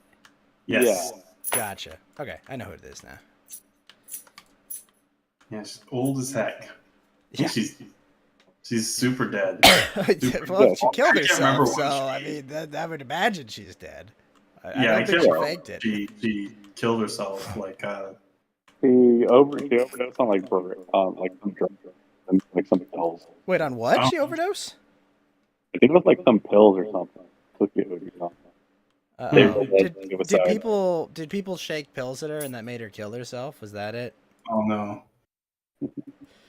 Yes. Gotcha. Okay, I know who it is now. Yeah, she's old as heck. I Yeah. think she's super dead. Well, she killed I can't remember herself, when so I she- mean, I would imagine she's dead. I Yeah, I don't think can't she remember. faked it. She killed herself like She overdosed on like some drugs and like some pills. Wait, on what? Oh. She overdosed? I think it was like some pills or something. Took it or something. Uh-oh. Did Did people shake pills at her and that made her kill herself? Was that it? oh no.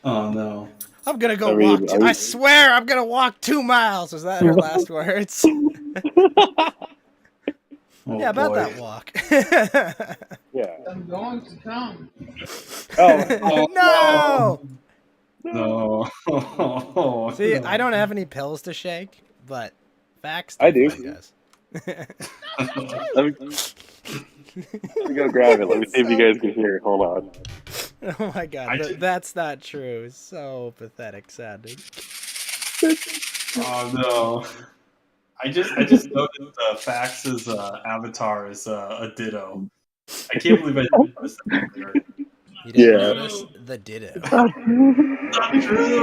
Oh no. I'm gonna go I mean, walk. I mean- I swear, I'm gonna walk 2 miles. Was that her last words? Oh, Yeah, about boy. that walk. Yeah. I'm going to come. Oh, No. No. See, No. I don't have any pills to shake, but facts. I do. definitely does. let me go grab it. Let me see if you guys can hear it. Hold on. Oh my god, that's not true. It's so pathetic sounding. Oh no. I just noticed Fax's avatar is a ditto. I can't believe I didn't notice that earlier. You didn't Yeah. notice the ditto. Not true.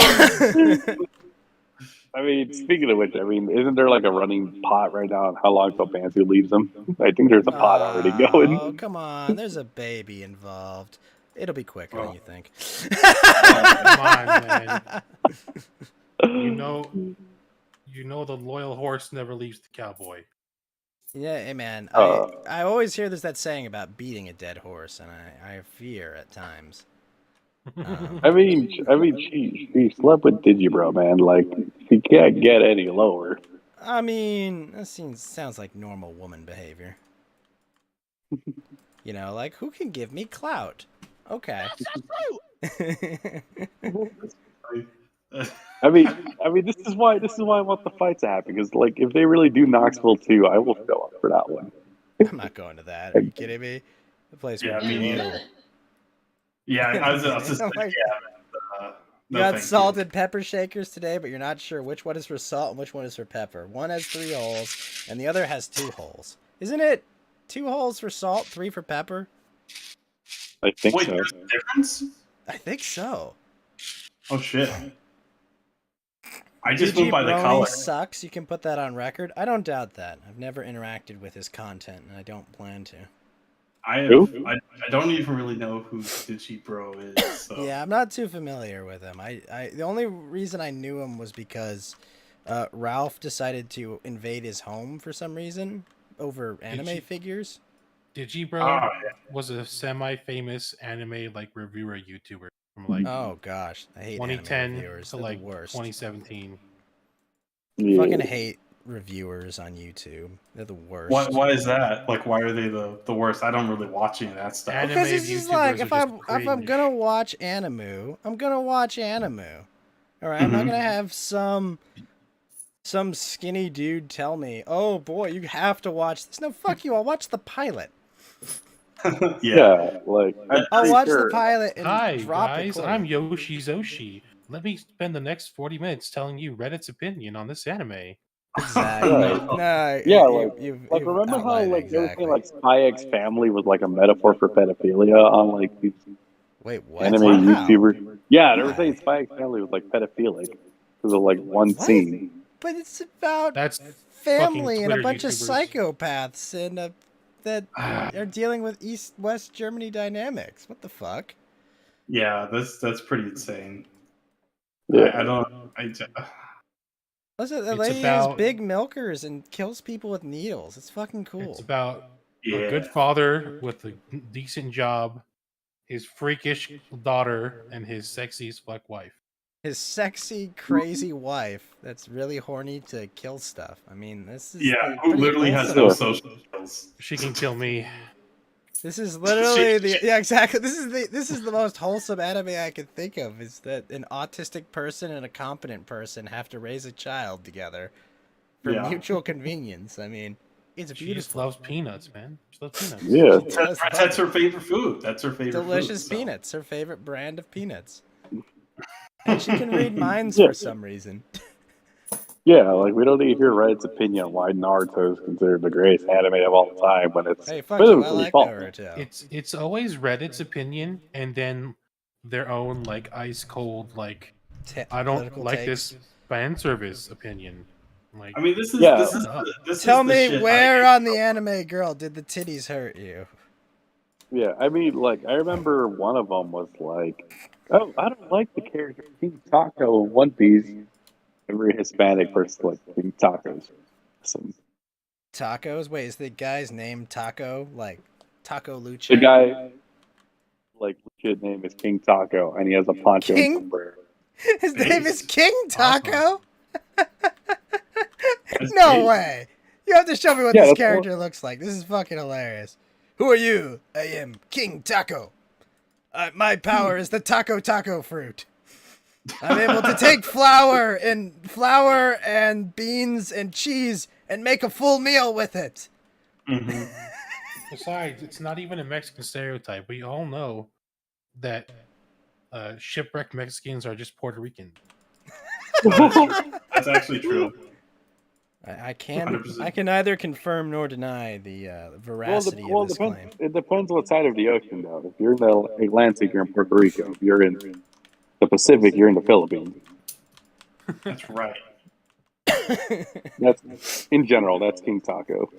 I mean, speaking of which, I mean, isn't there like a running pot right now on how long Phil Fancy leaves them? I think there's a pot already Oh, going. come on. There's a baby involved. It'll be quicker than Oh. you think. Come on, man. You know the loyal horse never leaves the cowboy. Yeah, hey man. Uh. I always hear there's that saying about beating a dead horse, and I fear at times. I mean, she slept with Digibro, man. Like, she can't get any lower. I mean, that sounds like normal woman behavior. You know, like, who can give me clout? Okay. I mean, this is why I want the fight to happen. Because, like, if they really do Knoxville 2, I will show up for that one. I'm not going to that. Are you kidding me? The place Yeah, would me blow. neither. Yeah, I was just Oh my- yeah. You got salt and pepper shakers today, but you're not sure which one is for salt and which one is for pepper. One has 3 holes, and the other has 2 holes. Isn't it 2 holes for salt, 3 for pepper? I think Wait, so. there's a difference? I think so. Oh shit. I just DG went by the Brony color. sucks. You can put that on record. I don't doubt that. I've never interacted with his content, and I don't plan to. I don't even really know who Digi Bro is. So. Yeah, I'm not too familiar with him. The only reason I knew him was because Ralph decided to invade his home for some reason over anime figures. Digibro Ah, yeah. was a semi-famous anime reviewer YouTuber from Oh gosh, I hate 2010 anime reviewers. to They're the worst. 2017. Yeah. Fucking hate reviewers on YouTube. They're the worst. Why is that? Like, why are they the worst? I don't really watch any of that stuff. Anime Because it's just like YouTubers if are I'm just if I'm cringe. gonna watch anime, I'm gonna watch anime. All right, I'm not Mhm. gonna have some skinny dude tell me, "Oh boy, you have to watch this." No, fuck you. I'll watch the pilot. Yeah, like I'm I'll pretty watch sure. the pilot and Hi drop guys, it. I'm Yoshi Zoshi. Let me spend the next 40 minutes telling you Reddit's opinion on this anime. Exactly. Right. No, Yeah, you've remember how outlined it like they were exactly. saying like Spy X Family was like a metaphor for pedophilia on like these Wait, what? anime How? YouTubers? Yeah, they were Why? saying Spy X Family was like pedophilic because of like one What? scene. But it's about That's family and a Twitter bunch of YouTubers. psychopaths and that are dealing with East-West Germany dynamics. What the fuck? Yeah, that's pretty insane. Yeah, I don't. Listen, the It's lady has about- big milkers and kills people with needles. It's fucking cool. It's about Yeah. a good father with a decent job, his freakish daughter, and his sexy black wife. His sexy, crazy wife that's really horny to kill stuff. I mean, this is Yeah, the who pretty literally has wholesome. no social skills. She can kill me. This is literally exactly. This is the most wholesome anime I could think of. Is that an autistic person and a competent person have to raise a child together for Yeah. mutual convenience. I mean, it's She just beautiful. loves peanuts, man. She loves peanuts. yeah. She does love That's her favorite food. That's her favorite delicious food, so. peanuts. Her favorite brand of peanuts. And she can read minds Yeah. for some reason. Yeah, like we don't need to hear Reddit's opinion on why Naruto is considered the greatest anime of all time when it's Hey, fuck you. I physically like false. Naruto. It's always Reddit's opinion and then their own like ice cold like I don't Political like takes. this fan service opinion. Like I mean, this is Yeah. this Tell is the me shit where I- on the anime girl did the titties hurt you? Yeah, I mean, like I remember one of them was like, "Oh, I don't like the character King Taco in One Piece." Every Hispanic person like King Tacos. Some Tacos? Wait, is the guy's name Taco? Like Taco Lucha? the guy, like legit name is King Taco, and he has a poncho King? and sombrero. His name is Based. King Taco? That's No great. way! You have to show me what Yeah, this that's character looks like. This is fucking hilarious. Who are you? I am King Taco. My power is the taco fruit. I'm able to take flour and beans and cheese and make a full meal with it. Mhm. besides, it's not even a Mexican stereotype. We all know that shipwrecked Mexicans are just Puerto Rican. That's actually true. I can 100%. neither confirm nor deny the veracity of this claim. It depends what side of the ocean, though. If you're in the Atlantic, you're in Puerto Rico. If you're in the Pacific, you're in the Philippines. That's right. That's in general. That's King Taco.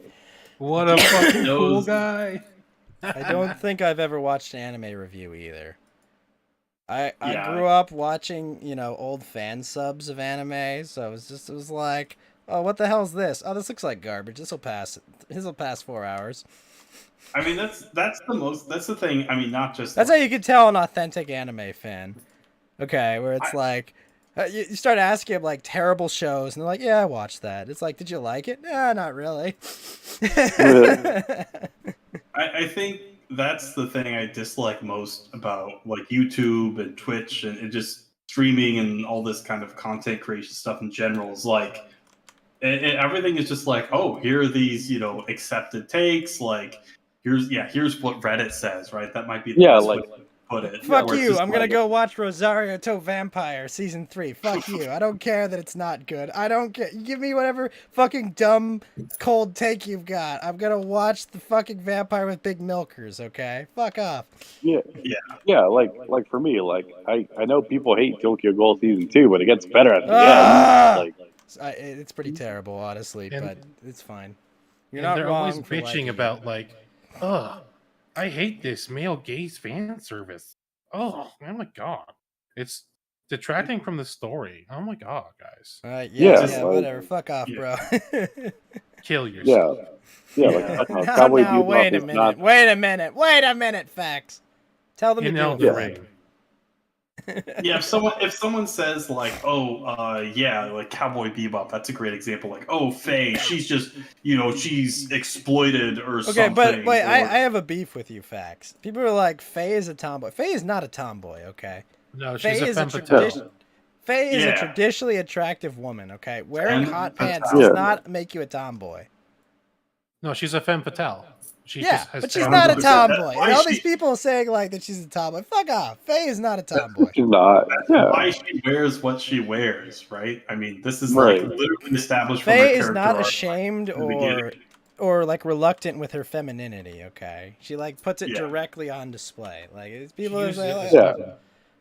What a fucking cool Knows. guy! I don't think I've ever watched an anime review either. I Yeah. grew up watching, old fan subs of anime, so it was like, oh, what the hell's this? Oh, this looks like garbage. This'll pass 4 hours. I mean, that's the thing. I mean, not just That's how you can tell an authentic anime fan. Okay, where it's like, you start asking them like terrible shows, and they're like, yeah, I watched that. It's like, did you like it? Nah, not really. I think that's the thing I dislike most about like YouTube and Twitch and just streaming and all this kind of content creation stuff in general is like everything is just like, oh, here are these accepted takes, like here's what Reddit says, right? That might be the best way to put it. Fuck Where it's you! just I'm gonna like- go watch Rosario to Vampire season 3. Fuck you! I don't care that it's not good. I don't care. You give me whatever fucking dumb, cold take you've got. I'm gonna watch the fucking Vampire with Big Milkers. Okay? Fuck off. Yeah. Like for me, like I know people hate Tokyo Ghoul season 2, but it gets better at the Ah! end. Like It's pretty terrible, honestly, And- but it's fine. You're And not they're wrong always for bitching liking it. about like, oh, I hate this male gaze fan service. Oh my god, it's detracting from the story. Oh my god, guys, Yeah, Yeah, like- whatever. Fuck off, bro. kill yourself. yeah, Yeah. like Cowboy Now, Bebop wait a is minute. not. Wait a minute, Facts. Tell them In to do Elden it. Ring. Yeah, if someone says like, oh, yeah, like Cowboy Bebop, that's a great example. Like, oh, Faye, she's just, she's exploited or Okay, something. but wait, or- I have a beef with you, Facts. People are like, Faye is a tomboy. Faye is not a tomboy, okay? No, Faye she's a is a femme fatale. tradition. Faye is a Yeah. traditionally attractive woman, okay? Wearing Femme hot pants fatale. does Yeah. not make you a tomboy. No, she's a femme fatale. She Yeah, just has but she's talent. not a 100%. tomboy. That's And why all these she- people saying like that she's a tomboy. Fuck off. Faye is not a tomboy. She's not. Yeah. Why she wears what she wears, right? I mean, this is Right. like literally established from her Faye is character not arc ashamed in the beginning. or like reluctant with her femininity. Okay, she like puts it Yeah. directly on display. Like it's She people are uses it like, as Yeah. weapon.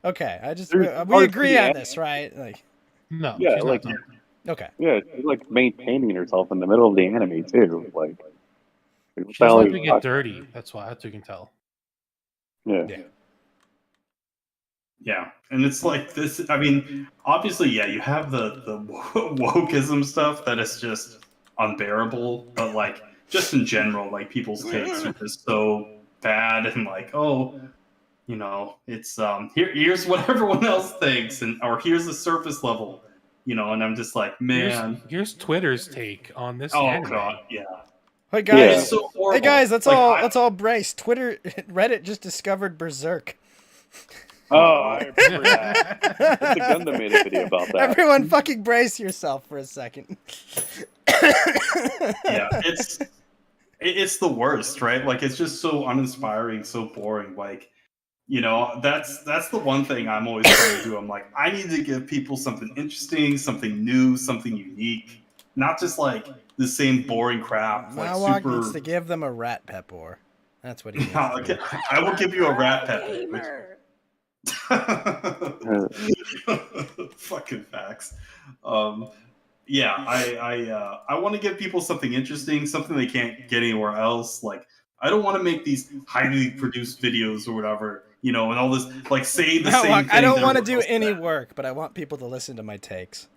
okay, I just There's we parts agree of the on anime- this, right? Like, No, Yeah, she's like- not. Dumb. okay, Yeah, she's like maintaining herself in the middle of the anime too. Like, what She the hell doesn't are have to you get talking- dirty. That's why you can tell. Yeah. Yeah. Yeah, and it's like this. I mean, obviously, yeah, you have the wokeism stuff that is just unbearable. But like, just in general, like people's takes are just so bad, and like, oh, you know, it's here's what everyone else thinks, and or here's the surface level, you know, and I'm just like, man, Here's Twitter's take on this oh anime. god, yeah, hey guys, it's so horrible. hey guys, let's Like, all brace. Twitter, Reddit just discovered Berserk. Oh, I remember that. I think Gundam made a video about that. Everyone, fucking brace yourself for a second. yeah, it's the worst, right? Like it's just so uninspiring, so boring. Like, you know, that's the one thing I'm always trying to do. I'm like, I need to give people something interesting, something new, something unique, not just like the same boring crap. Like Mawak super. needs to give them a rat pepper. That's what he needs. No, to do. okay, I will give you a rat pepper. Fucking facts. Yeah, I want to give people something interesting, something they can't get anywhere else. Like, I don't want to make these highly produced videos or whatever, you know, and all this like say the same Mawak, thing. I don't that want to everyone do else any said. work, but I want people to listen to my takes.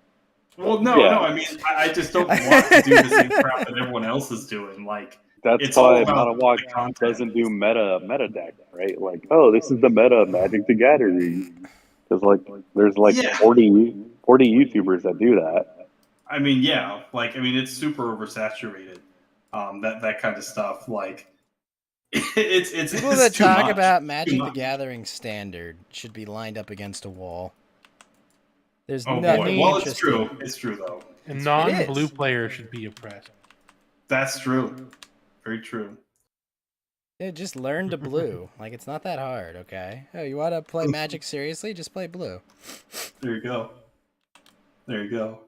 Well, no, Yeah. no. I mean, I just don't want to do the same crap that everyone else is doing. Like, That's it's all why about Manawak the content. doesn't do meta deck, right? Like, oh, this is the meta of Magic the Gathering. Because like, there's like Yeah. 40 YouTubers that do that. I mean, yeah, like I mean, it's super oversaturated. That kind of stuff. Like, it's People it's that too talk much. about Too Magic the much. Gathering standard should be lined up against a wall. There's Oh nothing boy. Well, it's interesting. true. It's true though. A non-blue is. player should be oppressed. That's true. Very true. Yeah, just learn to blue. Like, it's not that hard, okay? Oh, you want to play Magic seriously? Just play blue. There you go. There you go.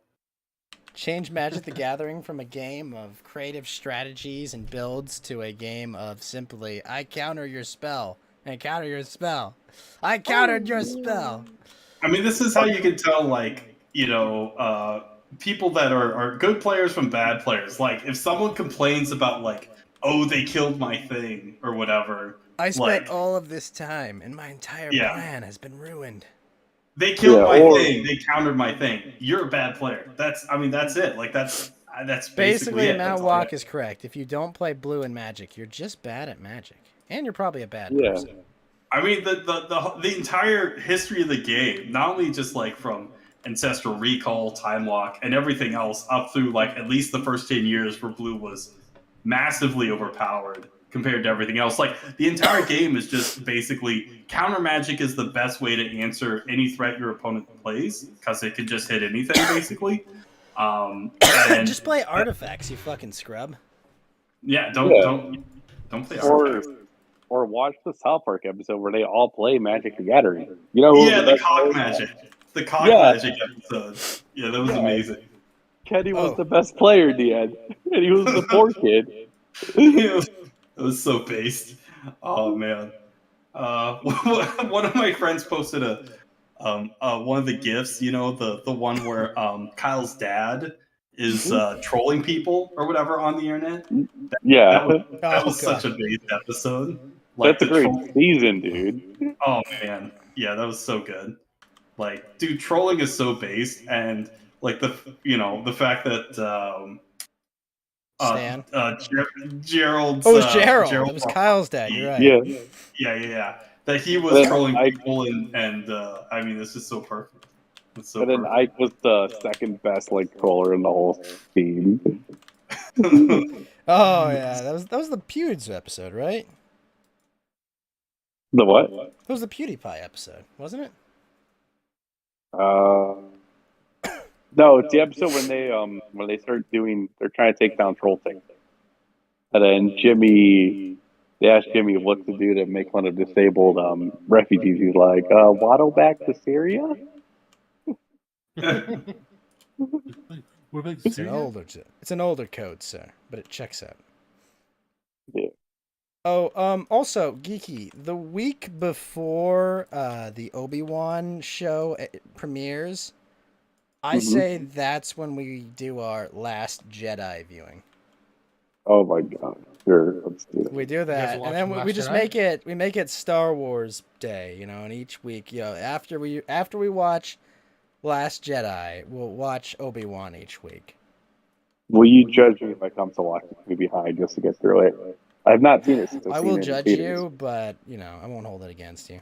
Change Magic the Gathering from a game of creative strategies and builds to a game of simply, I counter your spell. I counter your spell. I countered your spell. I mean, this is how you can tell, like, you know, people that are good players from bad players. Like, if someone complains about, like, oh, they killed my thing or whatever. I spent like, all of this time, and my entire Yeah. plan has been ruined. They killed Yeah, my or- thing. They countered my thing. You're a bad player. That's it. Like that's basically Basically, it. That's all Mawak it is correct. If you don't play blue in Magic, you're just bad at Magic. And you're probably a bad Yeah. person. I mean, the entire history of the game, not only just like from Ancestral Recall, Time Walk, and everything else up through like at least the first 10 years where blue was massively overpowered compared to everything else. Like the entire game is just basically counter magic is the best way to answer any threat your opponent plays because it can just hit anything basically. And Just play artifacts, you fucking scrub. yeah, don't play Or artifacts. or watch the South Park episode where they all play Magic the Gathering. You know who Yeah, the the best cock player- magic. The cock Yeah. magic episode. Yeah, that was Yeah. amazing. Kenny was Oh. the best player in the end, and he was the poor kid. It was so based. Oh man. One of my friends posted one of the gifs, you know, the one where Kyle's dad is trolling people or whatever on the internet. Yeah, That was God. such a based episode. Like that's a the great troll- season, dude. Oh man, yeah, that was so good. Like, dude, trolling is so based, and like the fact that Stan. Gerald's Oh, it was Gerald. Gerald It was Kyle's dad. You're right. Yeah, that he was Then trolling Ike- people, and I mean, this is so perfect. It's so and then perfect. Ike was the second best like troller in the whole team. Oh yeah, that was the Pewds episode, right? The what? That was the PewDiePie episode, wasn't it? No, it's the episode when they start doing. They're trying to take down Troll Thing, and then Jimmy they asked Jimmy what to do to make fun of disabled refugees. He's like, waddle back to Syria? What about It's Syria? it's an older code, sir, but it checks out. Yeah. Oh, also, Geeky, the week before the Obi-Wan show premieres, I say that's when we do our Last Jedi viewing. Oh my god. Sure, let's do that. We do that, and watching then we Last just Jedi? make it Star Wars Day, and each week, after we watch Last Jedi, we'll watch Obi-Wan each week. Will you judge me if I come to watch this movie behind just to get through it? I've not seen it since I've I seen will it in judge theaters. you, but I won't hold it against you.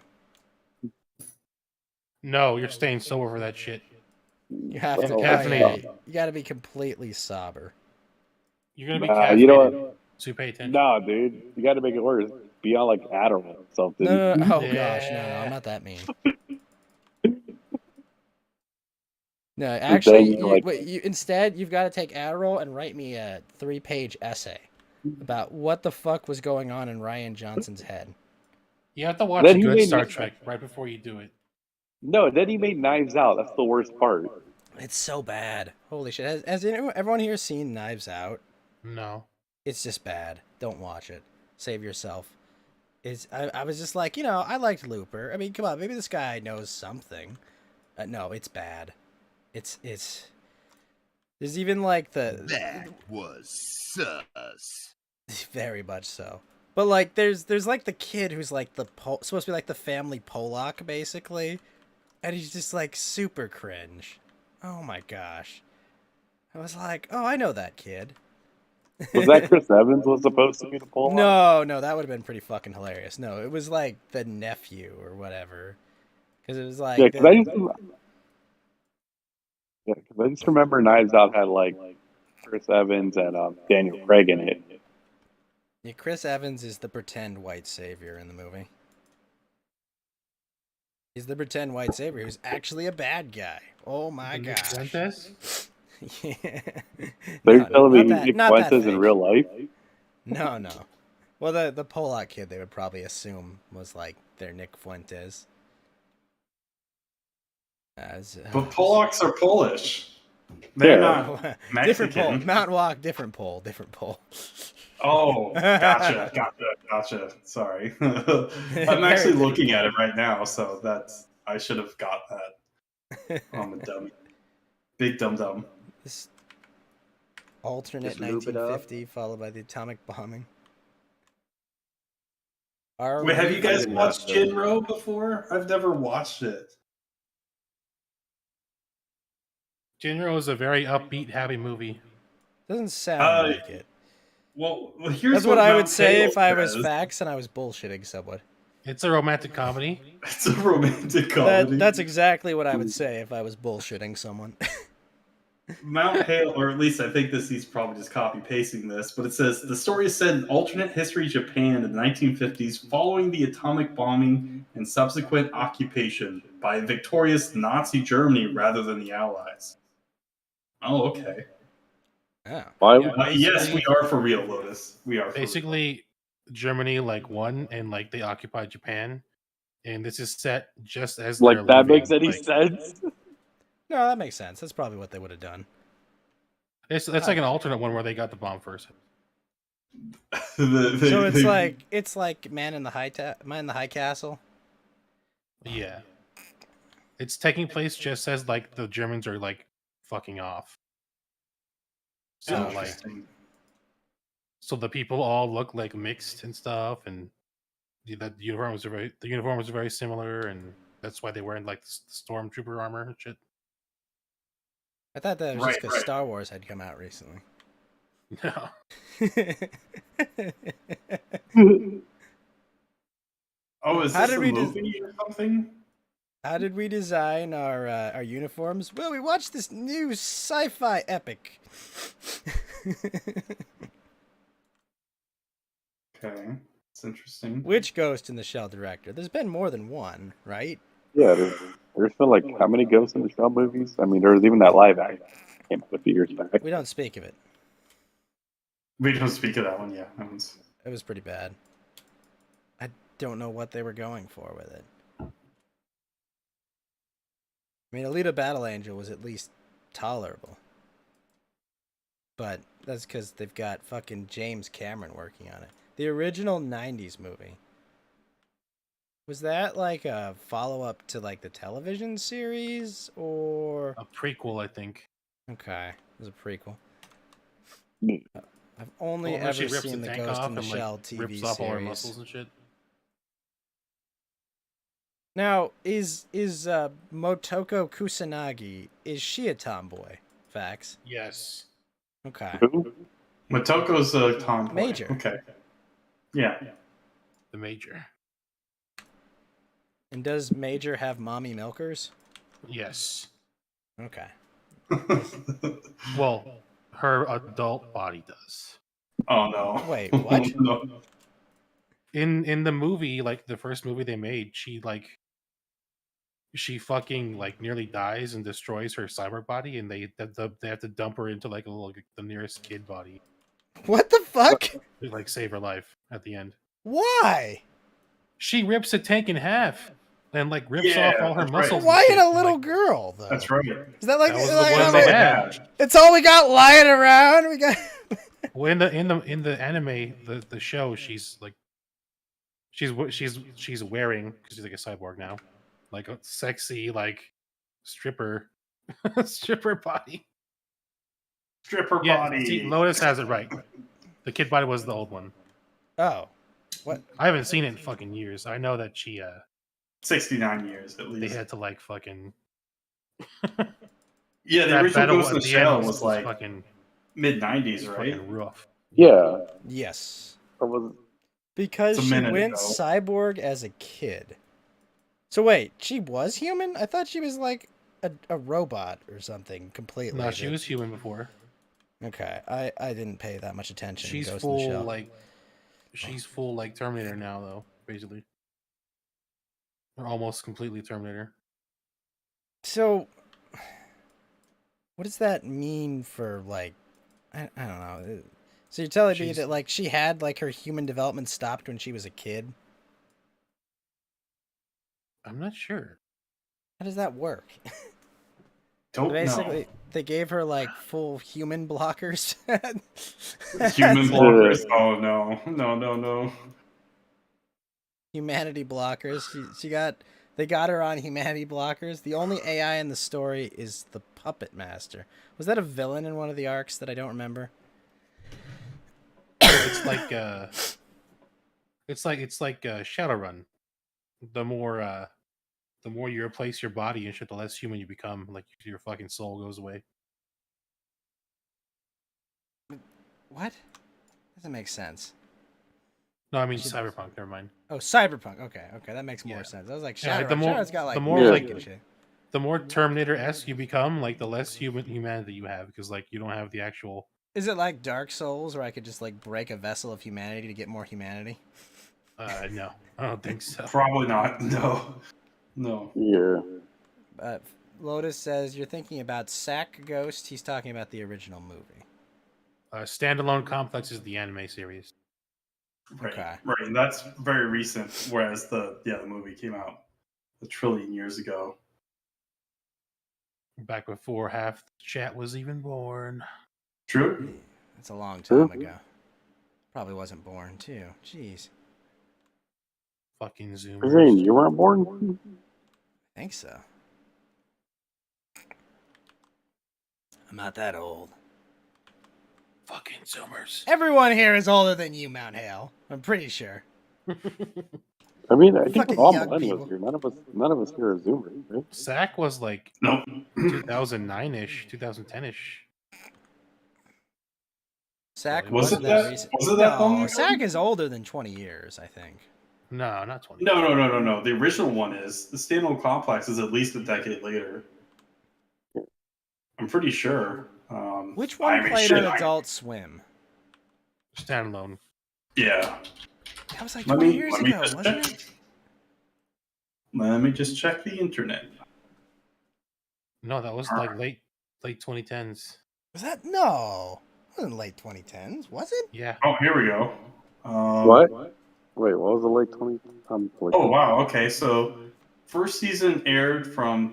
No, you're staying sober for that shit. You have to. Well, caffeinated. You got to be completely sober. You're gonna be Nah, caffeinated, you know what? so pay attention. Nah, dude. You gotta make it worse. Be on like Adderall or something. No. Oh Yeah. gosh, no, I'm not that mean. No, then actually, you're instead you've got to take Adderall and write me a 3-page essay about what the fuck was going on in Ryan Johnson's head. You have to watch Then a he good made Star me- Trek right before you do it. No, then he made Knives Out. That's the worst part. It's so bad. Holy shit! Has everyone here seen Knives Out? No. It's just bad. Don't watch it. Save yourself. I was just like, I liked Looper. I mean, come on, maybe this guy knows something. No, it's bad. It's there's even like That was sus. very much so. But like there's like the kid who's like supposed to be like the family Polak basically, and he's just like super cringe. Oh my gosh. I was like, "Oh, I know that kid." Was that Chris Evans was supposed to be the pull? No, that would have been pretty fucking hilarious. No, it was like the nephew or whatever. Cuz it was like Yeah, because I just remember Knives Out had like Chris Evans and Daniel Craig in it. Yeah, Chris Evans is the pretend white savior in the movie. He's the pretend white savior who's actually a bad guy. Oh my Nick gosh. Fuentes? Yeah. So you're No, telling me not that- Nick not that Fuentes in fake. real life? No. Well, the Polak kid they would probably assume was like their Nick Fuentes. But Polacks are Polish. They're Yeah. not different pole. Mexican. Mount Walk, different pole. Oh, gotcha. Sorry. I'm actually looking at it right now, so I should have got that. I'm a dummy. Big dum. This alternate Just lube it up. 1950 followed by the atomic bombing. Wait, have you guys didn't watched watch it. Jinro before? I've never watched it. Jinro is a very upbeat, happy movie. Doesn't sound Uh, like it. Well, here's That's what I would Mount say Hale if I was says. facts and I was bullshitting someone. It's a romantic comedy. It's a romantic comedy. That's exactly what I would say if I was bullshitting someone. Mount Hale, or at least I think he's probably just copy pasting this, but it says the story is set in alternate history Japan in the 1950s following the atomic bombing and subsequent occupation by victorious Nazi Germany rather than the Allies. Oh, okay. Oh. Why? Yes, we are for real, Lotus. We are for real. Basically, Germany won and they occupied Japan, and this is set just as Like they're that leaving. makes any sense? No, that makes sense. That's probably what they would have done. It's like an alternate one where they got the bomb first. So it's like Man in the High Castle. Yeah, it's taking place just as the Germans are fucking off. So Interesting. so the people all look mixed and stuff, and the uniforms are very similar, and that's why they wearing the stormtrooper armor and shit. I thought that was Right, just because right. Star Wars had come out recently. No, Oh, is How this did a we movie or something? How did we design our uniforms? Well, we watched this new sci-fi epic. Okay, it's interesting. Which Ghost in the Shell director? There's been more than one, right? Yeah, there's been how many Ghost in the Shell movies? I mean, there was even that live action that came out a few years back. We don't speak of it. We don't speak of that one, yeah. That one's... It was pretty bad. don't know what they were going for with it. I mean, Alita Battle Angel was at least tolerable. But that's because they've got fucking James Cameron working on it. The original 90s movie. Was that like a follow-up to like the television series or... A prequel, I think. Okay, it was a prequel. Mm. I've only Well, where she ever rips seen the tank Ghost off in the and, Shell like, TV rips off all her series. muscles and shit. Now, is Motoko Kusanagi, is she a tomboy? Facts. Yes. Okay. Who? Motoko's a tomboy. Major. Okay. Yeah. The Major. And does Major have mommy milkers? Yes. Okay. Well, her adult body does. Oh no. Wait, what? No. In the movie, like the first movie they made, she fucking like nearly dies and destroys her cyborg body, and they have to dump her into like the nearest kid body What the fuck? to like save her life at the end. Why? She rips a tank in half and like rips Yeah, off all her that's right. muscles. Why and in a shit, little like, girl though? That's right. Is that like, That was the like, one I they mean, had. it's all we got lying around? We got Well, in the anime, the show, she's wearing, because she's like a cyborg now, like a sexy like stripper stripper body. Stripper Yeah, body. see, Lotus has it right. The kid body was the old one. Oh. What? I haven't seen it in fucking years. I know that 69 years at they least. had to like fucking Yeah, the that original battle Ghost in at the the end Shell was was like fucking mid 90s, right? fucking rough. Yeah. Yes. Or was Because It's a she minute went ago. cyborg as a kid. So wait, she was human? I thought she was like a robot or something completely. No, she was human before. Okay, I didn't pay that much attention. in She's Ghost in the full Shell. she's full like Terminator now though, basically. Or almost completely Terminator. So, what does that mean for like? I don't know. So you're telling me She's- that like she had like her human development stopped when she was a kid? I'm not sure. How does that work? Don't Basically, know. they gave her like full human blockers. Human blockers. Oh no. No. Humanity blockers. They got her on humanity blockers. The only AI in the story is the Puppet Master. Was that a villain in one of the arcs that I don't remember? It's like Shadowrun. The more you replace your body and shit, the less human you become. Like your fucking soul goes away. What? Doesn't make sense. No, I mean Cyberpunk. Never mind. Oh, Cyberpunk. Okay, that makes more Yeah. sense. I was like, Yeah, Shadowrun. Shadowrun's got like the more, music like- and shit. The more Terminator-esque you become, like the less humanity you have, because like you don't have the actual. Is it like Dark Souls, where I could just like break a vessel of humanity to get more humanity? No, I don't think so. Probably not. No. yeah. Lotus says you're thinking about Sack Ghost. He's talking about the original movie. Standalone Complex is the anime series. Right. Okay. Right. And that's very recent, whereas the movie came out a trillion years ago. Back before half the chat was even born. True. That's a long time Mhm. ago. Probably wasn't born too. Jeez. Fucking Zane, Zoomers. you weren't born? I think so. I'm not that old. Fucking Zoomers. Everyone here is older than you, Mount Hale. I'm pretty sure. I mean, I think Fucking we're all young millennials people. here. None of us here are Zoomers, right? Sack was like Nope. 2009-ish, 2010-ish. Sack Was wasn't it that that- recent. was it that long No, ago? Sack is older than 20 years, I think. No, not 20. No. The original one is. The standalone complex is at least a decade later. I'm pretty sure. Which one played shit, on Adult Swim? Standalone. Yeah. That was like Let 20 me years let me ago, just wasn't check. it? Let me just check the internet. No, that was like late 2010s. Was that? No. It wasn't late 2010s, was it? Yeah. Oh, here we go. What? Wait, what was the late 20? Oh wow. Okay, so first season aired from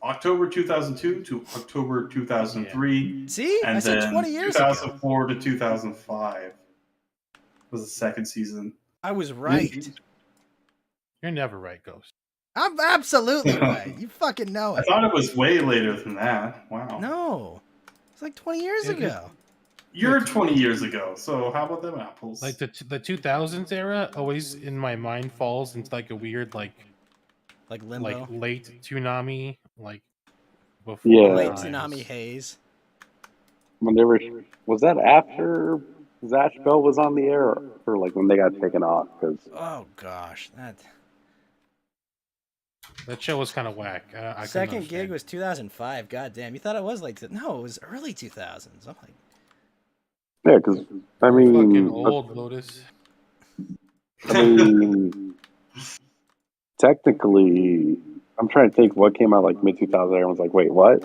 October 2002 to October 2003, See, I and said then 20 years ago. 2004 to 2005 was the second season. I was right. You're never right, Ghost. I'm absolutely right. You fucking know I it. thought it was way later than that. Wow. No, it's like 20 years ago. You're 20 years ago, so how about them apples? Like the 2000s era always in my mind falls into like a weird like Limbo. late tsunami, like before Yeah. Late times. tsunami haze. When they were, was that after Zatch Bell was on the air, or like when they got taken off? Because Oh gosh, That show was kind of whack. I couldn't second gig understand. was 2005. God damn, you thought it was like no, it was early 2000s. I'm like, yeah, because I You're mean, fucking old, Lotus. I mean, technically, I'm trying to think what came out like mid 2000. Everyone's like, wait, what?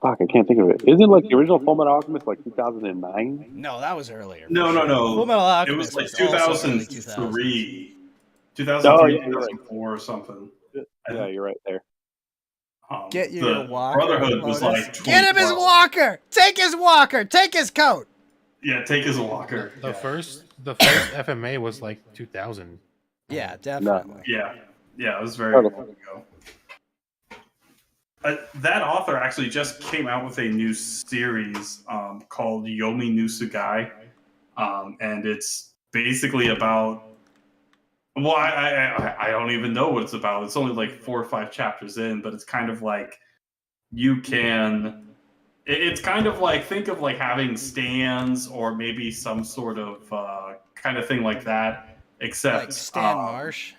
Fuck, I can't think of it. Isn't like the original Fullmetal Alchemist like 2009? no, that was earlier. No. Full Metal It Alchemist was like also early 2003. 2003, Oh, yeah, you're right. 2004 or something. Yeah, you're right there. Get you the your walker. Brotherhood was Lotus. like Get him his 2012. walker. Take his walker. Take his coat. Yeah, take his walker. The first FMA was like 2000. Yeah, definitely. Yeah, it was very Oh, long ago. That author actually just came out with a new series called Yomi Nusugai, and it's basically about. Well, I don't even know what it's about. It's only like 4 or 5 chapters in, but it's kind of like you can. It's kind of like think of like having stands or maybe some sort of kind of thing like that, except Like Stan Marsh.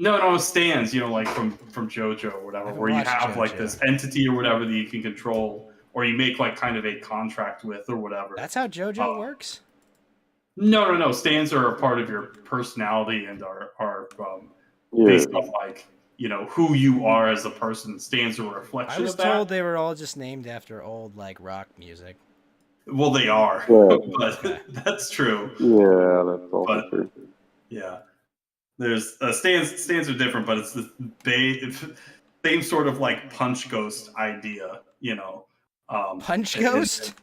No, stands, like from JoJo or whatever, haven't where you watched have like JoJo. this entity or whatever that you can control, or you make like kind of a contract with or whatever. That's how JoJo works. No. Stands are a part of your personality and are Yeah. based on like who you are as a person. Stands are a I reflection was of that. told they were all just named after old like rock music. Well, they are, Yeah. but that's true. Yeah, that's also But- true. Yeah, there's stands are different, but it's the same sort of like punch ghost idea, Punch and- Ghost?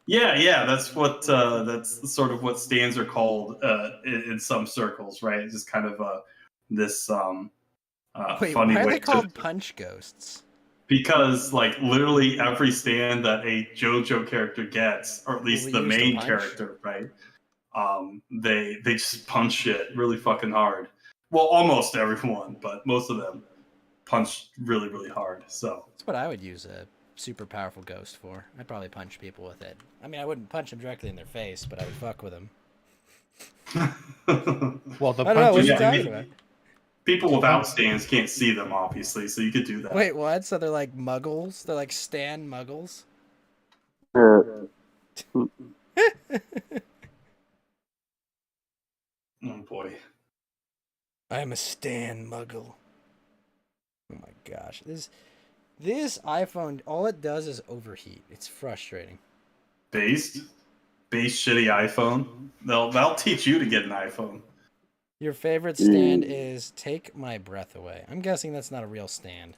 Yeah, that's sort of what stands are called in some circles, right? It's just kind of this Wait, funny why are way they called Punch Ghosts? because like literally every stand that a JoJo character gets, or at least the Will use to main punch? character, right? They just punch shit really fucking hard. Well, almost everyone, but most of them punch really, really hard. So That's what I would use a super powerful ghost for. I'd probably punch people with it. I mean, I wouldn't punch them directly in their face, but I would fuck with them. Well, the I don't know, what punches. you Yeah, talking about? people without stands can't see them, obviously, so you could do that. Wait, what? So they're like muggles? They're like Stan muggles? Yeah. Oh boy. I am a Stan muggle. Oh my gosh. This iPhone, all it does is overheat. It's frustrating. Based shitty iPhone. They'll teach you to get an iPhone. Your favorite stand is Take My Breath Away. I'm guessing that's not a real stand.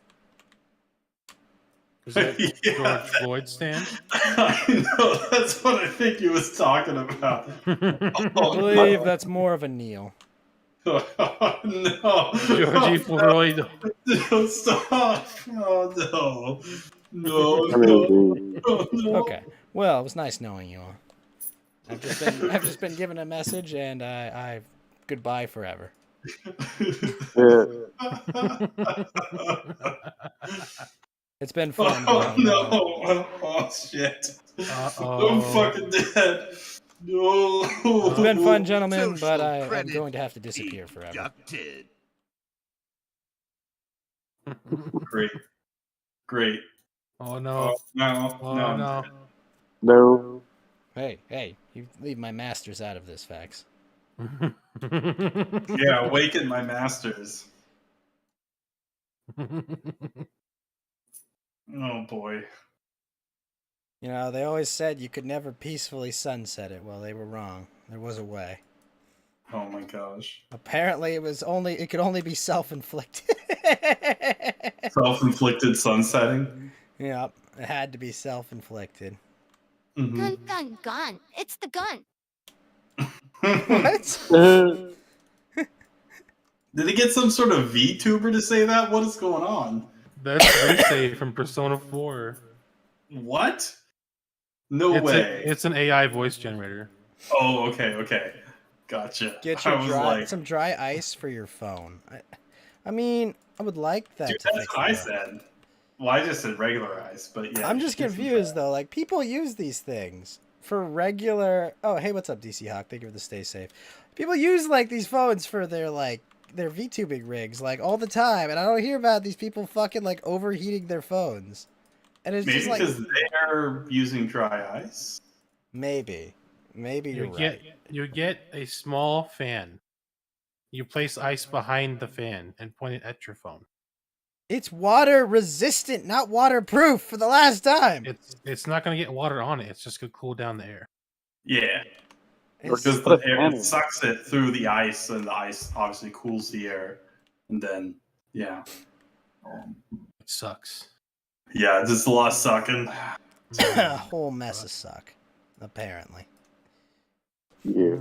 Is that Yeah. George Floyd stand? I know, that's what I think he was talking about. I believe that's more of a kneel. Oh, no. Georgie Floyd. No, stop. Oh, no. I mean, No. Okay. Well, it was nice knowing you all. I've just been given a message, and I goodbye forever. yeah. It's been fun. Oh, knowing you no. all. Oh, shit. Uh-oh. I'm fucking dead. No. It's been fun, gentlemen, but Social I'm credit going to have to disappear forever. deducted. Great. Oh no. No. Oh no. no. No. Hey, you leave my masters out of this, Fax. Yeah, awaken my masters. Oh, boy. You know, they always said you could never peacefully sunset it. Well, they were wrong. There was a way. Oh my gosh. Apparently, it could only be self-inflicted. Self-inflicted sunsetting. Yep, it had to be self-inflicted. Mhm. Gun. It's the gun. What? Did he get some sort of VTuber to say that? What is going on? That's Rise from Persona 4. What? No way. It's an AI voice generator. Oh, okay. Gotcha. Get I your was some dry ice for your phone. I mean, I would like that. dude, to that's fix what I that. said. Well, I just said regular ice, but yeah. I'm just confused though. Like people use these things for regular. Oh, hey, what's up, DC Hawk? Thank you for the stay safe. People use like these phones for their VTubing rigs like all the time, and I don't hear about these people fucking like overheating their phones. And it's Maybe just like because they're using dry ice. maybe you're right. You get a small fan. You place ice behind the fan and point it at your phone. It's water resistant, not waterproof. For the last time. It's not going to get water on it. It's just going to cool down the air. Yeah. It's- Because the air it sucks it through the ice, and the ice obviously cools the air, and then yeah. It sucks. Yeah, just a lot of sucking. a whole mess of suck, apparently. Yeah.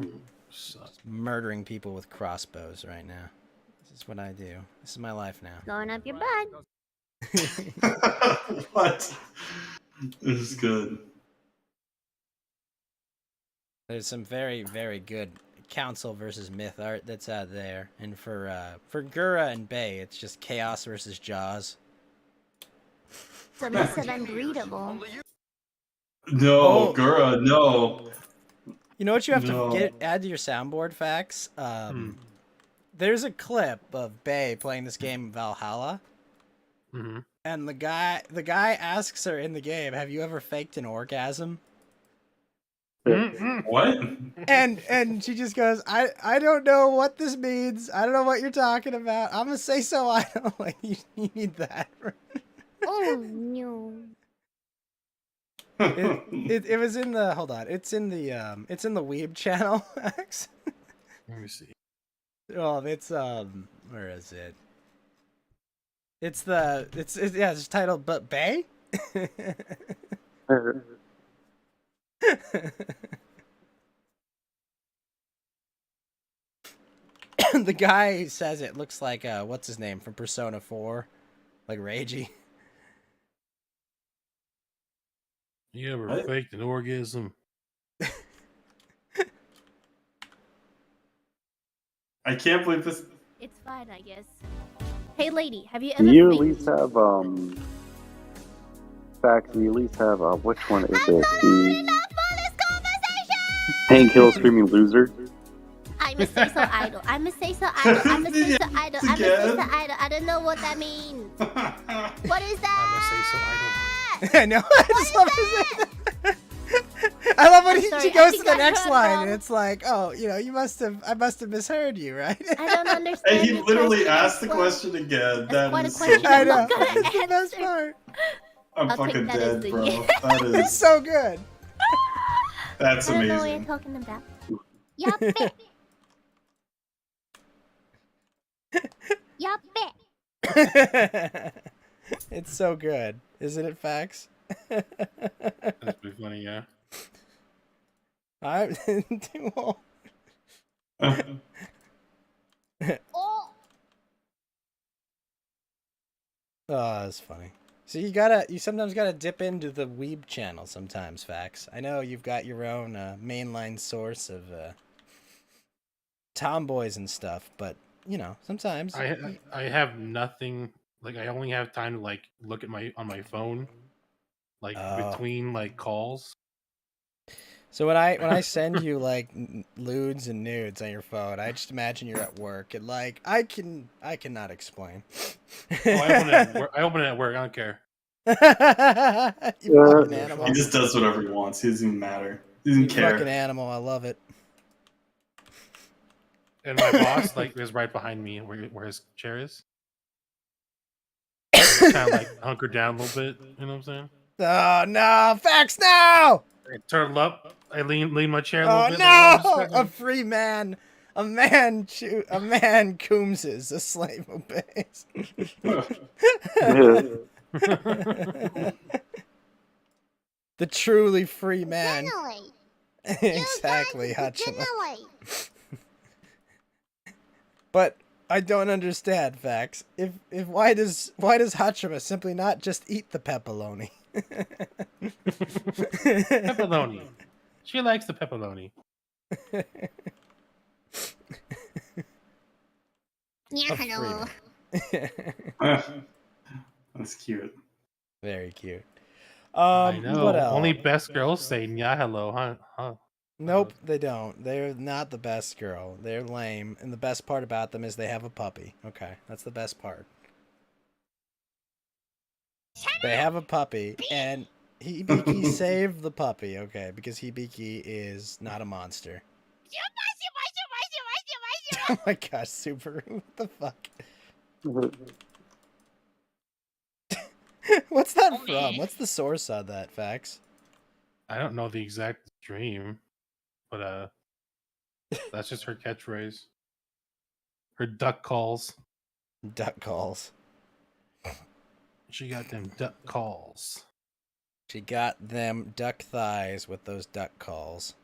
Suck. Murdering people with crossbows right now. This is what I do. This is my life now. Blowing up your butt. What? This is good. There's some very, very good Council versus Myth art that's out there. And for Gura and Bay, it's just Chaos versus Jaws. Submissive and breedable. No, Oh. Gura, no. You know what you have No. to add to your soundboard facts? There's a clip of Bay playing this game Valhalla. Mm-hmm. And the guy asks her in the game, "Have you ever faked an orgasm?" What? And she just goes, I don't know what this means. I don't know what you're talking about. I'm gonna say so. I don't like you need that. Oh no. It was in the hold on. It's in the Weeb channel, Max. Let me see. Oh, it's where is it? It's titled But Bay? The guy who says it looks like what's his name from Persona 4? Like Reiji. You ever What? faked an orgasm? I can't believe this. It's fine, I guess. Hey, lady, have you Do ever you at faked- least have facts? Do you at least have which one is it? The Hank Hill screaming loser. I'm a say so idol. I'm a say so idol. I'm a say so idol. I'm a say so Again? idol. I don't know what that means. What is I'm that? gonna say so idle. I know. I just love his I love when I'm she sorry, I goes to think the I next heard line wrong. and it's like, oh, I must have misheard you, right? I don't understand. And he your literally question asked the as well. question again. That's That quite a is so question. I I'm know. not gonna That's the best answer. part. I'm I'll take fucking that as dead, the bro. yes. That It's is so good. that's I don't know what you're amazing. talking about. Yup, it. Yup, it. It's so good, isn't it, Fax? That's pretty funny, yeah. I'm well, Oh. oh, that's funny. So you sometimes gotta dip into the Weeb channel sometimes, Fax. I know you've got your own mainline source of tomboys and stuff, but sometimes I have nothing. Like I only have time to like look at on my phone, like Oh. between like calls. So when I send you like lewds and nudes on your phone, I just imagine you're at work and like I cannot explain. Oh, I open it at work. I open it at work. I don't care. You fucking animal. He just does whatever he wants. He doesn't even matter. He You doesn't care. fucking animal. I love it. And my boss like is right behind me where his chair is. Kind of like hunkered down a little bit. You know what I'm saying? Oh no, Fax, no! I turtle up. I lean my chair a little Oh bit. no! A free man. A man coomses, a slave obeys. The truly free man. Generally. Exactly, Hachima. Generally. But I don't understand, Fax. If why does Hachima simply not just eat the pepperoni? Pepperoni. She likes the pepperoni. Yeah, A free hello. man. That's cute. Very cute. I know. What else? Only best girls say "yeah, hello," huh? Nope, they don't. They're not the best girl. They're lame, and the best part about them is they have a puppy. Okay, that's the best part. They have a puppy, and Hibiki saved the puppy, okay, because Hibiki is not a monster. Oh my gosh, Subaru, what the fuck? What's that from? What's the source on that, Fax? I don't know the exact stream, but that's just her catchphrase. Her duck calls. Duck calls. She got them duck calls. She got them duck thighs with those duck calls.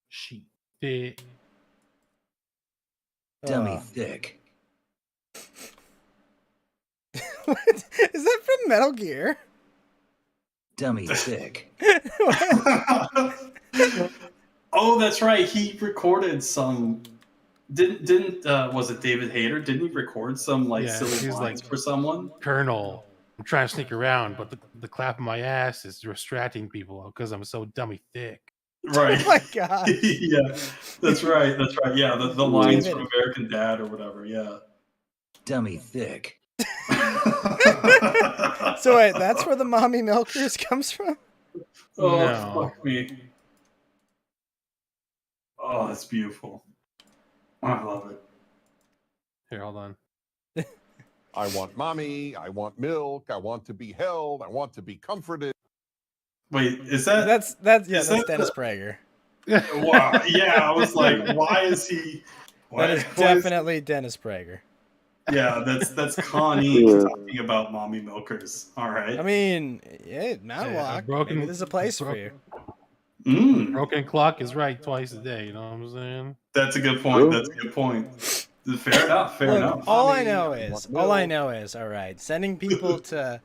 She did. Dummy thick. What? Is that from Metal Gear? Dummy thick. Oh, that's right. He recorded some. Didn't was it David Hayter? Didn't he record some silly he's lines like, for someone? Colonel, I'm trying to sneak around, but the clap of my ass is distracting people because I'm so dummy thick. Right. Oh my god. Yeah, that's right. That's right. Yeah, the lines David. from American Dad or whatever. Yeah. Dummy thick. So wait, that's where the mommy milkers comes from? Oh, No. fuck me. Oh, that's beautiful. I love it. Here, hold on. I want mommy. I want milk. I want to be held. I want to be comforted. Wait, is that That's Is that's that Dennis the- Prager. Wow. Yeah, I was like, why is he? Why, That is why is- definitely Dennis Prager. yeah, that's Connie talking about mommy milkers. All right. I mean, yeah, Mount Yeah, a Walk. broken- Maybe there's a place for you. Broken clock is right twice a day. You know what I'm saying? That's a good point. That's a good point. Fair enough. Fair Look, enough. all I Mommy, know I is, want all right, sending people to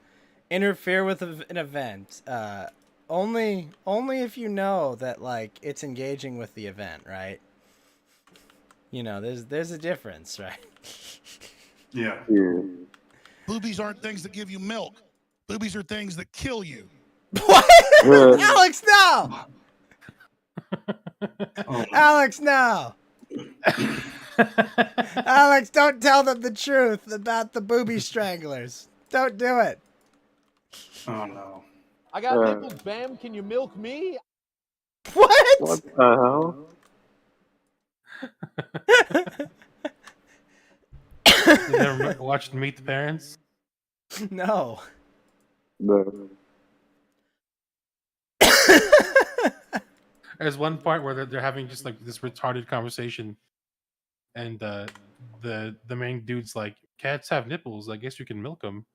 interfere with an event, only if you know that like it's engaging with the event, right? You know, there's a difference, right? Yeah. Boobies aren't things that give you milk. Boobies are things that kill you. What? Alex, no! Oh, Alex, no! Alex, don't tell them the truth about the booby stranglers. Don't do it. oh no. I got nipples, Bam. Can you milk me? What? What the hell? You never watched Meet the Parents? No. No. There's one part where they're having just like this retarded conversation, and the main dude's like, "Cats have nipples. I guess you can milk them."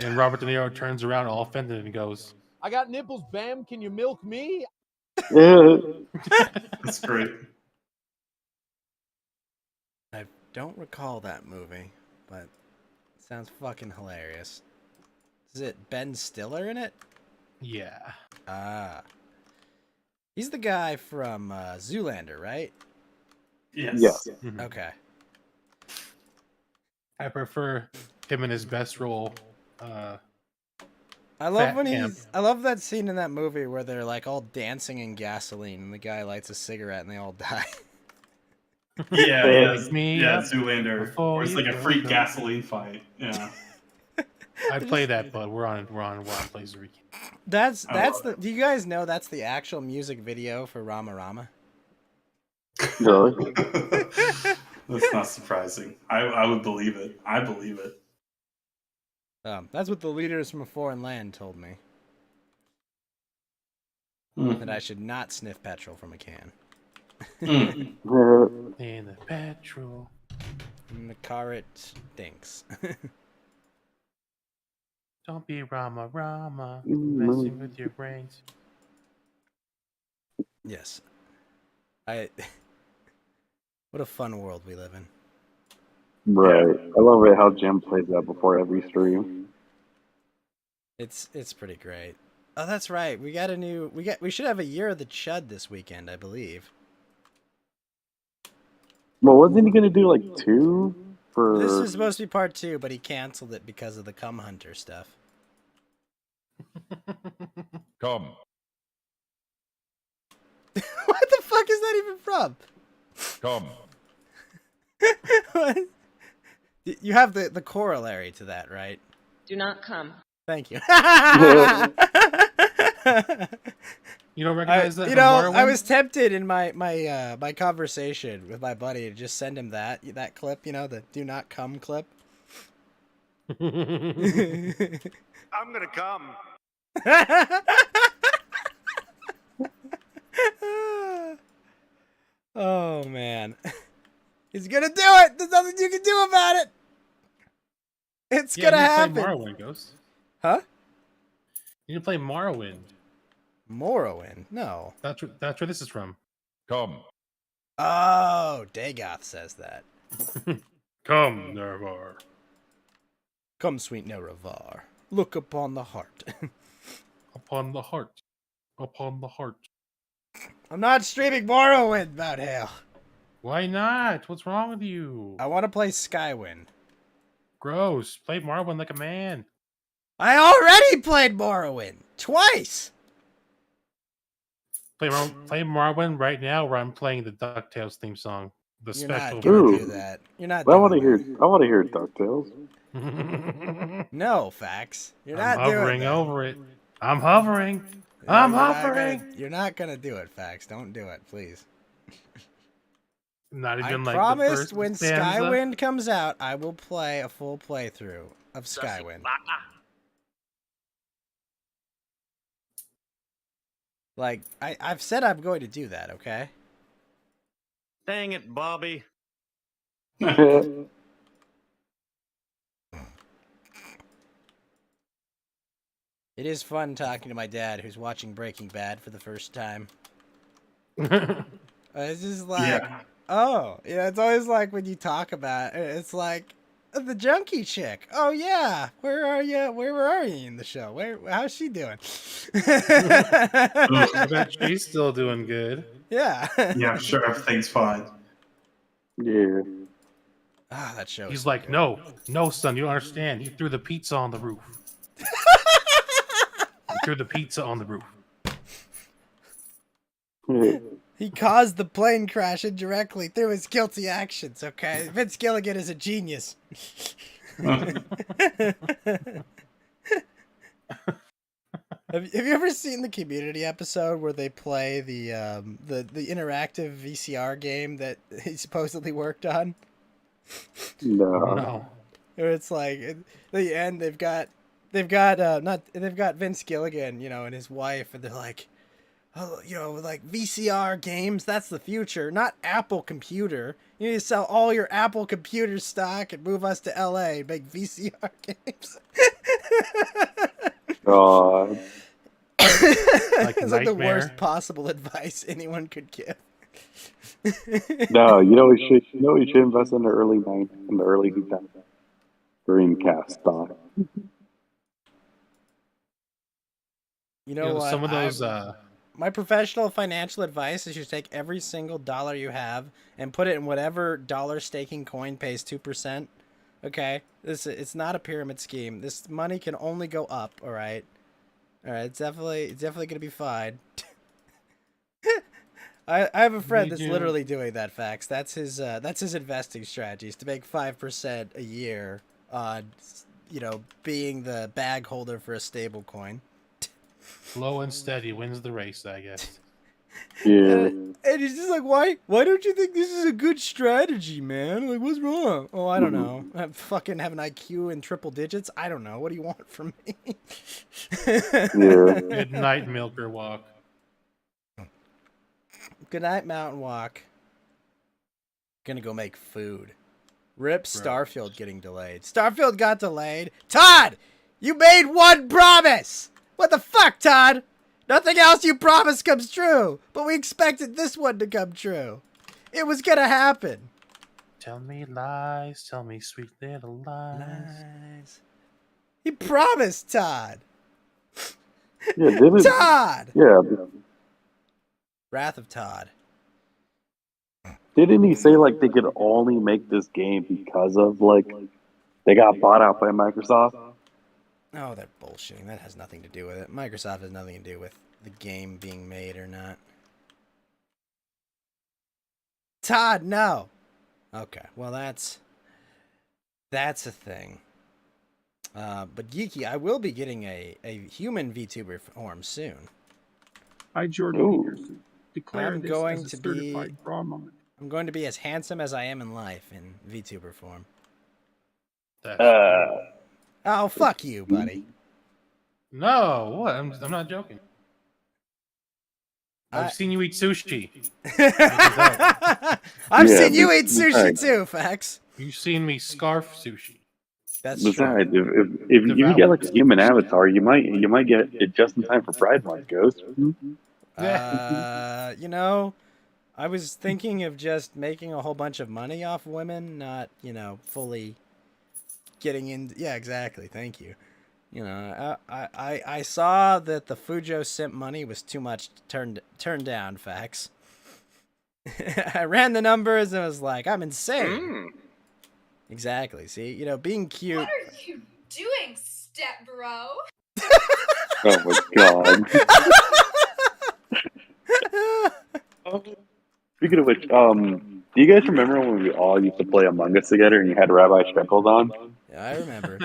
And Robert De Niro turns around all offended and goes, I got nipples, Bam. Can you milk me? That's great. I don't recall that movie, but it sounds fucking hilarious. Is it Ben Stiller in it? "Yeah, Ah. He's the guy from Zoolander, right? Yes. Yes. mhm. Okay. I prefer him in his best role." I love Fat when camp. I love that scene in that movie where they're like all dancing in gasoline and the guy lights a cigarette and they all die. Yeah. Yeah. Yeah. Me Yeah. up Zoolander. before Or it's you like a go freak go. gasoline fight. Yeah. I play that, but we're on Plays the Weekend. That's I love the do you guys know that's the actual music video for Rama Rama? Really? That's not surprising. I would believe it. I believe it. That's what the leaders from a foreign land told me. that I should not sniff petrol from a can. In the petrol. In the car, it stinks. Don't be Rama, messing with your brains. Yes. What a fun world we live in. Right. I love it how Jim plays that before every stream. It's pretty great. Oh, that's right. We should have a Year of the Chud this weekend, I believe. Well, wasn't he gonna do like 2 for? This is supposed to be part 2, but he canceled it because of the Cum Hunter stuff. Come. What the fuck is that even from? Come. What? You have the corollary to that, right? Do not come. Thank you. You don't recognize that? You from know, I Morrowind? was tempted in my conversation with my buddy to just send him that clip, you know, the "do not come" clip. I'm gonna come. Oh man, he's gonna do it. There's nothing you can do about it. It's gonna happen. You play Morrowind, Ghost. Huh? You can play Morrowind. Morrowind? No. That's where this is from. Come. Oh, Dagoth says that. Come, Nervar. Come, sweet Nerevar. Look upon the heart. Upon the heart. Upon the heart. I'm not streaming Morrowind, about hell. Why not? What's wrong with you? I want to play Skywind. Gross. Play Morrowind like a man. I already played Morrowind twice. Play Morrowind right now, where I'm playing the DuckTales theme song. The You're special. not gonna Ooh. do that. You're not. I want to doing hear. I want to hear DuckTales. that. No, Fax. You're I'm not doing hovering that. over it. I'm hovering. No, I'm you're not hovering. you're not gonna do it, Fax. Don't do it, please. Not I even like the promised first when stanza. Skywind comes out, I will play a full playthrough of Skywind. Like, I've said I'm going to do that, okay? Dang it, Bobby. It is fun talking to my dad who's watching Breaking Bad for the first time. It's just like, oh, yeah, it's always like when you talk about it, it's like, the junkie chick. Oh, yeah. Where are you? Where are you in the show? How's she doing? I bet she's still doing good. Yeah. Yeah, sure, everything's fine. Yeah. Ah, that show. He's like, no, son, you don't understand. He threw the pizza on the roof. He threw the pizza on the roof. He caused the plane crash indirectly through his guilty actions, okay? Vince Gilligan is a genius. Have you ever seen the Community episode where they play the interactive VCR game that he supposedly worked on? No. Where it's like at the end they've got Vince Gilligan, you know, and his wife, and they're like, oh, you know, like VCR games, that's the future, not Apple Computer. You need to sell all your Apple Computer stock and move us to LA and make VCR games. God. It's like the Nightmare. worst possible advice anyone could give. No, you know we should. You know we should invest in the early 2000s. Dreamcast stock. You know what? Some of those. My professional financial advice is you take every single dollar you have and put it in whatever dollar staking coin pays 2%. Okay, it's not a pyramid scheme. This money can only go up. All right, it's definitely gonna be fine. I have a friend that's literally doing that. Facts. That's his investing strategy is to make 5% a year on, you know, being the bag holder for a stable coin. Slow and steady wins the race, I guess. Yeah. And he's just like, why don't you think this is a good strategy, man? Like, what's wrong? Oh, I don't know. I fucking have an IQ in triple digits. I don't know. What do you want from me? Yeah. Good night, Milker Walk. Good night, Mountain Walk. Gonna go make food. Rip Starfield getting delayed. Starfield got delayed. Todd! You made one promise! What the fuck, Todd? Nothing else you promised comes true. But we expected this one to come true. It was gonna happen. Tell me lies, tell me sweet little lies. He promised, Todd. Yeah, didn't Todd! Yeah, Wrath of Todd. didn't he say like they could only make this game because of like they got bought out by Microsoft? Oh, they're bullshitting. That has nothing to do with it. Microsoft has nothing to do with the game being made or not. Todd, no. Okay, well that's a thing. But Geeky, I will be getting a human VTuber form soon. Hi, Jordan Peterson. Declare I'm this going as a to certified be. bra moment. I'm going to be as handsome as I am in life in VTuber form. Oh, fuck you, buddy. No, what? I'm not joking. I've seen you eat sushi. I've seen you eat sushi too, Fax. You've seen me scarf sushi. That's Besides, if you get like a human avatar, you might get it just in time for Pride Month, Ghost. You know, I was thinking of just making a whole bunch of money off women, not, fully getting in. Yeah, exactly. Thank you. I saw that the Fujo simp money was too much turned down, Fax. I ran the numbers and was like, I'm insane. Exactly. See, being cute. What are you doing, step bro? Oh my god. Speaking of which, do you guys remember when we all used to play Among Us together and you had Rabbi Shekels on? Yeah, I remember.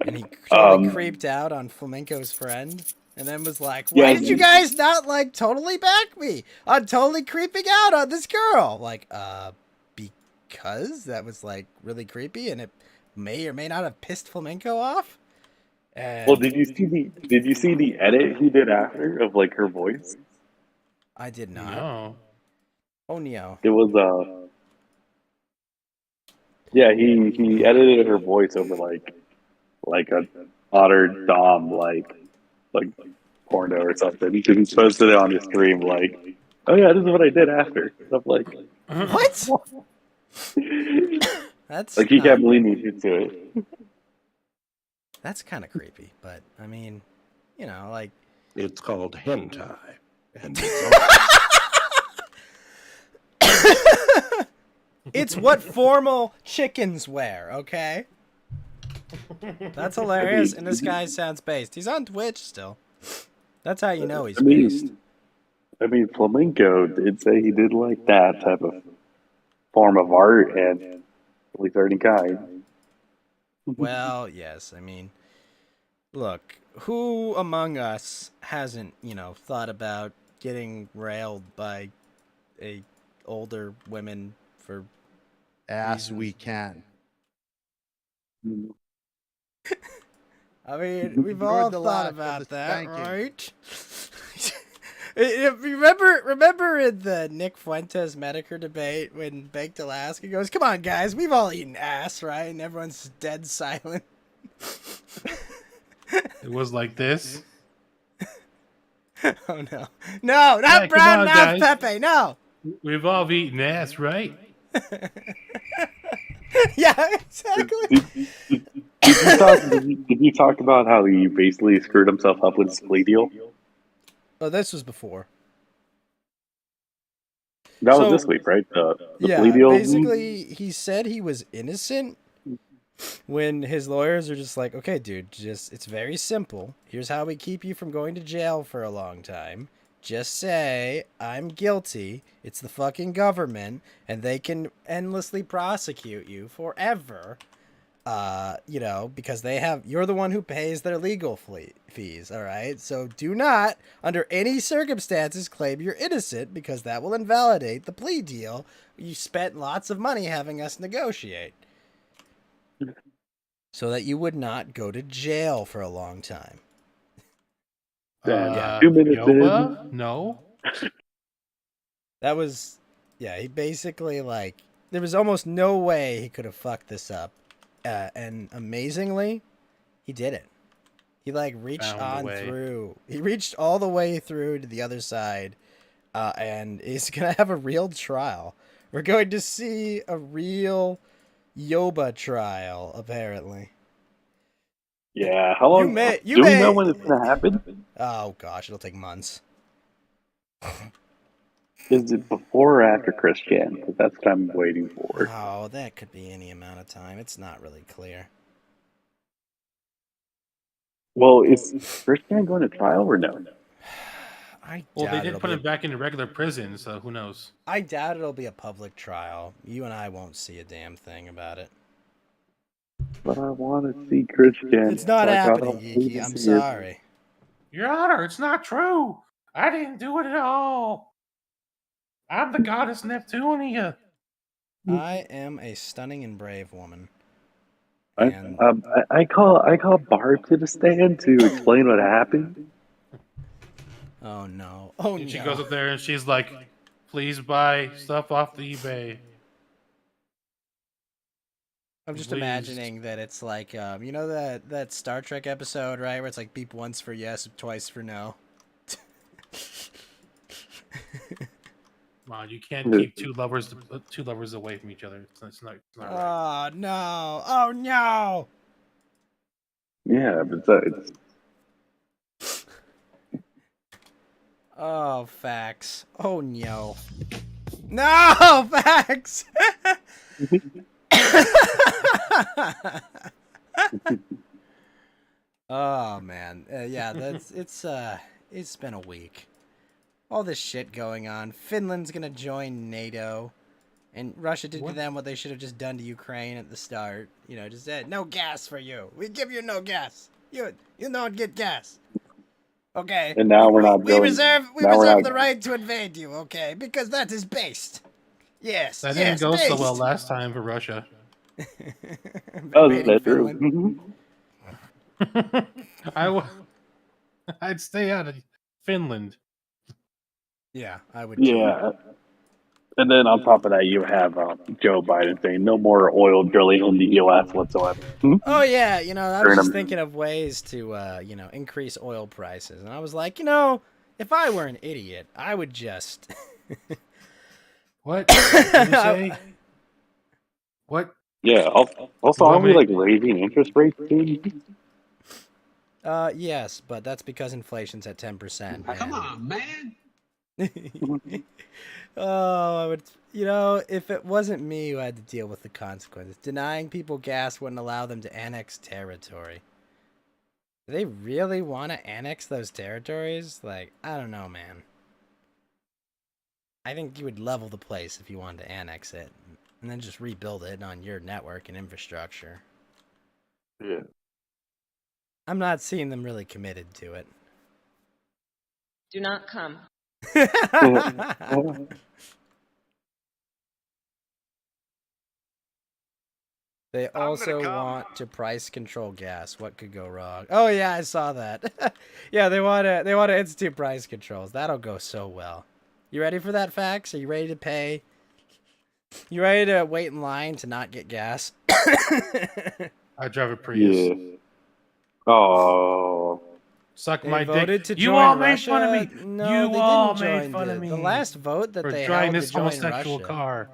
And he totally creeped out on Flamenco's friend, and then was like, "Why did you guys not totally back me? I'm totally creeping out on this girl." Like, because that was really creepy, and it may or may not have pissed Flamenco off. And Well, did you see the edit he did after of her voice? I did not. No. Oh no. It was yeah, he edited her voice over like a otter dom porno or something. He posted it on his stream oh yeah, this is what I did after. Stuff like what? That's he kept leaning into it. That's kind of creepy, but I mean, it's called hentai, and it's what formal chickens wear. Okay. That's hilarious, and this guy sounds based. He's on Twitch still. That's how you know he's based. I mean, Flamenco did say he did like that type of form of art, and at least already kind. Well, yes. I mean, look, who among us hasn't, thought about getting railed by older women for as we can? I mean, we've all thought about that, right? Remember in the Nick Fuentes Medicare debate when Baked Alaska goes, "Come on, guys, we've all eaten ass, right?" And everyone's dead silent. It was like this. Oh no, no, not brown mouth Pepe, no. We've all eaten ass, right? Yeah, exactly. Did you talk about how he basically screwed himself up with his plea deal? Oh, this was before. That was this week, right? The plea deal. Basically, he said he was innocent when his lawyers are just like, "Okay, dude, it's very simple. Here's how we keep you from going to jail for a long time. Just say, I'm guilty. It's the fucking government, and they can endlessly prosecute you forever. Because you're the one who pays their legal fees, all right? So do not, under any circumstances, claim you're innocent, because that will invalidate the plea deal you spent lots of money having us negotiate. So that you would not go to jail for a long time." 2 minutes Yoba? No. That was, yeah, he basically, like, there was almost no way he could have fucked this up. And amazingly, he did it. He, like, reached Found a on way. through. He reached all the way through to the other side. And he's going to have a real trial. We're going to see a real Yoba trial, apparently. Yeah, how long? You do we may- know when it's gonna happen? Oh, gosh, it'll take months. Is it before or after Christian? Because that's what I'm waiting for. Oh, that could be any amount of time. It's not really clear. Well, is Christian going to trial or no? Well, they doubt did it'll put be him back into regular prison, so who knows? I doubt it'll be a public trial. You and I won't see a damn thing about it. But I want to see Christian. It's not Like, I happening, don't need Yiki. to I'm see it. sorry. Your Honor, it's not true. I didn't do it at all. I'm the goddess Neptunia. I am a stunning and brave woman. I call Barb to the stand to explain what happened. Oh no! Oh And she no! goes up there and she's like, "Please buy stuff off the eBay." I'm just Please. imagining that it's like, you know that Star Trek episode, right, where it's like beep once for yes, twice for no. Come on, you can't keep two lovers away from each other. It's not right. Oh no! Oh no! Yeah, but it's Oh, facts. Oh no! No, facts. Oh man, yeah, it's been a week. All this shit going on. Finland's gonna join NATO, and Russia did to them what they should have just done to Ukraine at the start. You know, just said no gas for you. We give you no gas. You don't get gas. Okay. And now we're not We going. reserve now we're not- the right to invade you. Okay, because that is based. Yes. That yes, didn't go so based. well last time for Russia. Oh, Invading that's true. Finland. I'd stay out of Finland. Yeah, I would. Yeah. And then on top of that, you have Joe Biden saying no more oil drilling in the U.S. whatsoever. Oh yeah, you know, I was During just a- thinking of ways to, increase oil prices, and I was like, you know, if I were an idiot, I would just. What? What did you say? What? Yeah. Also, aren't we like raising interest rates soon? Yes, but that's because inflation's at 10%. Come on, man. Oh, I would, if it wasn't me who had to deal with the consequences, denying people gas wouldn't allow them to annex territory. Do they really want to annex those territories? Like, I don't know, man. I think you would level the place if you wanted to annex it, and then just rebuild it on your network and infrastructure. Yeah. I'm not seeing them really committed to it. Do not come. They also want to price control gas. What could go wrong? Oh yeah, I saw that. Yeah, they want to institute price controls. That'll go so well. You ready for that, Fax? Are you ready to pay? You ready to wait in line to not get gas? I drive a Prius. Yeah. Oh. Suck They my voted dick. to You join all made Russia. fun of me. No, you they all didn't made join fun of me. The last vote that for they driving held this to join homosexual Russia. car.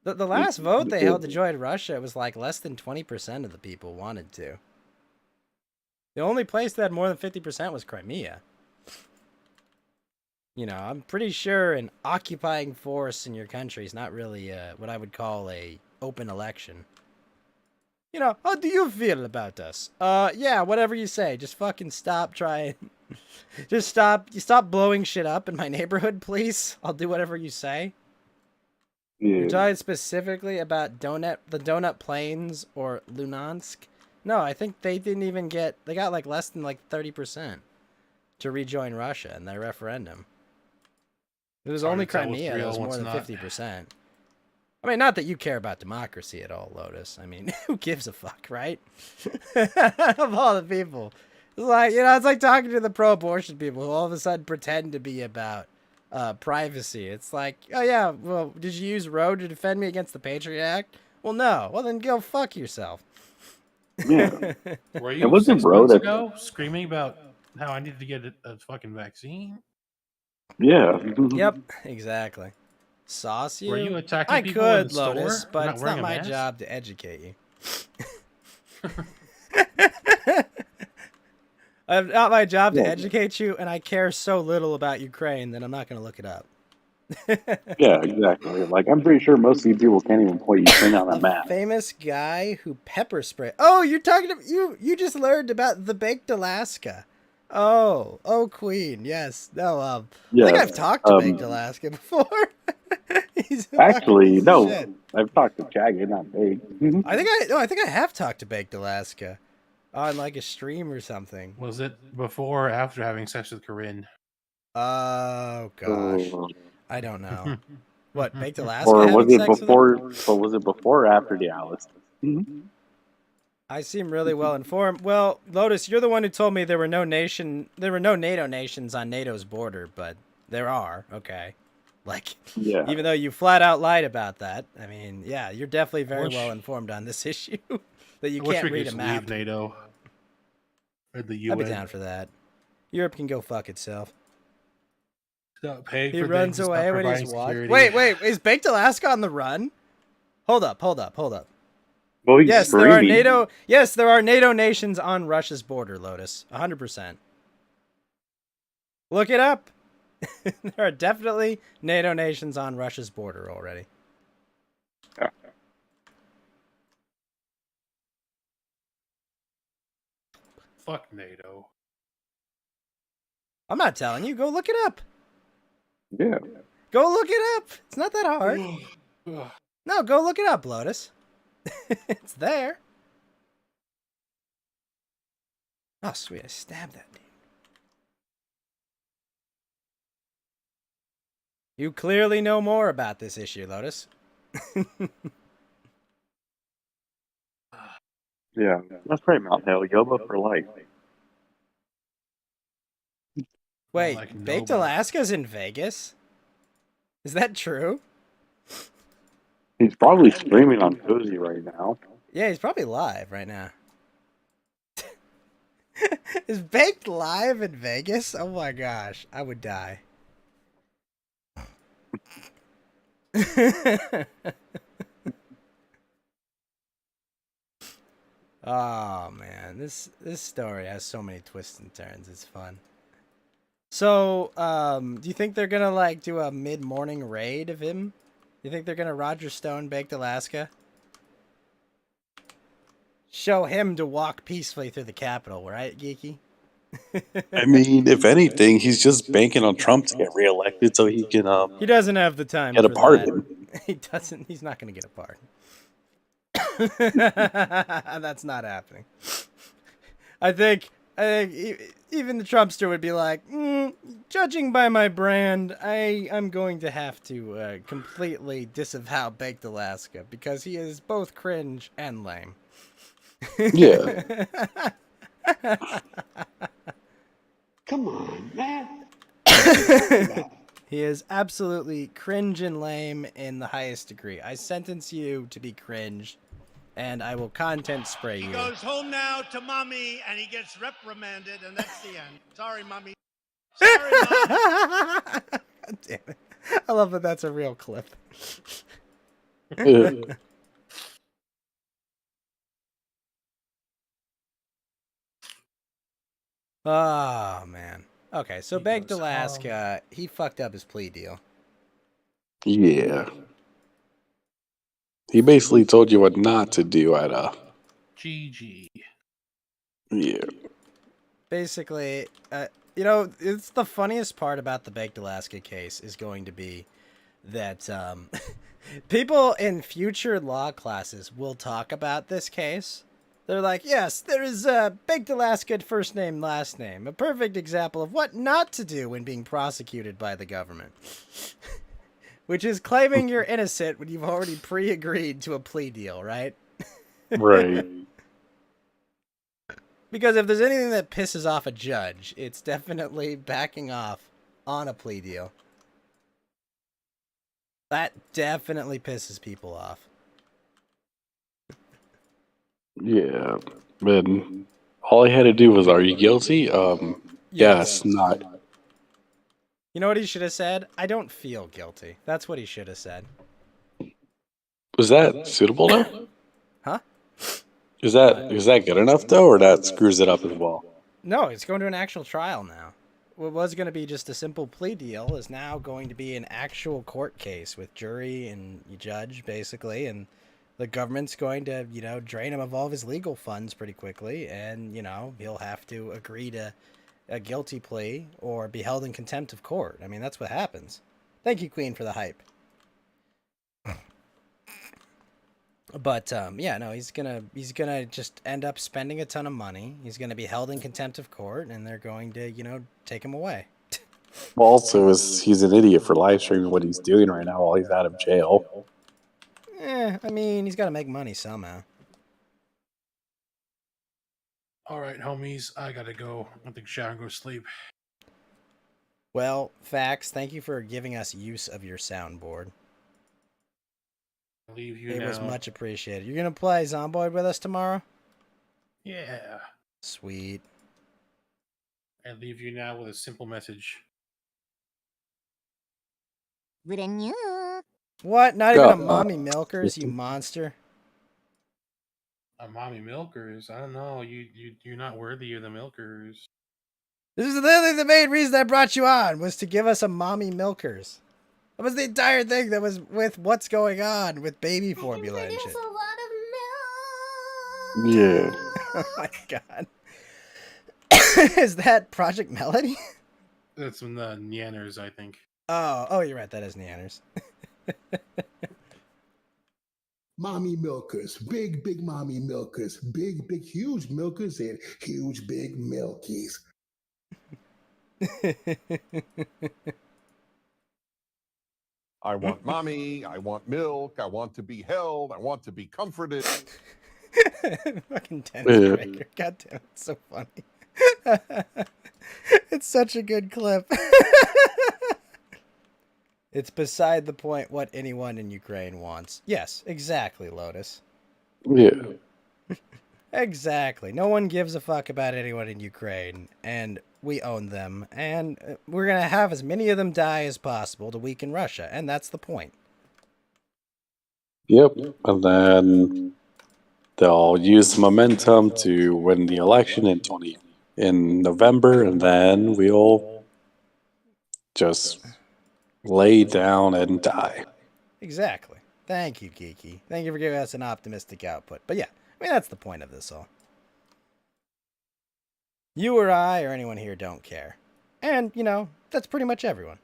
The last vote they held to join Russia, it was like less than 20% of the people wanted to. The only place that had more than 50% was Crimea. You know, I'm pretty sure an occupying force in your country is not really what I would call a open election. You know, how do you feel about us? Yeah, whatever you say. Just fucking stop trying. Just stop. You stop blowing shit up in my neighborhood, please. I'll do whatever you say. Yeah. You're talking specifically about the Donut Plains or Luhansk? No, I think they didn't even get. They got like less than like 30% to rejoin Russia in their referendum. It was Hard only to tell what's Crimea that real was and more than what's 50%. I mean, not that you care about democracy at all, Lotus. I mean, who gives a fuck, right? Of all the people. It's like, it's like talking to the pro-abortion people who all of a sudden pretend to be about, privacy. It's like, oh yeah, well, did you use Roe to defend me against the Patriot Act? Well, no. Well, then go fuck yourself. Yeah. Were It you wasn't 6 Roe months that- ago screaming about how I needed to get a fucking vaccine? Yeah. Yep, exactly. Sauce you? Were you attacking I people in could, the store Lotus, for but not it's wearing not a my mask? job to educate you. It's not my job to Yeah. educate you, and I care so little about Ukraine that I'm not going to look it up. Yeah, exactly. Like, I'm pretty sure most of these people can't even point Ukraine on a map. Famous guy who pepper spray. Oh, you're talking about you just learned about the baked Alaska. Oh, Queen. Yes. No, I think Yeah, I've talked to Baked Alaska before. He's a fucking Actually, piece of no. shit. I've talked to Chaggy, not Big. I think I have talked to Baked Alaska on like a stream or something. Was it before or after having sex with Corinne? Oh gosh, I don't know. What, Baked Alaska Or having was it sex with him? before? But was it before or after the Alice? I seem really well informed. Well, Lotus, you're the one who told me there were no NATO nations on NATO's border, but there are. Okay, like, Yeah. even though you flat out lied about that, I mean, yeah, you're definitely very Wish- well informed on this issue. That you I wish can't we read could a just map. leave NATO or the I'd UN. be down for that. Europe can go fuck itself. Stop paying He for runs things, away stop when he's providing walking. security. Wait, is Baked Alaska on the run? Hold up. Well, he's Yes, screaming. there are NATO nations on Russia's border, Lotus. 100%. Look it up. There are definitely NATO nations on Russia's border already. Fuck NATO. I'm not telling you. Go look it up. Yeah. Go look it up. It's not that hard. No, go look it up, Lotus. It's there. Oh, sweet. I stabbed that dude. You clearly know more about this issue, Lotus. Yeah. That's right, Mount Hell. Yoba for life. Wait, like Baked nobody. Alaska's in Vegas? Is that true? He's probably screaming on Cozy right now. Yeah, he's probably live right now. Is Baked live in Vegas? Oh my gosh, I would die. Oh man, this story has so many twists and turns. It's fun. So, do you think they're gonna like do a mid-morning raid of him? You think they're gonna Roger Stone Baked Alaska? Show him to walk peacefully through the Capitol, right, Geeky? I mean, if anything, he's just banking on Trump to get reelected so he can He doesn't have the time get a for pardon. that. He doesn't. He's not going to get a pardon. That's not happening. I think even the Trumpster would be like, judging by my brand, I'm going to have to completely disavow Baked Alaska because he is both cringe and lame. Yeah. Come on, man. He is absolutely cringe and lame in the highest degree. I sentence you to be cringe, and I will content spray He you. goes home now to mommy and he gets reprimanded, and that's the end. Sorry, mommy. Sorry, mom. God damn it. I love that that's a real clip. Oh, man. Okay, so Baked Alaska, he fucked up his plea deal. Yeah. He basically told you what not to do at GG. Yeah. Basically, it's the funniest part about the Baked Alaska case is going to be that people in future law classes will talk about this case. They're like, yes, there is Baked Alaska first name, last name. A perfect example of what not to do when being prosecuted by the government. Which is claiming you're innocent when you've already pre-agreed to a plea deal, right? Right. Because if there's anything that pisses off a judge, it's definitely backing off on a plea deal. That definitely pisses people off. Yeah, but all I had to do was, "Are you guilty?" Yes, not. You know what he should have said? I don't feel guilty. That's what he should have said. Was that suitable though? Huh? Is that good enough though, or that screws it up as well? No, it's going to an actual trial now. What was going to be just a simple plea deal is now going to be an actual court case with jury and judge, basically, and the government's going to, drain him of all of his legal funds pretty quickly, and, he'll have to agree to a guilty plea or be held in contempt of court. I mean, that's what happens. Thank you, Queen, for the hype. But yeah, no, he's gonna just end up spending a ton of money. He's gonna be held in contempt of court, and they're going to, take him away. Well, also, he's an idiot for live streaming what he's doing right now while he's out of jail. I mean, he's got to make money somehow. All right, homies, I gotta go. I think shower and go sleep. Well, Fax, thank you for giving us use of your soundboard. I'll leave you It now. was much appreciated. You're gonna play Zomboid with us tomorrow? Yeah. Sweet. I leave you now with a simple message. What? Not even a mommy milkers, you monster. A mommy milkers? I don't know. You're not worthy of the milkers. This is literally the main reason I brought you on, was to give us a mommy milkers. That was the entire thing that was with what's going on with baby formula and shit. Yeah. Oh my god. Is that Project Melody? That's from the Neanners, I think. Oh, you're right. That is Neanners. Mommy milkers, big mommy milkers, big huge milkers, and huge big milkies. I want mommy. I want milk. I want to be held. I want to be comforted. Fucking Dennis Breaker. God damn it, it's so funny. It's such a good clip. It's beside the point what anyone in Ukraine wants. Yes, exactly, Lotus. Yeah. Exactly. No one gives a fuck about anyone in Ukraine, and we own them, and we're going to have as many of them die as possible to weaken Russia, and that's the point. Yep. And then they'll use the momentum to win the election in November, and then we'll just lay down and die. Exactly. Thank you, Geeky. Thank you for giving us an optimistic output. But yeah, I mean, that's the point of this all. You or I or anyone here don't care. And, that's pretty much everyone.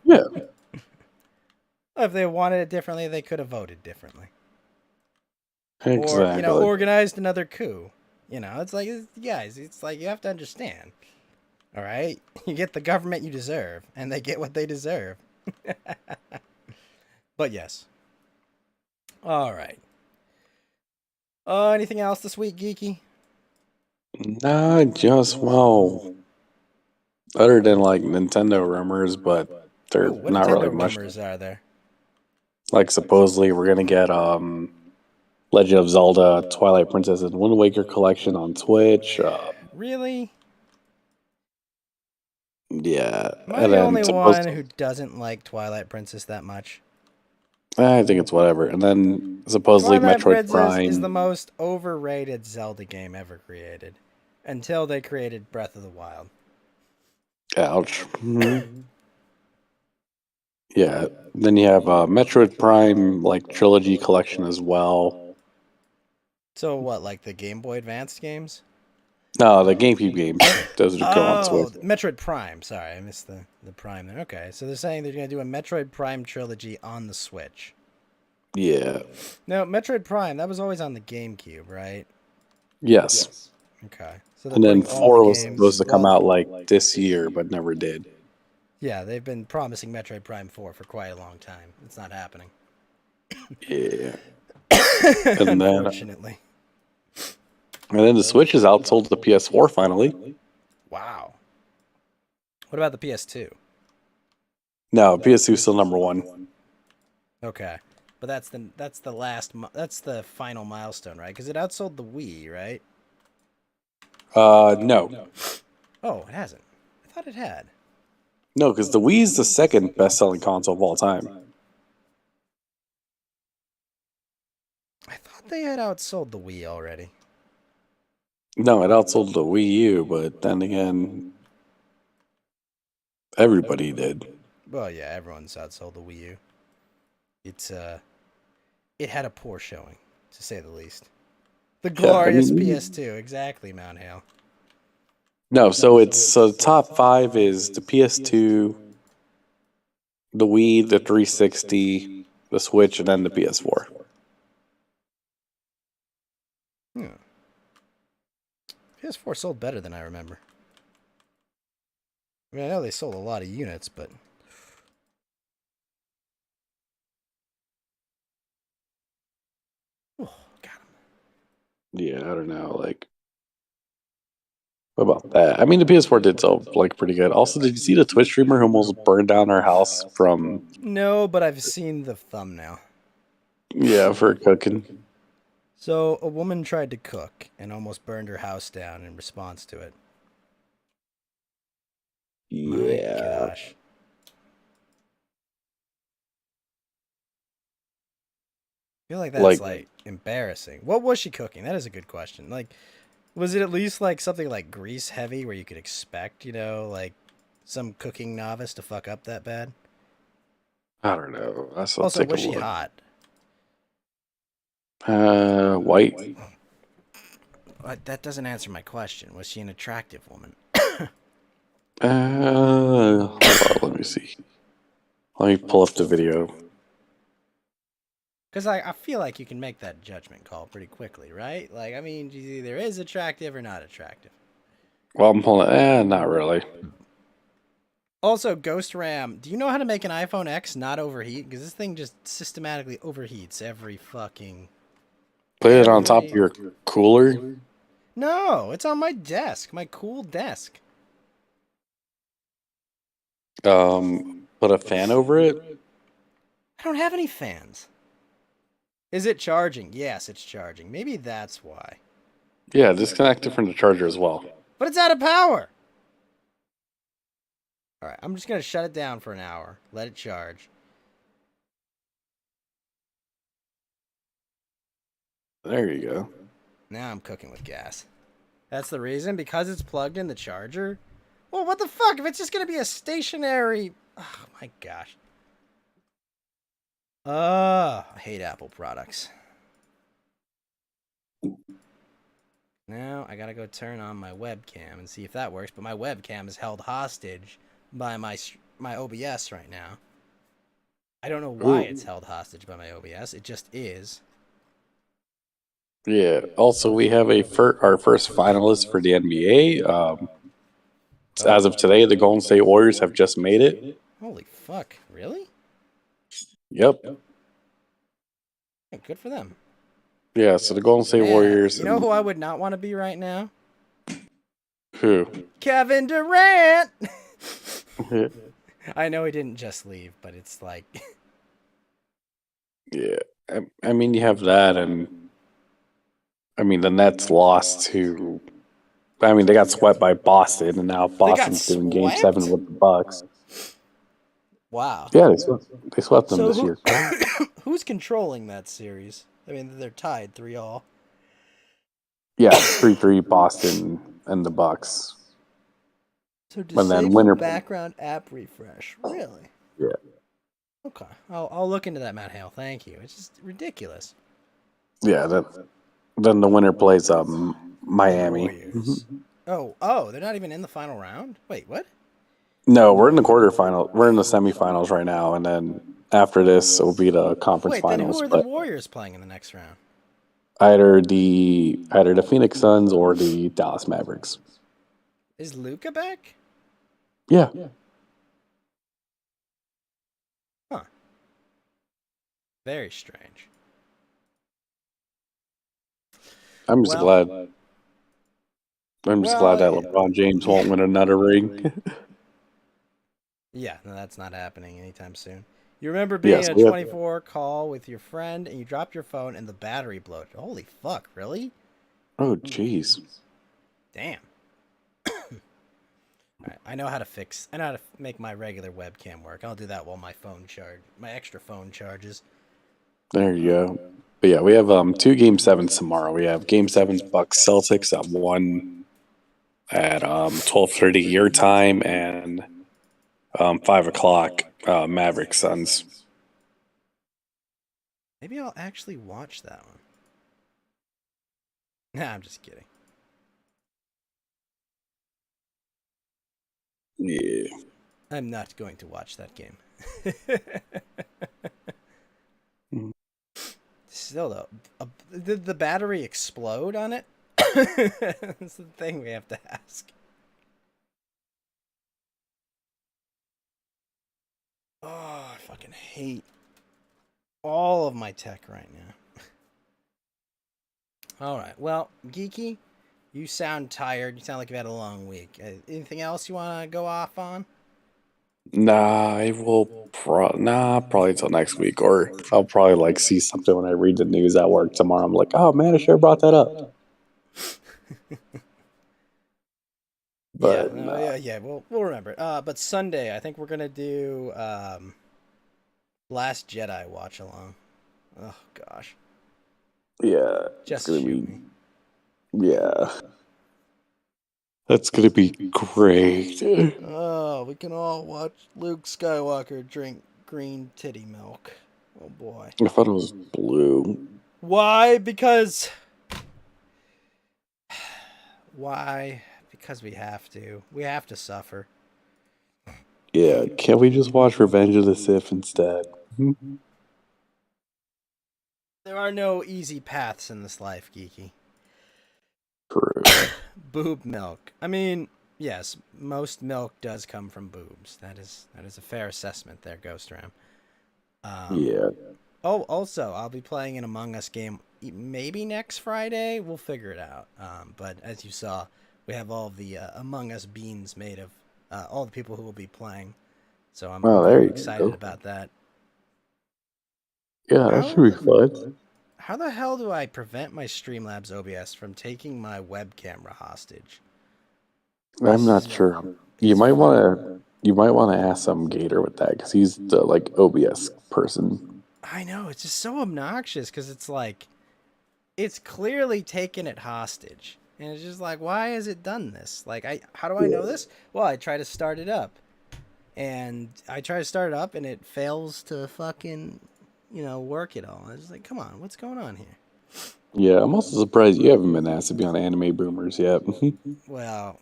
Yeah. If they wanted it differently, they could have voted differently. Exactly. Or, organized another coup. It's like, guys, it's like you have to understand. All right? You get the government you deserve, and they get what they deserve. But yes. All right. Anything else this week, Geeky? Nah, just, other than like Nintendo rumors, but they're What not Nintendo really much. rumors are there? Like supposedly we're gonna get Legend of Zelda Twilight Princess and Wind Waker collection on Twitch. Really? Yeah. Am I the only one who doesn't like Twilight Princess that much? I think it's whatever. And then supposedly Twilight Metroid Princess Prime is the most overrated Zelda game ever created. Until they created Breath of the Wild. Ouch. Yeah. Then you have Metroid Prime like trilogy collection as well. So what, like the Game Boy Advance games? No, the GameCube games. Those are go on Switch. Metroid Prime. Sorry, I missed the Prime there. Okay, so they're saying they're going to do a Metroid Prime trilogy on the Switch. Yeah. No, Metroid Prime, that was always on the GameCube, right? Yes. Okay. So And then 4 was supposed to come out like this year, but never did. Yeah, they've been promising Metroid Prime 4 for quite a long time. It's not happening. Yeah. And Unfortunately. then the Switch is outsold the PS4 finally. Wow. What about the PS2? No, PS2 is still number one. Okay, but that's the final milestone, right? Because it outsold the Wii, right? No. Oh, it hasn't. I thought it had. No, because the Wii is the second best-selling console of all time. I thought they had outsold the Wii already. No, it outsold the Wii U, but then again, everybody did. Well, yeah, everyone's outsold the Wii U. It had a poor showing, to say the least. The glorious PS2, exactly, Mount Hale. No, so top 5 is the PS2, the Wii, the 360, the Switch, and then the PS4. PS4 sold better than I remember. I mean, I know they sold a lot of units, but... Oh, got him. Yeah, I don't know, like... What about that? I mean, the PS4 did sell, like, pretty good. Also, did you see the Twitch streamer who almost burned down her house from... No, but I've seen the thumbnail. Yeah, for cooking. So, a woman tried to cook and almost burned her house down in response to it. Yeah. My gosh. I feel like that's, like, embarrassing. What was she cooking? That is a good question. Like, was it at least, like, something, like, grease-heavy where you could expect, you know, like, some cooking novice to fuck up that bad? I don't know. Also, was she hot? White. That doesn't answer my question. Was she an attractive woman? Hold on, let me see. Let me pull up the video. Because I feel like you can make that judgment call pretty quickly, right? Like, I mean, she's either is attractive or not attractive. Well, I'm pulling. Not really. Also, Ghost Ram, do you know how to make an iPhone X not overheat? Because this thing just systematically overheats every fucking... Put it on top of your cooler? No, it's on my desk, my cool desk. Put a fan over it? I don't have any fans. Is it charging? Yes, it's charging. Maybe that's why. Yeah, disconnect it from the charger as well. But it's out of power! Alright, I'm just going to shut it down for an hour. Let it charge. There you go. Now I'm cooking with gas. That's the reason? Because it's plugged in the charger? Well, what the fuck? If it's just going to be a stationary... Oh, my gosh. I hate Apple products. Now I gotta go turn on my webcam and see if that works. But my webcam is held hostage by my OBS right now. I don't know why it's held hostage by my OBS. It just is. Yeah. Also, we have our first finalist for the NBA. As of today, the Golden State Warriors have just made it. Holy fuck! Really? Yep. Hey, good for them. Yeah. So the Golden State Warriors. You know who I would not want to be right now? Who? Kevin Durant. I know he didn't just leave, but it's like. Yeah. I mean, you have that, and I mean, the Nets lost to. I mean, they got swept by Boston, and now Boston's doing Game 7 with the Bucks. Wow. Yeah, they swept them this year. Who's controlling that series? I mean, they're tied 3-3. Yeah, 3-3 Boston and the Bucks. So disable background app refresh. Really? Yeah. Okay. I'll look into that, Matt Hale. Thank you. It's just ridiculous. Yeah, then the winner plays Miami. Oh, they're not even in the final round? Wait, what? No, we're in the quarterfinal. We're in the semifinals right now, and then after this, it'll be the conference finals. Then who are the Warriors playing in the next round? Either the Phoenix Suns or the Dallas Mavericks. Is Luka back? Yeah. Huh. Very strange. I'm just glad that LeBron James won't win another ring. Yeah, no, that's not happening anytime soon. You remember being Yes, in a we have- 24 call with your friend and you dropped your phone and the battery blowed. Holy fuck, really? Oh, jeez. Damn. Alright, I know how to make my regular webcam work. I'll do that while my extra phone charges. There you go. But yeah, we have 2 Game 7s tomorrow. We have Game 7's Bucks Celtics at 1 at 12:30 your time, and 5 o'clock Mavericks Suns. Maybe I'll actually watch that one. Nah, I'm just kidding. Yeah. I'm not going to watch that game. Still though, did the battery explode on it? That's the thing we have to ask. Oh, I fucking hate all of my tech right now. All right, well, Geeky, you sound tired. You sound like you've had a long week. Anything else you want to go off on? Nah, I will probably until next week, or I'll probably like see something when I read the news at work tomorrow. I'm like, oh man, I should have brought that up. But yeah, we'll remember it. But Sunday, I think we're gonna do Last Jedi watch along. Oh gosh. yeah, Just it's gonna shoot be. me. Yeah, that's gonna be great. Oh, we can all watch Luke Skywalker drink green titty milk. Oh boy. I thought it was blue. Why? Because we have to. We have to suffer. Yeah, can't we just watch Revenge of the Sith instead? There are no easy paths in this life, Geeky. True. Boob milk. I mean, yes, most milk does come from boobs. That is a fair assessment there, Ghost Ram. Yeah. Oh, also, I'll be playing an Among Us game maybe next Friday. We'll figure it out. But as you saw, we have all the Among Us beans made of all the people who will be playing. So I'm very excited about that. Yeah, that should be fun. How the hell do I prevent my Streamlabs OBS from taking my web camera hostage? I'm not sure. You might want to ask some Gator with that, because he's the like OBS person. I know, it's just so obnoxious because it's like, it's clearly taken it hostage. And it's just like, why has it done this? Like, how do I know this? Well, I try to start it up. And I try to start it up and it fails to fucking, work it all. I was like, come on, what's going on here? Yeah, I'm also surprised you haven't been asked to be on Anime Boomers yet. Well,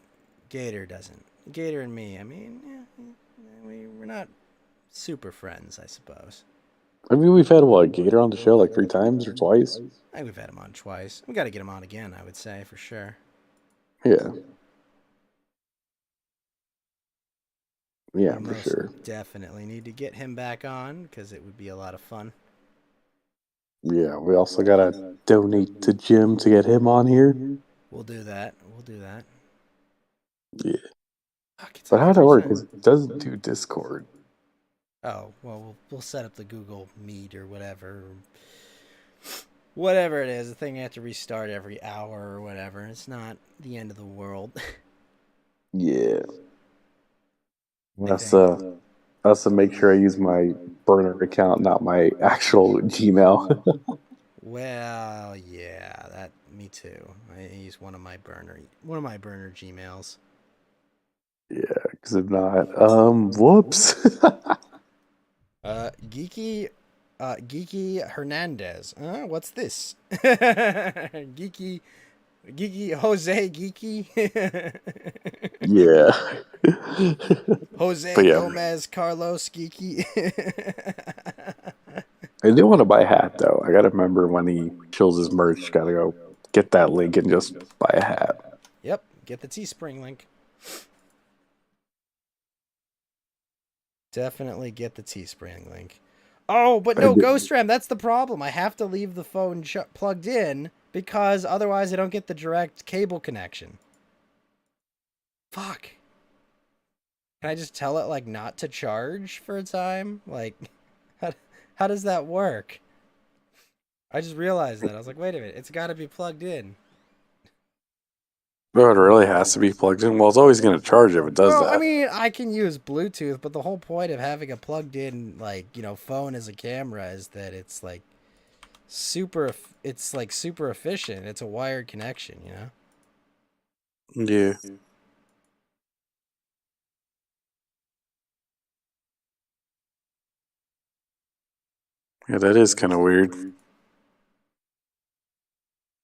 Gator doesn't. Gator and me, I mean, we're not super friends, I suppose. I mean, we've had, Gator on the show like 3 times or twice? I think we've had him on twice. We got to get him on again, I would say, for sure. Yeah. Yeah, We for most sure. definitely need to get him back on, because it would be a lot of fun. Yeah, we also gotta donate to Jim to get him on here. We'll do that. Yeah. But how does that work? 'Cause it doesn't do Discord. Oh, well, we'll set up the Google Meet or whatever. Whatever it is, the thing you have to restart every hour or whatever. It's not the end of the world. Yeah. That's to make sure I use my burner account, not my actual Gmail. Well, yeah, me too. I use one of my burner Gmails. Yeah, because if not, whoops. Geeky Hernandez. What's this? Geeky Jose Geeky. Yeah. Jose But yeah. Gomez Carlos Geeky. I do want to buy a hat, though. I gotta remember when he kills his merch, gotta go get that link and just buy a hat. Yep, get the Teespring link. Definitely get the Teespring link. Oh, but no, Ghost Ram, that's the problem. I have to leave the phone plugged in because otherwise I don't get the direct cable connection. Fuck. Can I just tell it like not to charge for a time? Like, how does that work? I just realized that. I was like, wait a minute, it's got to be plugged in. Bro, it really has to be plugged in. Well, it's always going to charge if it does Well, that. I mean, I can use Bluetooth, but the whole point of having a plugged in, like, phone as a camera is that it's like super efficient. It's a wired connection, Yeah. Yeah, that is kind of weird.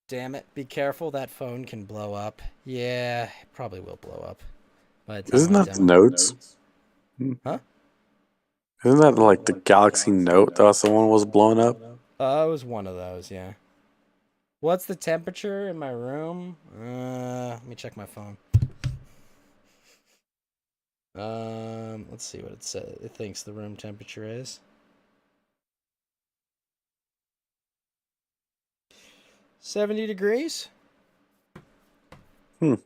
Damn it, be careful, that phone can blow up. Yeah, it probably will blow up. But Isn't that the Notes? Huh? Isn't that like the Galaxy Note that someone was blowing up? It was one of those, yeah. What's the temperature in my room? Let me check my phone. Let's see what it says. It thinks the room temperature is 70 degrees. It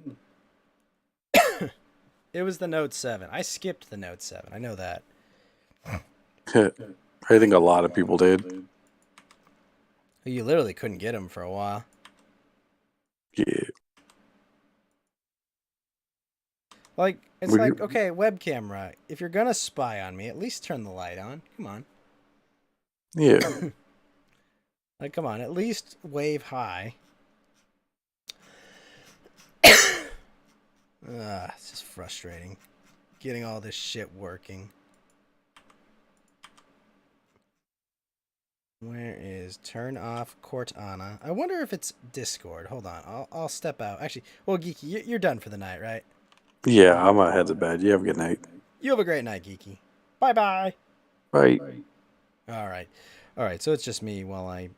was the Note 7. I skipped the Note 7. I know that. I think a lot of people did. You literally couldn't get them for a while. Yeah. Like, it's like, okay, web camera. If you're gonna spy on me, at least turn the light on. Come on. Yeah. Like, come on, at least wave high. It's just frustrating. Getting all this shit working. Where is turn off Cortana? I wonder if it's Discord. Hold on, I'll step out. Actually, well, Geeky, you're done for the night, right? Yeah, I'm gonna head to bed. You have a good night. You have a great night, Geeky. Bye-bye. Bye. All right, so it's just me while I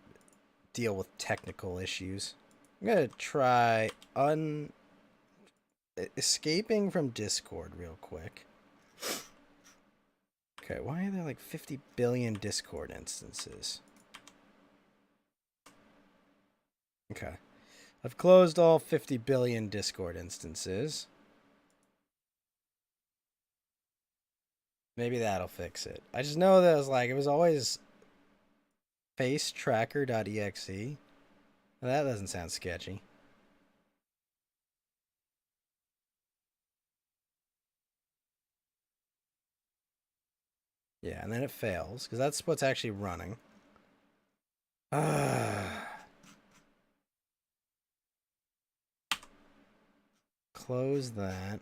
deal with technical issues. I'm gonna try escaping from Discord real quick. Okay, why are there like 50 billion Discord instances? Okay. I've closed all 50 billion Discord instances. Maybe that'll fix it. I just know that it was always facetracker.exe. Well, that doesn't sound sketchy. Yeah, and then it fails, because that's what's actually running. Close that.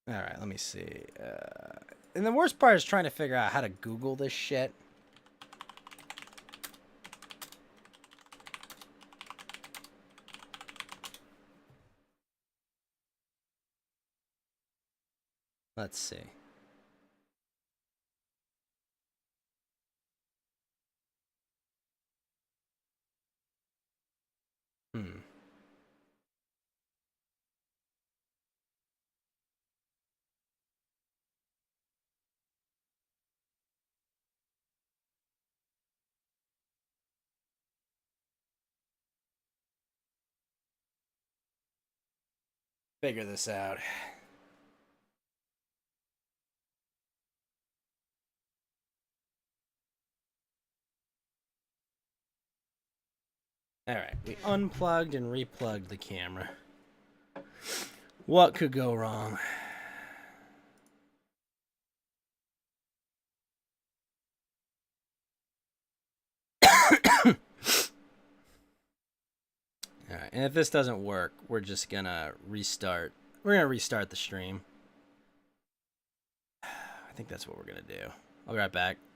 Alright, let me see. And the worst part is trying to figure out how to Google this shit. Let's see. Figure this out. Alright, we unplugged and replugged the camera. What could go wrong? Alright, and if this doesn't work, we're just gonna restart. We're gonna restart the stream. I think that's what we're gonna do. I'll be right back.